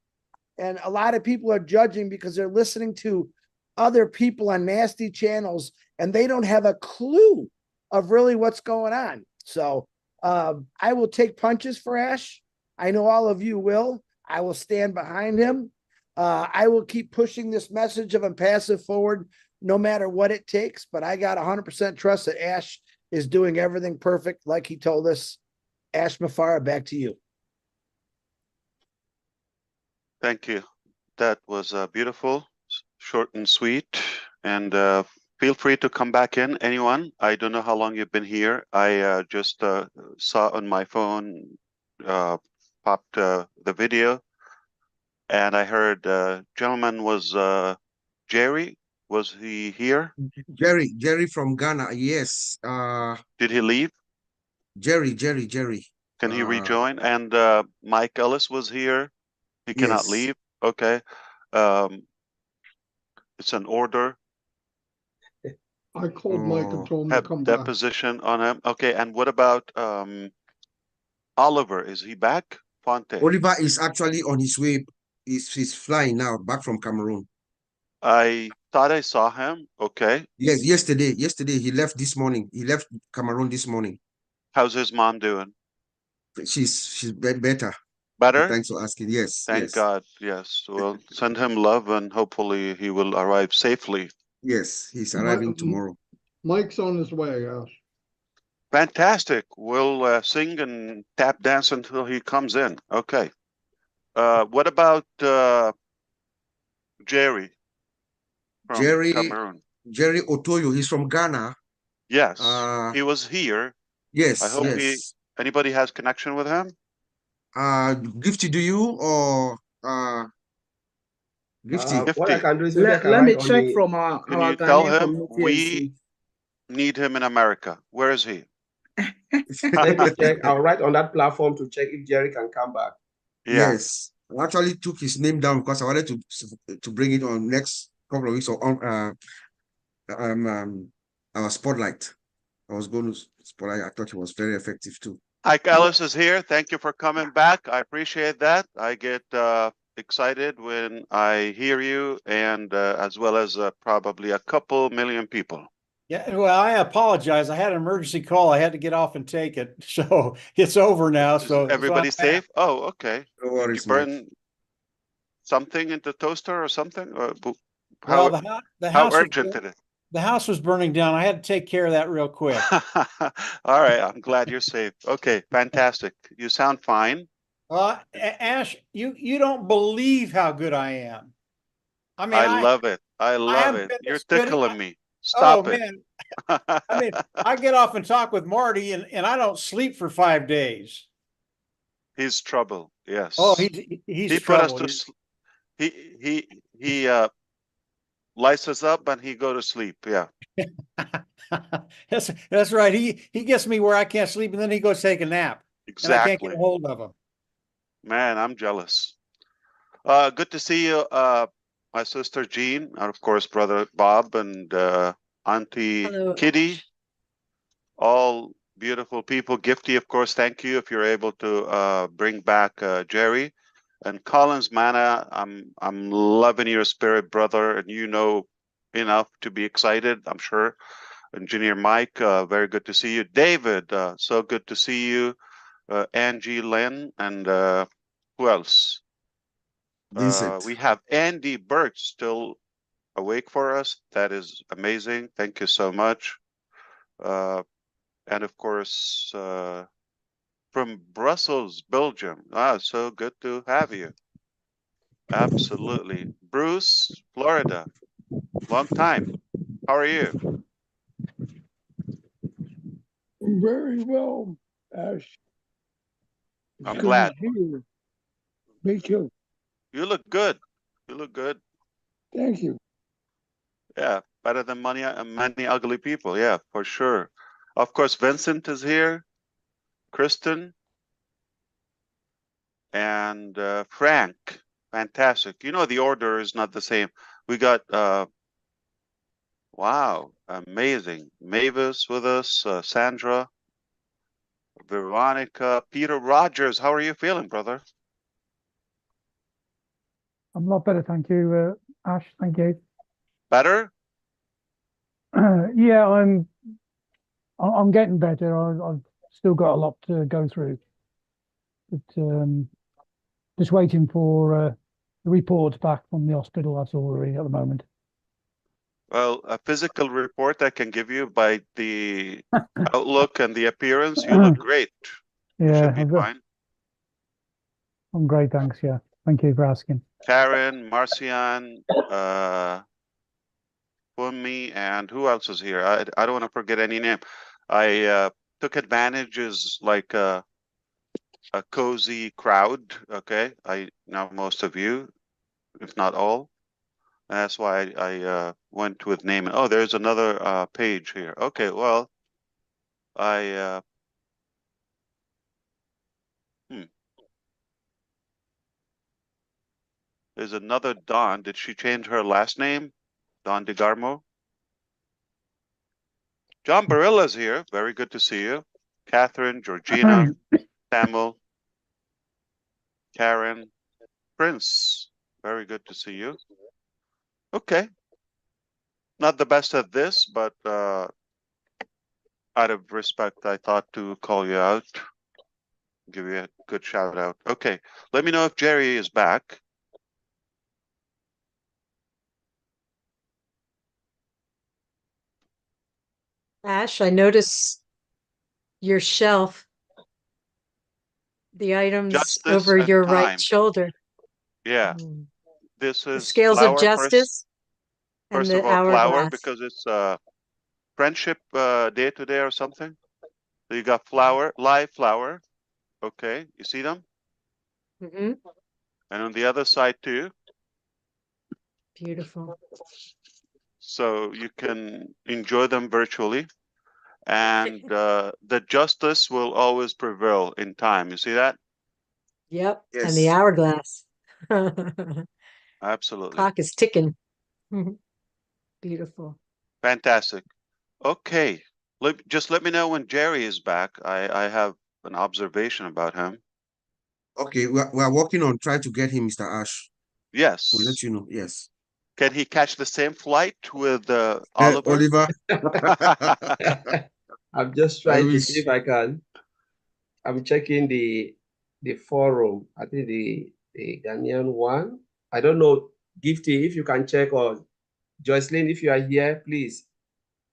And a lot of people are judging because they're listening to other people on nasty channels and they don't have a clue of really what's going on. So I will take punches for Ash. I know all of you will. I will stand behind him. I will keep pushing this message of impassive forward no matter what it takes, but I got 100% trust that Ash is doing everything perfect like he told us. Ash Mafara, back to you. Thank you. That was beautiful, short and sweet. And feel free to come back in, anyone. I don't know how long you've been here. I just saw on my phone, popped the video. And I heard gentleman was Jerry. Was he here? Jerry from Ghana. Yes. Did he leave? Jerry. Can he rejoin? And Mike Ellis was here. He cannot Yes. leave. Okay. It's an order. I called Mike and told him to Have come back. deposition on him. Okay. And what about Oliver? Is he back? Fonte. Oliver is actually on his way. He's flying now back from Cameroon. I thought I saw him. Okay. Yes, yesterday he left this morning. He left Cameroon this morning. How's his mom doing? She's better. Better? Thanks for asking. Yes. Thank God. Yes. Well, send him love and hopefully he will arrive safely. Yes, he's arriving tomorrow. Mike's on his way, yes. Fantastic. We'll sing and tap dance until he comes in. Okay. What about Jerry from Cameroon? Jerry Otoyo, he's from Ghana. Yes, he was here. Yes, I hope anybody has connection with him? Gifty, do you or Gifty? What I can do is maybe I can Let me write on check the. from our Can you tell Ghanaian him community and we see. need him in America? Where is he? Let me check. I'll write on that platform to check if Jerry can come back. Yeah. Yes, I actually took his name down because I wanted to bring it on next couple of weeks or on our spotlight. I was going to spotlight. I thought it was very effective too. Ike Ellis is here. Thank you for coming back. I appreciate that. I get excited when I hear you, and as well as probably a couple million people. Yeah, well, I apologize. I had an emergency call. I had to get off and take it. So it's over now. So everybody safe? Oh, okay. No worries, Did you burn something in the toaster or something? Or well, how urgent is it? The house was burning down. I had to take care of that real quick. All right. I'm glad you're safe. Okay, fantastic. You sound fine. Ash, you don't believe how good I am. I mean, I love it. I love it. You're tickling me. Stop it. Man. I mean, I get off and talk with Marty and I don't sleep for 5 days. He's trouble. Yes. Oh, he's he put us trouble. to he lights us up and he go to sleep. Yeah. That's right. He gets me where I can't sleep, and then he goes take a nap. And I can't get Exactly. a hold of him. Man, I'm jealous. Good to see you, my sister Jean, and of course, brother Bob and Auntie Hello. Kitty. All beautiful people. Gifty, of course, thank you if you're able to bring back Jerry. And Collins Mana, I'm loving your spirit, brother, and you know enough to be excited, I'm sure. Engineer Mike, very good to see you. David, so good to see you. Angie Lynn, and who else? Vincent. We have Andy Burt still awake for us. That is amazing. Thank you so much. And of course, from Brussels, Belgium. So good to have you. Absolutely. Bruce, Florida. Long time. How are you? Very well, Ash. It's I'm good glad. to see you. Me too. You look good. You look good. Thank you. Yeah, better than many ugly people. Yeah, for sure. Of course, Vincent is here. Kristen and Frank. Fantastic. You know, the order is not the same. We got wow, amazing. Mavis with us, Sandra, Veronica, Peter Rogers. How are you feeling, brother? I'm a lot better, thank you, Ash. Thank you. Better? Yeah, I'm getting better. I've still got a lot to go through, but just waiting for the reports back from the hospital. That's all really at the moment. Well, a physical report I can give you by the outlook and the appearance, you look great. You Yeah, should be fine. I'm great, thanks. Yeah, thank you for asking. Karen, Marcian, Fumi, and who else is here? I don't want to forget any name. I took advantages like a cozy crowd. Okay, I know most of you, if not all. That's why I went with name. Oh, there's another page here. Okay, well, I there's another Dawn. Did she change her last name? Dawn DeGarmo? John Barilla's here. Very good to see you. Catherine, Georgina, Samuel, Karen, Prince. Very good to see you. Okay. Not the best at this, but out of respect, I thought to call you out. Give you a good shout out. Okay. Let me know if Jerry is back. Ash, I notice your shelf, the items Justice over and your right time. shoulder. Yeah. This The is scales of flower justice and first the of all, flower, hourglass. because it's friendship day today or something. So you got flower, live flower. Okay, you see them? Mm-hmm. And on the other side too. Beautiful. So you can enjoy them virtually. And the justice will always prevail in time. You see that? Yep. Yes. And the hourglass. Absolutely. Clock is ticking. Beautiful. Fantastic. Okay. Just let me know when Jerry is back. I have an observation about him. Okay, we're working on trying to get him, Mr. Ash. Yes. We'll let you know. Yes. Can he catch the same flight with Oliver? Oliver. I'm just I trying to wish. see if I can. I'm checking the forum. I think the Ghanaian one. I don't know, Gifty, if you can check, or Jocelyn, if you are here, please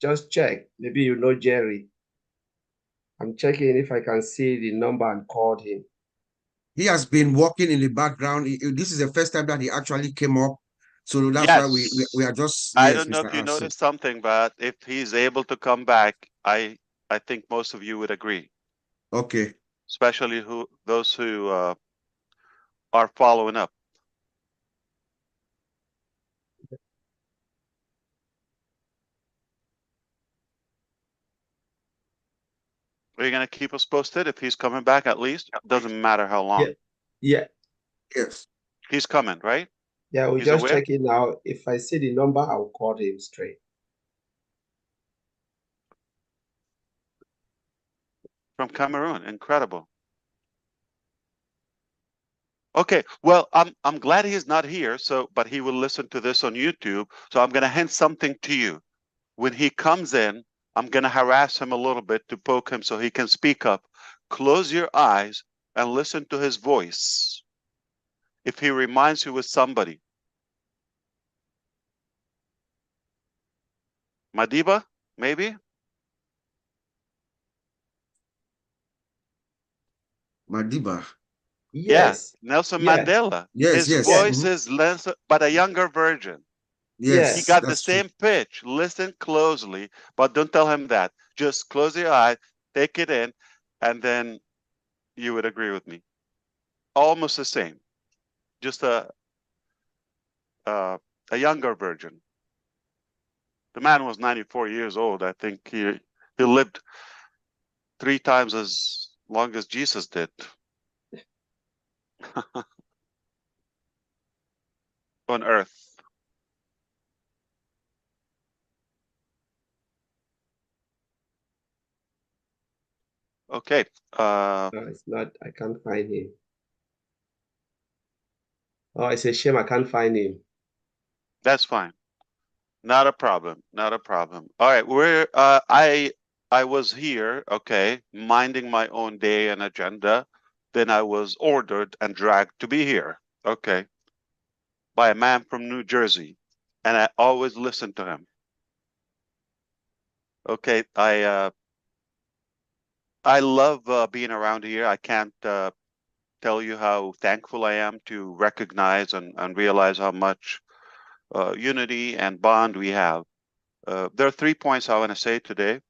just check. Maybe you know Jerry. I'm checking if I can see the number and called him. He has been working in the background. This is the first time that he actually came up. So that's Yes. why we are just, I yes, don't know Mr. if you Ash. So, noticed something, but if he's able to come back, I think most of you would agree. okay. especially those who are following up. Are you going to keep us posted if he's coming back at least? Doesn't matter how long. Yeah. Yes. He's coming, right? Yeah, we He's just aware? check it now. If I see the number, I'll call him straight. From Cameroon. Incredible. Okay, well, I'm glad he's not here, but he will listen to this on YouTube. So I'm gonna hint something to you. When he comes in, I'm gonna harass him a little bit to poke him so he can speak up. Close your eyes and listen to his voice. If he reminds you with somebody. Madiba, maybe? Madiba. Yes. Yeah, Nelson Yeah. Mandela. Yes, His yes. voice Mhm. is less, but a younger version. Yes, He got the that's true. same pitch. Listen closely, but don't tell him that. Just close your eye, take it in, and then you would agree with me. Almost the same, just a younger version. The man was 94 years old. I think he lived 3 times as long as Jesus did. On earth. Okay. No, it's not. I can't find him. Oh, it's a shame I can't find him. That's fine. Not a problem. Not a problem. All right. I was here, okay, minding my own day and agenda. Then I was ordered and dragged to be here, okay, by a man from New Jersey, and I always listen to him. Okay, I love being around here. I can't tell you how thankful I am to recognize and realize how much unity and bond we have. There are 3 points I want to say today.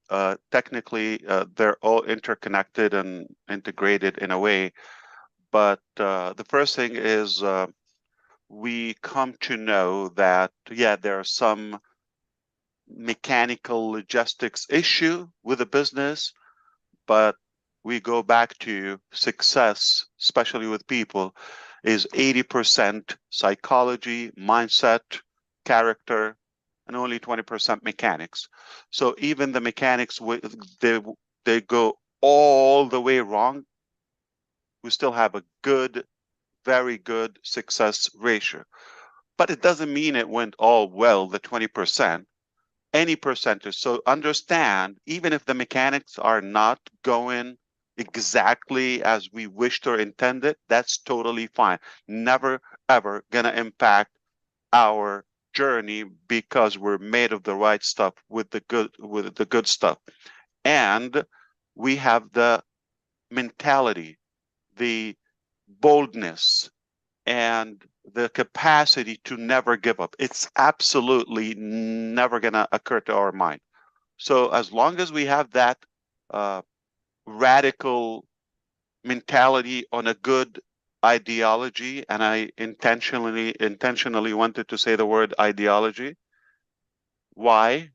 Technically, they're all interconnected and integrated in a way. But the first thing is we come to know that, yeah, there are some mechanical logistics issue with the business, but we go back to success, especially with people, is 80% psychology, mindset, character, and only 20% mechanics. So even the mechanics, they go all the way wrong, we still have a good, very good success ratio. But it doesn't mean it went all well, the 20%. Any percentage. So understand, even if the mechanics are not going exactly as we wished or intended, that's totally fine. Never, ever gonna impact our journey because we're made of the right stuff with the good stuff. And we have the mentality, the boldness, and the capacity to never give up. It's absolutely never going to occur to our mind. So as long as we have that radical mentality on a good ideology, and I intentionally wanted to say the word ideology. Why?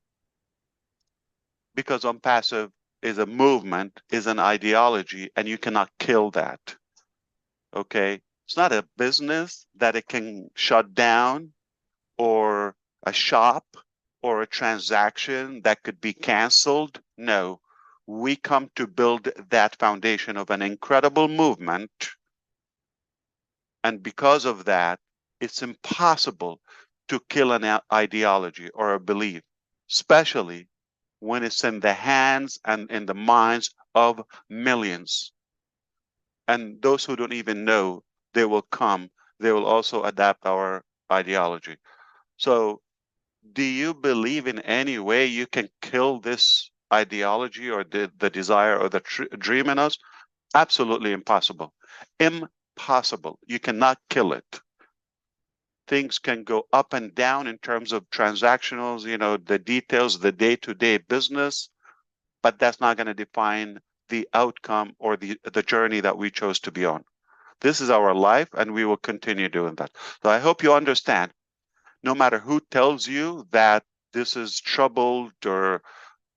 Because unpassive is a movement, is an ideology, and you cannot kill that. Okay? It's not a business that it can shut down, or a shop, or a transaction that could be canceled. No, we come to build that foundation of an incredible movement. And because of that, it's impossible to kill an ideology or a belief, especially when it's in the hands and in the minds of millions. And those who don't even know, they will come, they will also adapt our ideology. So do you believe in any way you can kill this ideology or the desire or the dream in us? Absolutely impossible. Impossible. You cannot kill it. Things can go up and down in terms of transactionals, the details, the day-to-day business, but that's not going to define the outcome or the journey that we chose to be on. This is our life, and we will continue doing that. So I hope you understand, no matter who tells you that this is troubled or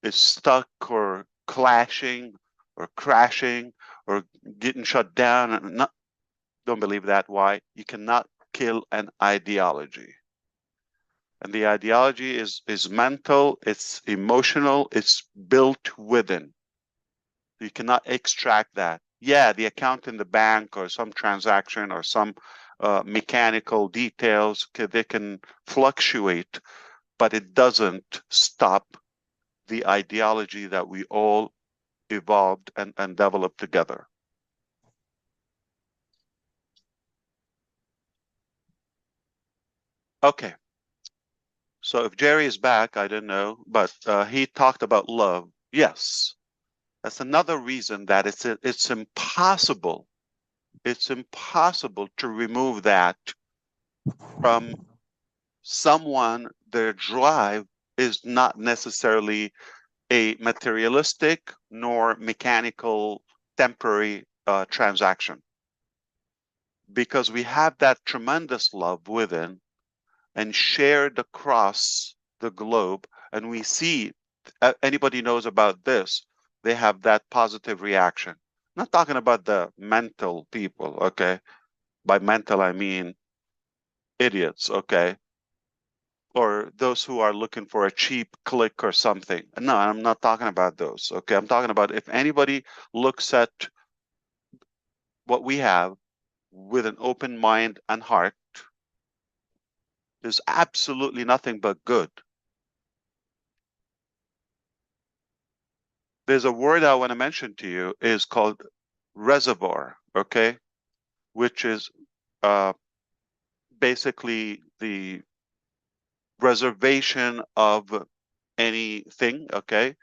is stuck or clashing or crashing or getting shut down, and not, don't believe that. Why? You cannot kill an ideology. And the ideology is mental, it's emotional, it's built within. You cannot extract that. Yeah, the account in the bank or some transaction or some mechanical details, they can fluctuate, but it doesn't stop the ideology that we all evolved and developed together. Okay. So if Jerry is back, I don't know, but he talked about love. Yes, that's another reason that it's impossible. It's impossible to remove that from someone. Their drive is not necessarily a materialistic nor mechanical temporary transaction, because we have that tremendous love within and shared across the globe, and we see anybody knows about this, they have that positive reaction. I'm not talking about the mental people, okay? By mental I mean idiots, okay? Or those who are looking for a cheap click or something. No, I'm not talking about those, okay? I'm talking about if anybody looks at what we have with an open mind and heart, there's absolutely nothing but good. There's a word I want to mention to you is called reservoir, okay? Which is basically the reservation of anything, okay?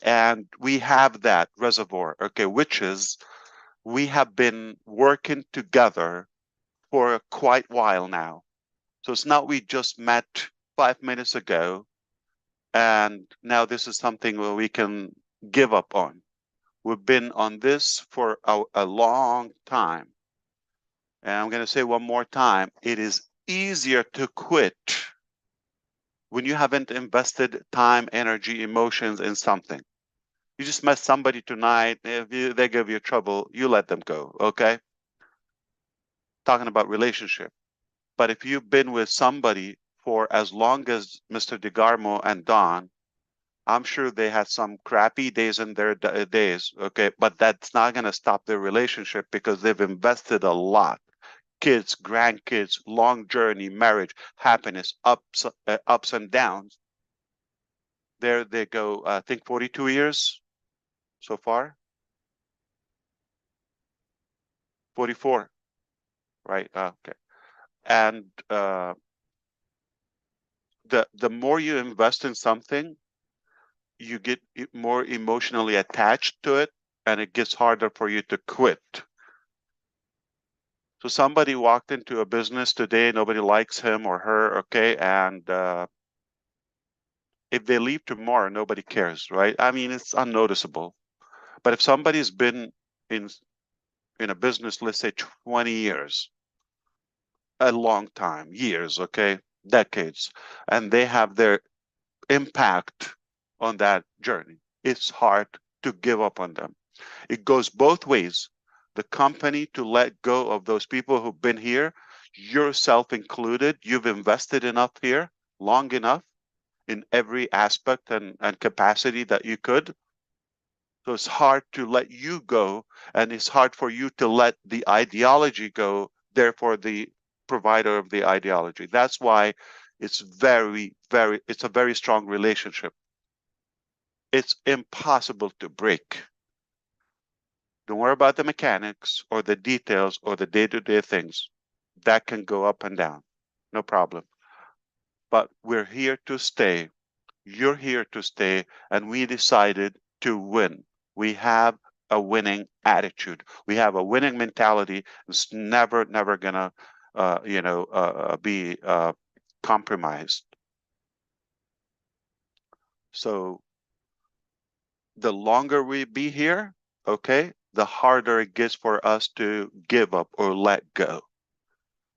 And we have that reservoir, okay, which is we have been working together for quite a while now. So it's not we just met 5 minutes ago and now this is something where we can give up on. We've been on this for a long time. And I'm going to say one more time, it is easier to quit when you haven't invested time, energy, emotions in something. You just met somebody tonight, if they give you trouble, you let them go, okay? Talking about relationship. But if you've been with somebody for as long as Mr. DeGarmo and Don, I'm sure they had some crappy days in their days, okay? But that's not going to stop their relationship because they've invested a lot. Kids, grandkids, long journey, marriage, happiness, ups and downs. There they go, I think 42 years so far. 44, right? Okay. And the more you invest in something, you get more emotionally attached to it, and it gets harder for you to quit. So somebody walked into a business today, nobody likes him or her, okay, and if they leave tomorrow, nobody cares, right? I mean, it's unnoticeable. But if somebody's been in a business, let's say 20 years, a long time, years, okay, decades, and they have their impact on that journey, it's hard to give up on them. It goes both ways. The company to let go of those people who've been here, yourself included, you've invested enough here, long enough in every aspect and capacity that you could. So it's hard to let you go, and it's hard for you to let the ideology go, therefore the provider of the ideology. That's why it's it's a very strong relationship. It's impossible to break. Don't worry about the mechanics or the details or the day-to-day things. That can go up and down, no problem. But we're here to stay. You're here to stay, and we decided to win. We have a winning attitude. We have a winning mentality. It's never gonna, be compromised. So the longer we be here, okay, the harder it gets for us to give up or let go.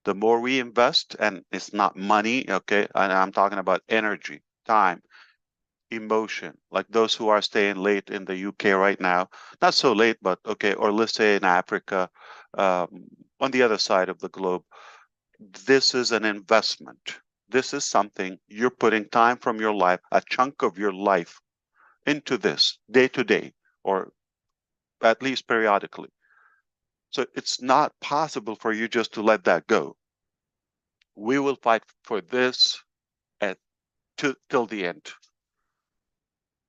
The more we invest, and it's not money, okay, and I'm talking about energy, time, emotion, like those who are staying late in the UK right now, not so late, but okay, or let's say in Africa, on the other side of the globe, this is an investment. This is something you're putting time from your life, a chunk of your life into this day to day, or at least periodically. So it's not possible for you just to let that go. We will fight for this till the end.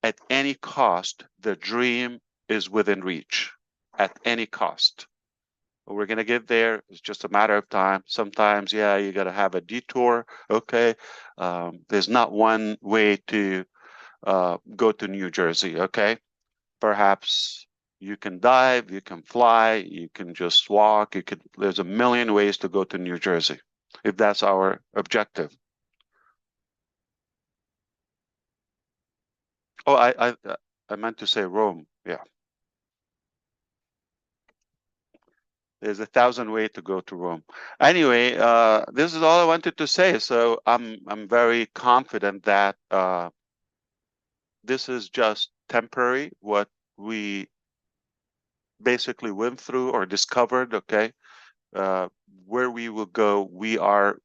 At any cost, the dream is within reach. At any cost. We're going to get there. It's just a matter of time. Sometimes, yeah, you got to have a detour. Okay. There's not one way to go to New Jersey. Okay. Perhaps you can dive, you can fly, you can just walk. There's a million ways to go to New Jersey if that's our objective. Oh, I meant to say Rome. Yeah. There's 1,000 ways to go to Rome. Anyway, this is all I wanted to say. So I'm very confident that this is just temporary. What we basically went through or discovered, okay, where we will go, we are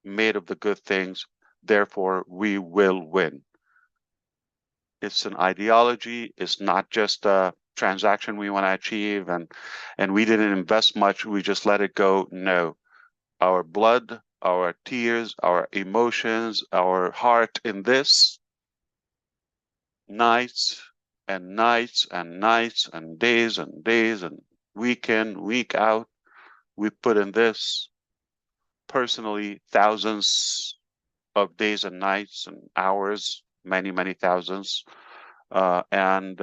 made of the good things. Therefore, we will win. It's an ideology. It's not just a transaction we want to achieve, and we didn't invest much. We just let it go. No, our blood, our tears, our emotions, our heart in this, nights and nights and nights and days and week in, week out, we put in this. Personally, thousands of days and nights and hours, many thousands. And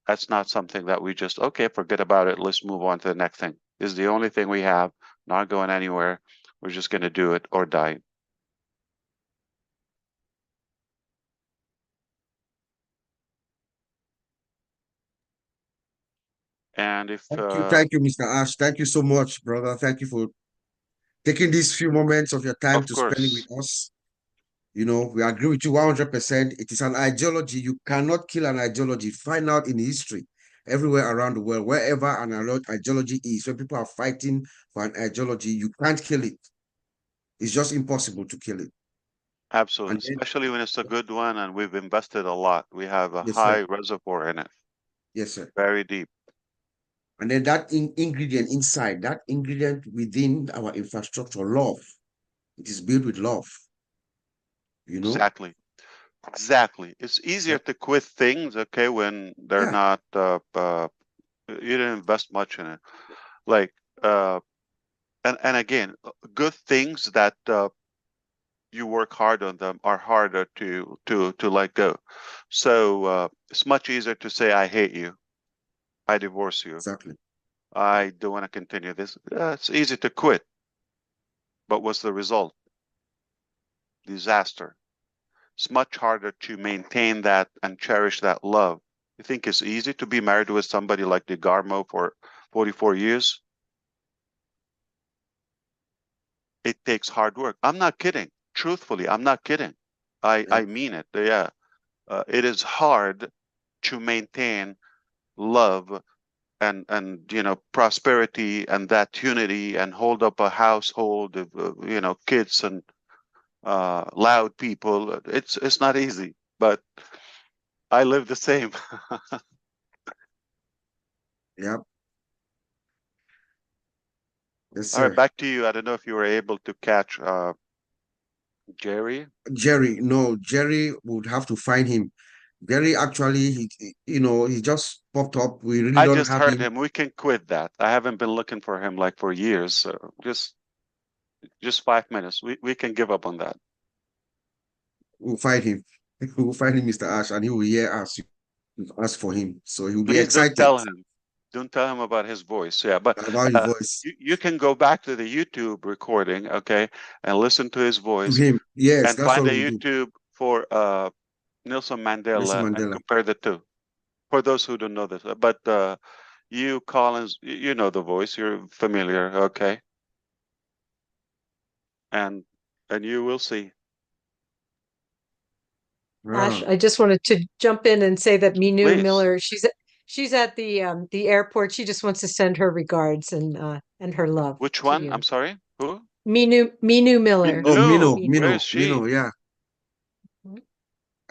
that's not something that we just, okay, forget about it. Let's move on to the next thing. This is the only thing we have, not going anywhere. We're just going to do it or die. And if thank you, Mr. Ash. Thank you so much, brother. Thank you for taking these few moments of your time to spend it course, with us. You know, we agree with you 100%. It is an ideology. You cannot kill an ideology. Find out in history, everywhere around the world, wherever an ideology is, when people are fighting for an ideology, you can't kill it. It's just impossible to kill it. absolutely, And then, especially when it's a good one and we've invested a lot. We have a yes, high sir. reservoir in it. Yes, sir. Very deep. And then that ingredient inside, that ingredient within our infrastructure, love. It is built with love. You know? Exactly. It's easier to quit things, okay, when they're not you didn't invest much in it. Like and again, good things that you work hard on them are harder to let go. So it's much easier to say I hate you, I divorce you, exactly, I don't want to continue this. It's easy to quit, but what's the result? Disaster. It's much harder to maintain that and cherish that love. You think it's easy to be married with somebody like DeGarmo for 44 years? It takes hard work. I'm not kidding. Truthfully, I'm not kidding. I mean it. Yeah. It is hard to maintain love and prosperity and that unity and hold up a household of kids and loud people. It's not easy, but I live the same. Yep. Yes, All right, sir. back to you. I don't know if you were able to catch Jerry. Jerry, no, Jerry would have to find him. Jerry actually, he just popped up. We really I don't just have heard him. him. We can quit that. I haven't been looking for him like for years. So just 5 minutes. We can give up on that. We'll find him. We'll find him, Mr. Ash, and he will hear us. We've asked for him, so he'll be Please don't excited tell him. Don't tell him about his voice. Yeah, but about his voice. you can go back to the YouTube recording, okay, and listen to his To voice him, yes, and that's find what the we'll do. YouTube for Nelson Nelson Mandela and Mandela. compare the two. For those who don't know this, but you, Collins, you know the voice. You're familiar, okay? And you will see. Ash, I just wanted to jump in and say that Minu Please. Miller, she's at the airport. She just wants to send her regards and her love. Which to one? you. I'm sorry. Who? Minu Miller. Oh, Minu. Minu. Where is she? Minu, yeah. I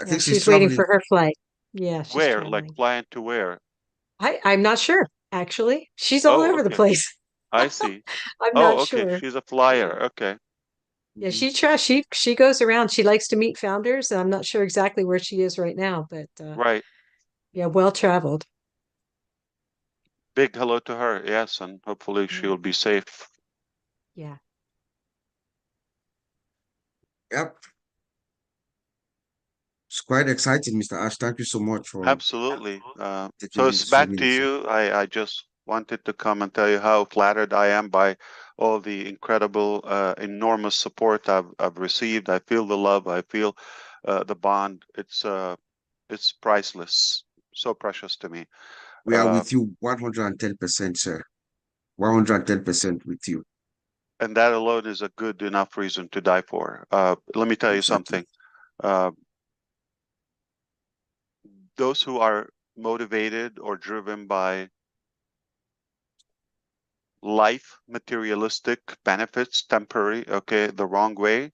Yeah, think she's she's waiting for traveling. her flight. Yeah, she's Where? Like traveling. flying to where? I'm not sure, actually. She's all Oh, over the okay. place. I see. I'm Oh, not okay. sure. She's a flyer. Okay. Yeah, she goes around. She likes to meet founders. I'm not sure exactly where she is right now, but Right. yeah, well traveled. Big hello to her. Yes, and hopefully she'll be safe. Yeah. Yep. It's quite exciting, Mr. Ash. Thank you so much for Absolutely. taking So it's these few back to minutes. you. I just wanted to come and tell you how flattered I am by all the incredible, enormous support I've received. I feel the love. I feel the bond. It's priceless. So precious to me. We are with you 110%, sir. 110% with you. And that alone is a good enough reason to die for. Let me tell you something. Those who are motivated or driven by life, materialistic benefits, temporary, okay, the wrong way,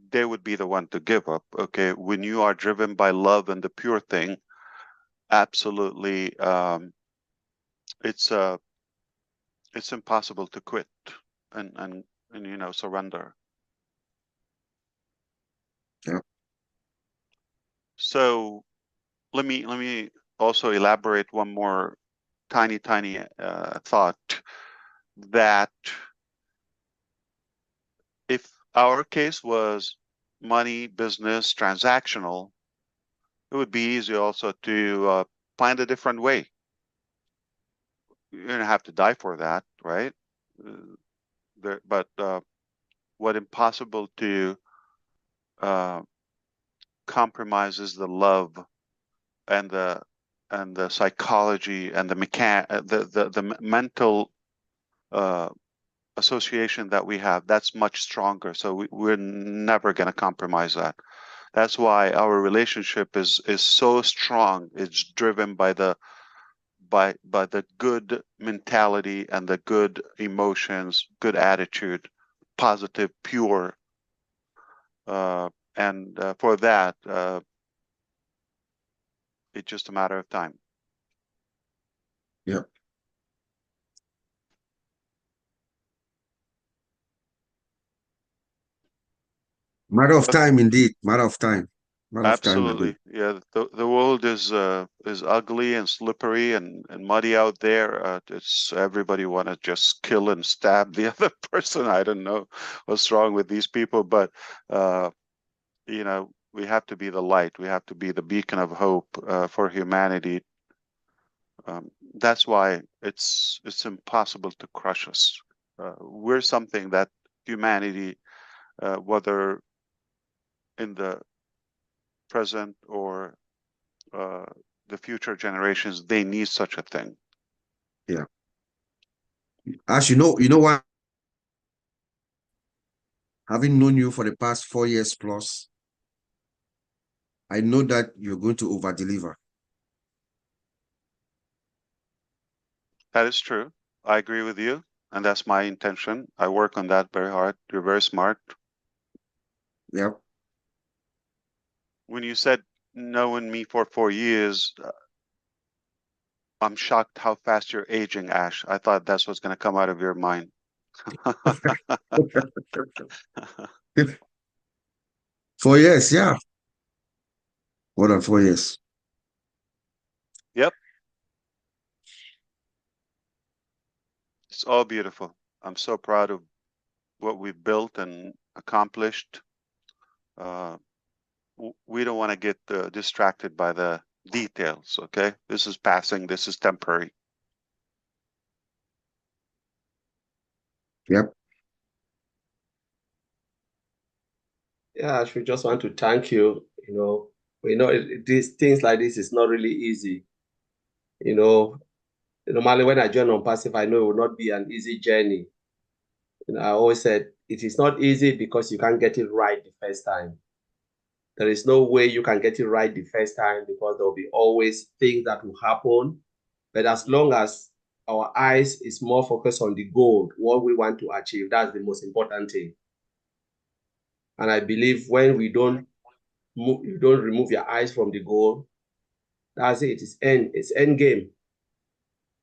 they would be the one to give up, okay? When you are driven by love and the pure thing, absolutely, it's impossible to quit and surrender. Yeah. So let me also elaborate one more tiny thought, that if our case was money, business, transactional, it would be easy also to find a different way. You're gonna have to die for that, right? But what impossible to compromise is the love and the psychology and the mental association that we have. That's much stronger. So we're never going to compromise that. That's why our relationship is so strong. It's driven by the good mentality and the good emotions, good attitude, positive, pure. And for that, it's just a matter of time. Yeah. Matter of time, indeed. Matter of time. Matter of time, Absolutely. Yeah, the world is ugly and slippery and muddy out there. It's everybody want to just kill and stab the other person. I don't know what's wrong with these people, but we have to be the light. We have to be the beacon of hope for humanity. That's why it's impossible to crush us. We're something that humanity, whether in the present or the future generations, they need such a thing. Yeah. As you know what? Having known you for the past 4 years plus, I know that you're going to over-deliver. That is true. I agree with you, and that's my intention. I work on that very hard. You're very smart. Yep. When you said knowing me for 4 years, I'm shocked how fast you're aging, Ash. I thought that's what's going to come out of your mind. 4 years, yeah. More than 4 years. Yep. It's all beautiful. I'm so proud of what we've built and accomplished. We don't want to get distracted by the details, okay? This is passing. This is temporary. Yep. Yeah, I should just want to thank you, We know these things like this is not really easy. You know, normally when I join on passive, I know it will not be an easy journey. I always said it is not easy because you can't get it right the first time. There is no way you can get it right the first time because there will be always things that will happen. But as long as our eyes is more focused on the goal, what we want to achieve, that's the most important thing. And I believe when you don't remove your eyes from the goal, that's it. It's end game.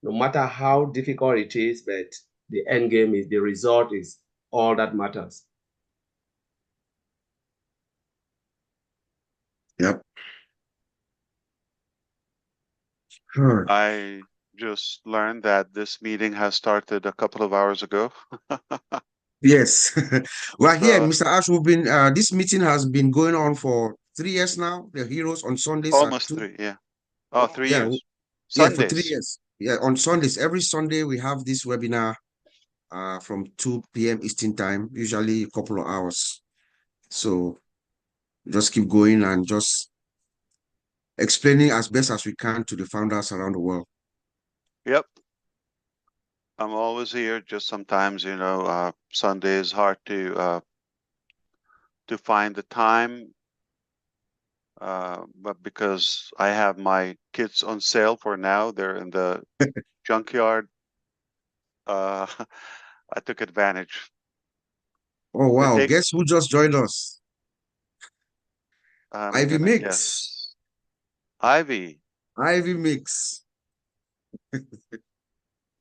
No matter how difficult it is, but the end game is the result is all that matters. Yep. Sure. I just learned that this meeting has started a couple of hours ago. Yes. Well, here, So Mr. Ash, this meeting has been going on for 3 years now. The Heroes on Sundays at almost 2. 3, yeah. Oh, 3 Yeah, years. yeah, for 3 Sundays. years. Yeah, on Sundays. Every Sunday we have this webinar from 2 p.m. Eastern time, usually a couple of hours. So just keep going and just explaining as best as we can to the founders around the world. Yep. I'm always here. Just sometimes, Sunday is hard to find the time. But because I have my kids on sale for now, they're in the junkyard. I took advantage. Oh, They wow. take, Guess who just joined us? I'm Ivy gonna Mix. guess. Ivy. Ivy Mix.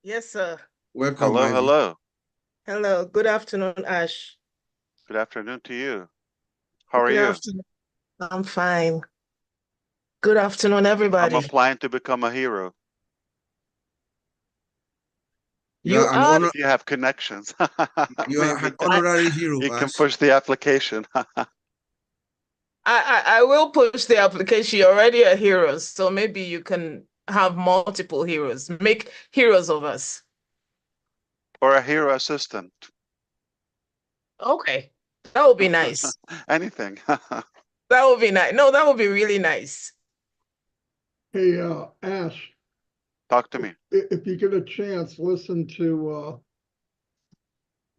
Yes, sir. Welcome, Hello, Ivy. hello. Hello. Good afternoon, Ash. Good afternoon to you. How are Good you? afternoon. I'm fine. Good afternoon, I'm everybody. applying to become a hero. You are an are. honor. If you have connections, You are maybe an honorary hero, you can Ash. push the application. I will push the application. You're already a hero, so maybe you can have multiple heroes. Make heroes of us. Or a hero assistant. Okay. That would be nice. Anything. That would be nice. No, that would be really nice. Hey, Ash, Talk to me. if you get a chance, listen to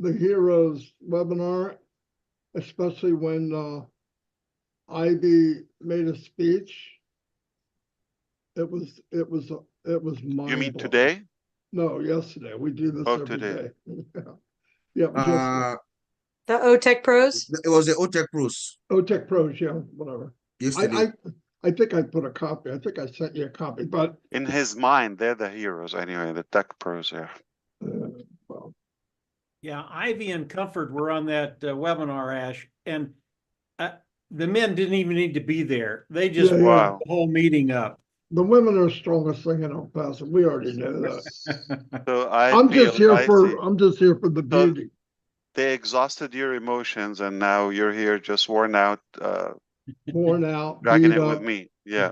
the Heroes webinar, especially when Ivy made a speech. It was mind-blowing. You mean today? No, yesterday. We do this every today. day. Yeah, just The OTech Pros? It was the OTech Pros. OTech Pros, yeah, whatever. Yesterday. I think I put a copy. I think I sent you a copy, but In his mind, they're the heroes anyway, the tech pros here. well, Yeah, Ivy and Comfort were on that webinar, Ash, and the men didn't even need to be there. They just Yeah, brought the whole meeting up. the women are the strongest thing in El Paso. We already know that. So I I'm feel just here I see. I'm just here for the So beauty. they exhausted your emotions, and now you're here just worn out, Worn out, dragging beat it up. with me. Yeah.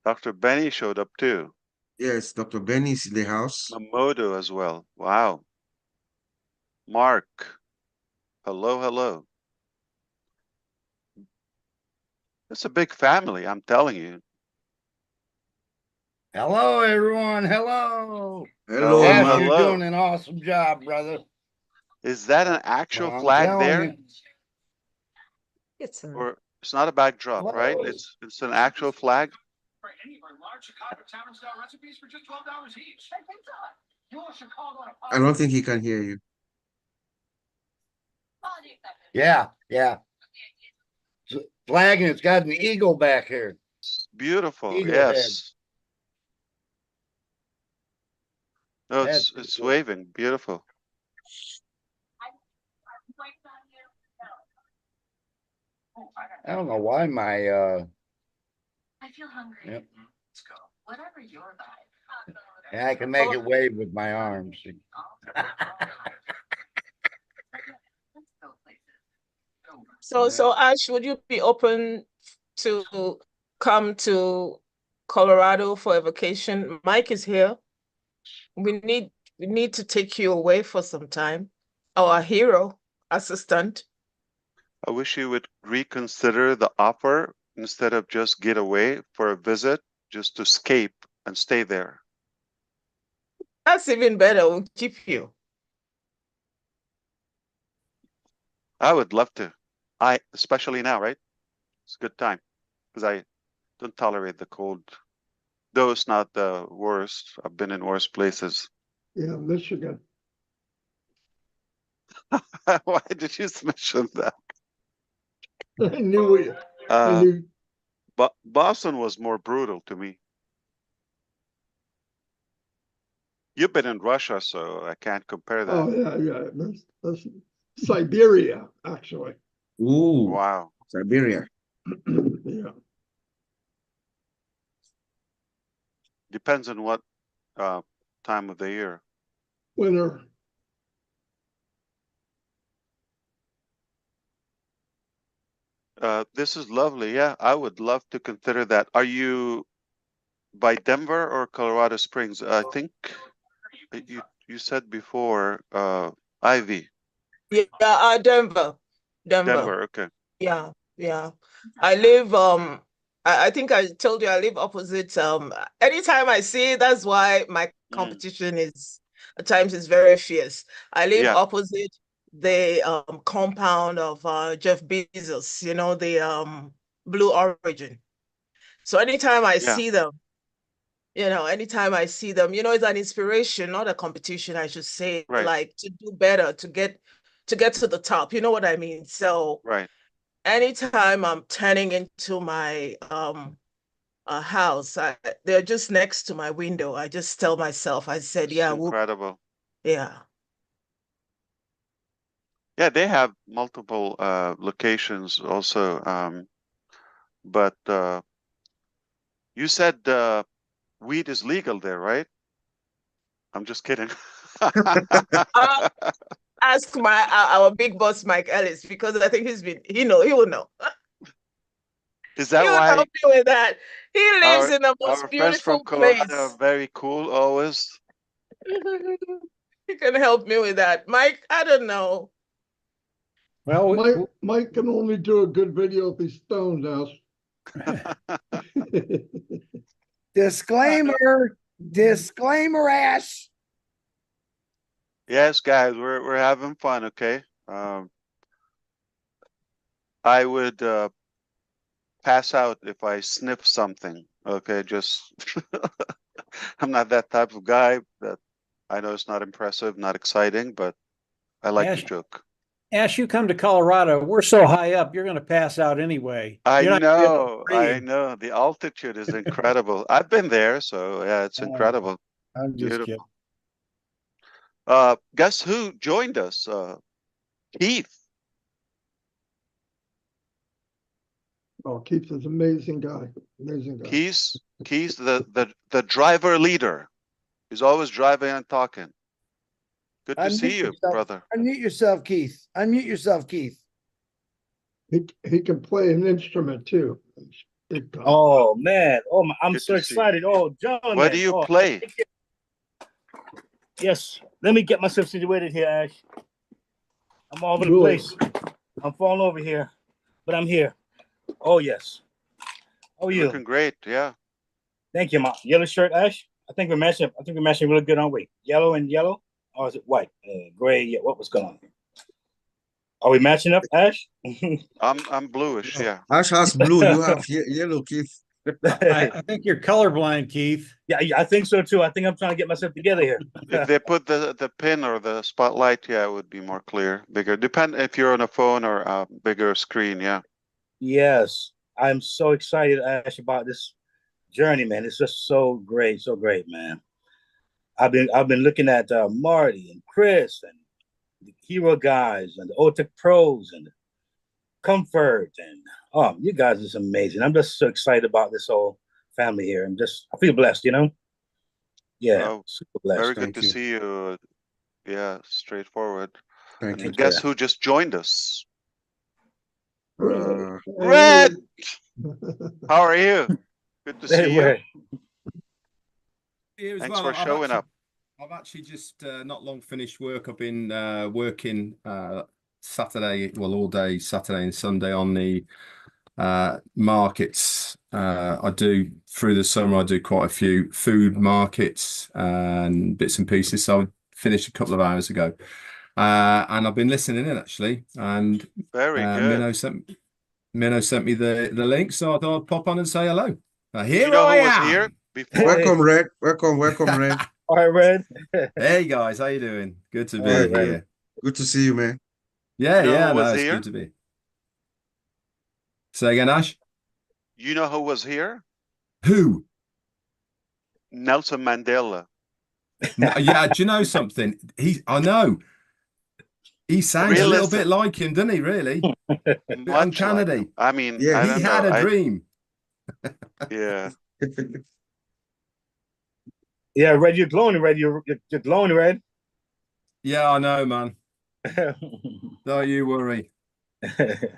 Dr. Benny showed up too. Yes, Dr. Benny is in the house. Mamodo as well. Wow. Mark. Hello, hello. It's a big family, I'm telling you. Hello, everyone. Hello. Hello, Ash, Mark. you're doing an awesome job, brother. Is that an actual Well, I'm flag telling there? you. It's Or it's not a backdrop, right? Hello. It's an actual flag. I don't think he can hear you. Yeah. Flag, and it's got an eagle back here. Beautiful. Eagle Yes. No, That's it's cool. waving. Beautiful. I don't know why my I feel hungry. Yep. Let's go. Whatever your vibe. Yeah, I can make it wave with my arms. So Ash, would you be open to come to Colorado for a vacation? Mike is here. We need to take you away for some time. Our hero assistant. I wish you would reconsider the offer instead of just get away for a visit, just to escape and stay there. That's even better. We'll keep you. I would love to. Especially now, right? It's a good time because I don't tolerate the cold. Though it's not the worst. I've been in worse places. Yeah, Michigan. Why did you mention that? I knew it. But Boston was more brutal to me. You've been in Russia, so I can't compare that. Oh yeah. That's Siberia, actually. Ooh, wow. Siberia. Yeah. Depends on what time of the year. Winter. This is lovely. Yeah, I would love to consider that. Are you by Denver or Colorado Springs? I think you said before Ivy. Yeah, Denver. Denver, okay. Yeah. I live I think I told you I live opposite anytime I see it, that's why my competition is at times is very fierce. I live opposite the compound of Jeff Bezos, you know, the Blue Origin. So anytime I see them, anytime I see them, it's an inspiration, not a competition, I should say, like to do better, to get to the top. You know what I mean? So anytime I'm turning into my house, they're just next to my window. I just tell myself, I said, It's yeah, incredible. Yeah. Yeah, they have multiple locations also. But you said weed is legal there, right? I'm just kidding. Ask our big boss Mike Ellis, because I think he will know. Is that He will why help you with that. He lives in the most our friends from beautiful Colorado place. are very cool always? He can help me with that. Mike, I don't know. Well, Mike can only do a good video if he's stoned, Ash. Disclaimer, Ash. Yes, guys, we're having fun, okay? I would pass out if I sniff something, okay? Just I'm not that type of guy. That I know it's not impressive, not exciting, but I like the joke. Ash, you come to Colorado. We're so high up, you're going to pass out anyway. I You're not gonna be able to know. breathe. The altitude is incredible. I've been there, so yeah, it's incredible. I'm just Beautiful. kidding. Guess who joined us? Keith. Oh, Keith's an amazing guy. Amazing guy. Keith's the driver leader. He's always driving and talking. Good to see you, brother. Unmute yourself, Keith. Unmute yourself, Keith. He can play an instrument too. Oh man! I'm so excited! Oh, gentlemen, what do you play? Yes, let me get myself situated here, Ash. I'm all over the place. I'm falling over here, but I'm here. Oh yes. Oh, You're looking great. Yeah. Thank you, Ma. Yellow shirt, Ash. I think we're matching. I think we're matching really good, aren't we? Yellow and yellow, or is it white, gray? Yeah. What was going on? Are we matching up, Ash? I'm bluish. Yeah. Ash has blue. You have yellow, Keith. I think you're colorblind, Keith. Yeah, I think so too. I think I'm trying to get myself together here. If they put the pin or the spotlight, yeah, it would be more clear, bigger. Depend if you're on a phone or a bigger screen. Yeah. Yes, I'm so excited, Ash, about this journey, man. It's just so great, man. I've been looking at Marty and Chris and the Hero guys and the OTEC pros and Comfort and you guys is amazing. I'm just so excited about this whole family here. I feel blessed, Yeah, super blessed. Very good to see you. Yeah, straightforward. Thank and you. Guess who just joined us? Red. How are you? Good to see you. You as Thanks well. for showing up. I've actually just not long finished work. I've been working Saturday, well, all day Saturday and Sunday on the markets. I do through the summer. I do quite a few food markets and bits and pieces. So I finished a couple of hours ago, and I've been listening in actually. And Very good. Minnow sent me the link, so I thought I'd pop on and say hello. Here You know I who was am. here before? Welcome, Red. Welcome, Red. Hi, Red. Hey guys, how you doing? Good to be Hey, here. good to see you, man. Yeah, You know yeah, who was no, it's here? good to be. Say again, Ash. You know who was here? Who? Nelson Mandela. Yeah, do you know something? I know. He sounds a little bit like him, doesn't he, really? Bit Much like uncanny. him. I mean, Yeah, I He don't had know. a dream. Yeah. Yeah, Red, you're glowing, Red. You're glowing, Red. Yeah, I know, man. Don't you worry.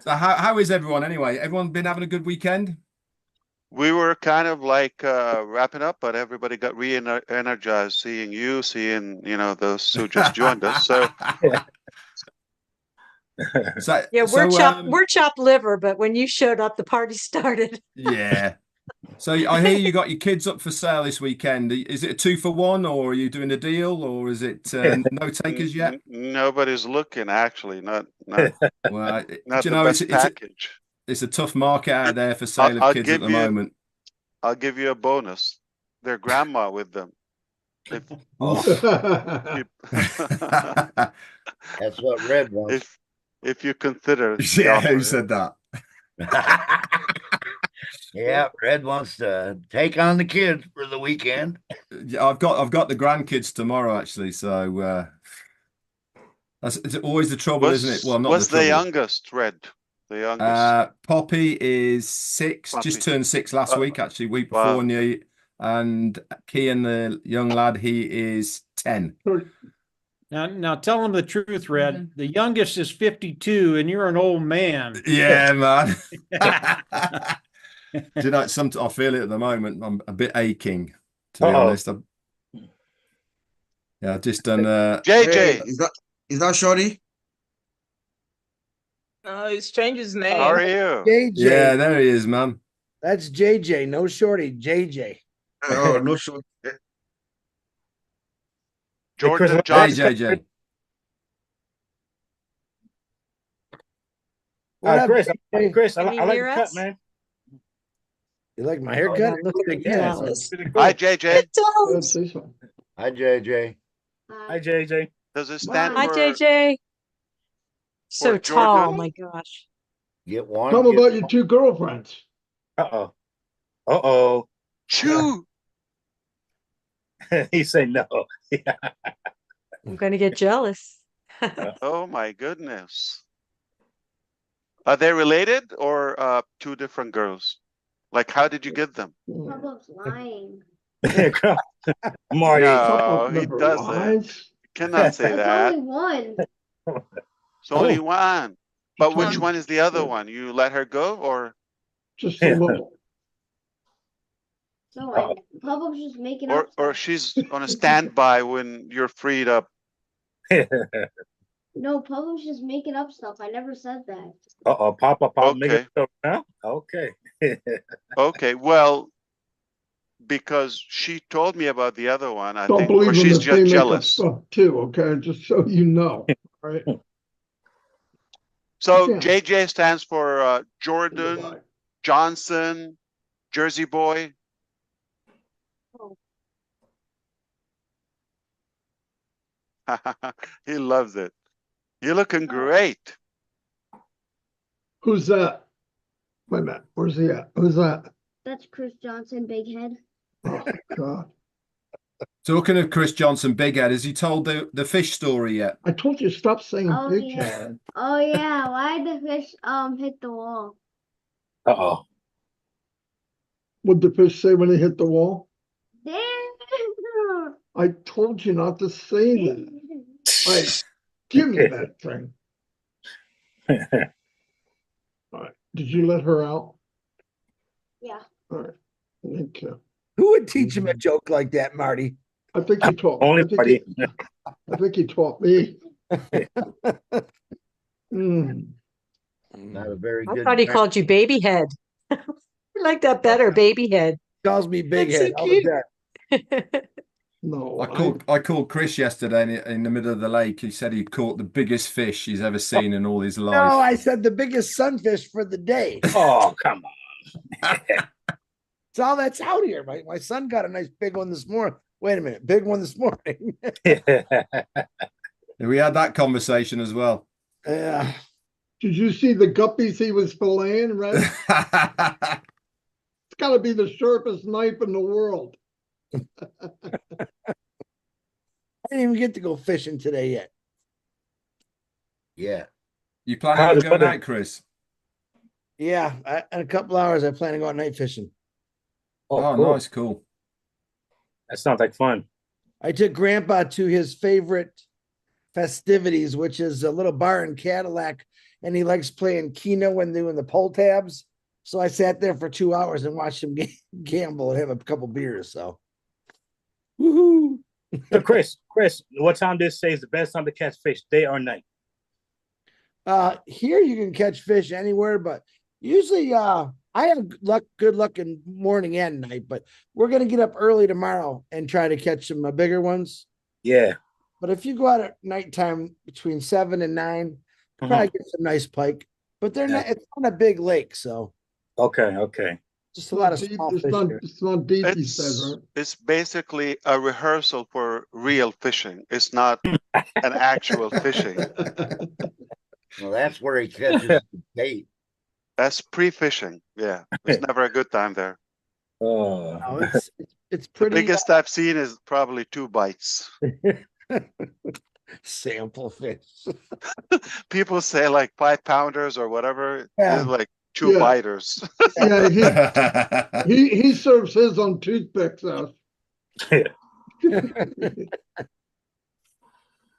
So how is everyone anyway? Everyone been having a good weekend? We were kind of like wrapping up, but everybody got re-energized seeing you, seeing, those who just joined us. So Yeah, we're chopped liver, but when you showed up, the party started. Yeah. So I hear you got your kids up for sale this weekend. Is it a 2-for-1, or are you doing a deal, or is it no takers yet? Nobody's looking, actually. Not Well, not do you the know best package. it's a tough market out there for sale of kids at the moment. I'll give you a bonus. Their grandma with them. That's what Red wants. If you consider the Yeah, offer. who said that? Yeah, Red wants to take on the kids for the weekend. Yeah, I've got the grandkids tomorrow actually, so it's always the trouble, isn't it? Well, not what's the trouble. the youngest, Red? The youngest. Poppy is 6, just turned 6 last week, actually, week before. Wow. And Kian, the young lad, he is 10. Now tell them the truth, Red. The youngest is 52, and you're an old man. Yeah, man. Do you know, I feel it at the moment. I'm a bit aching, to be honest. I've just done. JJ, hey, is that Shorty? No, he's changed his name. How are you? JJ. Yeah, there he is, man. That's JJ. No Shorty. JJ. Oh, no Shorty. Jordan Hey, Johnson. JJ. What up, Chris, JJ? Chris, I Can you like hear the cut, us? man. You like my Oh, haircut? God, look at the Yeah, it's jealous. pretty cool. Hi, JJ. It does. Hi, JJ. Hi, JJ. Does it stand Hi, for JJ. So for tall, Jordan? my gosh. Get one. Tell them get about your 2 girlfriends. Uh-oh. Uh-oh. Chew? He said no. Yeah. I'm going to get jealous. Oh my goodness. Are they related or 2 different girls? Like, how did you get them? Pablo's lying. Marty. No, he Never doesn't. lies. You cannot say It's that. only one. It's only one. But which one is the other one? You let her go, or Just a little. No, Pablo's just making up. or she's on a standby when you're freed up? No, Pablo's just making up stuff. I never said that. Uh-oh, Papa, make Okay. it now? Okay. Okay, well, because she told me about the other one, I Don't think, or believe them she's if they just make up jealous. stuff too, okay? Just so you know. All right. So Yeah. JJ stands for Jordan Johnson, Jersey Boy. He loves it. You're looking great. Who's that? Wait a minute. Where's he at? Who's that? That's Chris Johnson, big head. Oh, God. Talking of Chris Johnson, Big Head, has he told the fish story yet? I told you stop saying Oh big yeah. head. Oh yeah. Why'd the fish hit the wall? Uh-oh. What'd the fish say when he hit the wall? Damn. I told you not to say that. All right, give me that thing. All right. Did you let her out? Yeah. All right. Thank you. Who would teach him a joke like that, Marty? I think you taught. Only I think Marty. I think he taught me. very I good. thought he called you baby head. I like that better, baby head. Calls me big That's so head. How was cute. that? No, I called Chris yesterday in the middle of the lake. He said he'd caught the biggest fish he's ever seen in all his No, life. I said the biggest sunfish for the day. Oh, come on. It's all that's out here. My son got a nice big one this morning. Wait a minute, big one this morning. We had that conversation as well. Yeah. Did you see the guppies he was filleting, Red? It's got to be the sharpest knife in the world. I didn't even get to go fishing today yet. Yeah. You planning on going out, Chris? Yeah, in a couple hours, I plan to go out night fishing. Oh, cool. Nice, cool. That sounds like fun. I took Grandpa to his favorite festivities, which is a little bar in Cadillac, and he likes playing Keno and doing the pull tabs. So I sat there for 2 hours and watched him gamble and have a couple beers. So, woohoo! So Chris, what time did it say is the best time to catch fish, day or night? Here you can catch fish anywhere, but usually I have good luck in morning and night, but we're gonna get up early tomorrow and try to catch some bigger ones. Yeah. But if you go out at nighttime between 7 and 9, probably get some nice pike. But they're not. It's not a big lake, so Okay. just a lot of small fish. here. It's not deep, he says, right? It's basically a rehearsal for real fishing. It's not an actual fishing. Well, that's where he catches the bait. That's pre-fishing. Yeah, it's never a good time there. Oh, No, it's The pretty biggest I've seen is probably 2 bites. sample fish. People say like 5-pounders or whatever. Yeah. They're like 2 Yeah. biters. Yeah, he serves his on toothpicks out.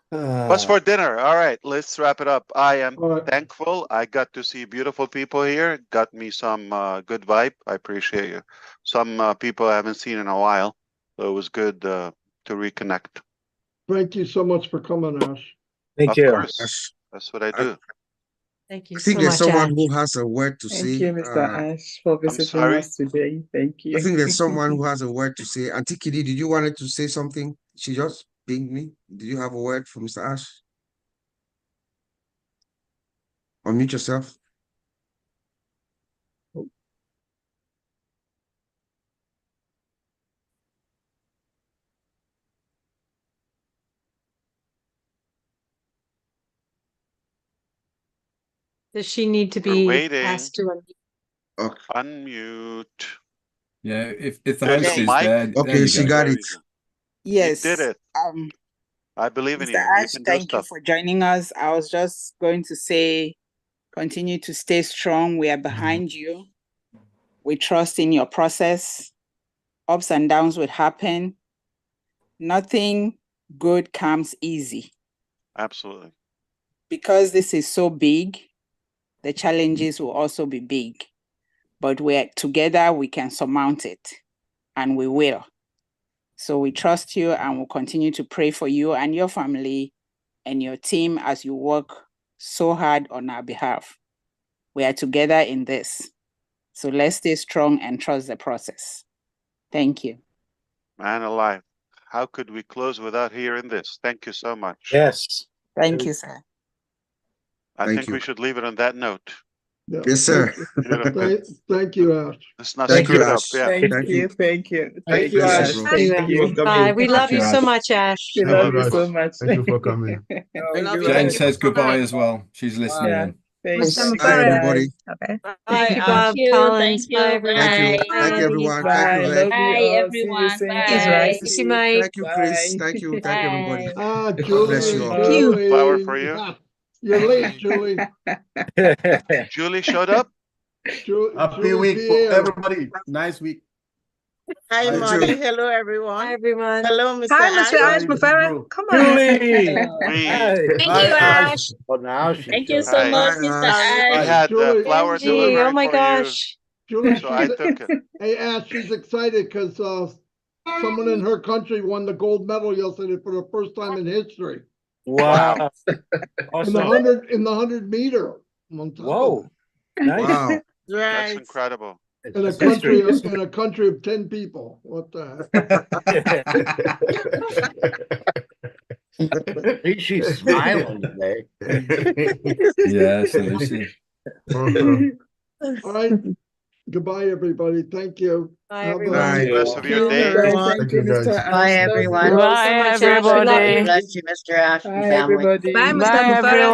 What's for dinner? All right, let's wrap it up. I am thankful. I got to see beautiful people here. Got me some good vibe. I appreciate you. Some people I haven't seen in a while. So it was good to reconnect. Thank you so much for coming, Ash. Of course. That's what I do. Thank you I think so there's much, someone Ash. who has a word to Thank say. you, Mr. Ash, for visiting sorry? us today. Thank you. I think there's someone who has a word to say. Auntie Kitty, did you wanted to say something? She just pinged me. Did you have a word for Mr. Ash? Unmute yourself. Does she need to We're be waiting. asked to unmute? Unmute. Yeah, if the There you host go, is Mike. there, Okay, you she go. got There it. you go. Yes. You did it. I believe in Mr. you. You Ash, can do thank you stuff. for joining us. I was just going to say, continue to stay strong. We are behind you. We trust in your process. Ups and downs would happen. Nothing good comes easy. Absolutely. Because this is so big, the challenges will also be big. But we're together, we can surmount it, and we will. So we trust you and will continue to pray for you and your family and your team as you work so hard on our behalf. We are together in this. So let's stay strong and trust the process. Thank you. Man alive. How could we close without hearing this? Thank you so much. Yes. Thank you, sir. I Thank think you. we should leave it on that note. Yeah, Yes, sir. Beautiful. Thank you, Ash. Let's not Thank screw you, it up. Ash. Yeah. Thank you. Thank you, Bless you, Ash. bro. Thank you. Bye. We love you so Ash. much, Ash. We I love love you you. so much. Thank you for coming. Thank Love you. you. Jane says goodbye as well. She's listening Yeah. in. Thank you. Bye, everybody. Okay. Thank you, Ash. Bob Collins. Bye, everyone. Thank you. Bye, Thank you, Andy. everyone. Thank Bye. you, Red. Love you Bye, all. See you everyone. same Bye. time. Thank you, Mike. Thank you, Chris. Bye. Thank you. Thank you, everybody. Ah, God bless you Julie, all. Julie. Flower for you. You're late, Julie. Julie showed up. Happy Julie week for Pierre. everybody. Nice week. Hi, You Molly. too. Hello, everyone. Hi, everyone. Hello, Mr. Hi, Mr. Ash Ash. Mufera. Come on. Julie. We Hi. Thank Hi, you, Ash. Ash. Oh, now she Thank you does. so Hi. much, Bye, Mr. Ash. We Ash. had Julie, flower Angie, delivery oh my for you, gosh. Julie, so I she's took it. hey Ash, she's excited because someone in her country won the gold medal yesterday for the first time in history. Wow. In the Awesome. 100 meter. On top of Whoa. it. Wow. That's Right. incredible. In a country of 10 people. What the heck? At least she's smiling today. Yes, Lucy. All right. Goodbye, everybody. Thank you. Bye, Have everyone. a Enjoy the rest of your Thank you, day. everyone. Thank you, Mr. Bye, Ashton. everyone. Thank you so much, Ash. We love you. Bless you, Mr. Ash and Bye, family. everybody. Bye, Mustafa Farah.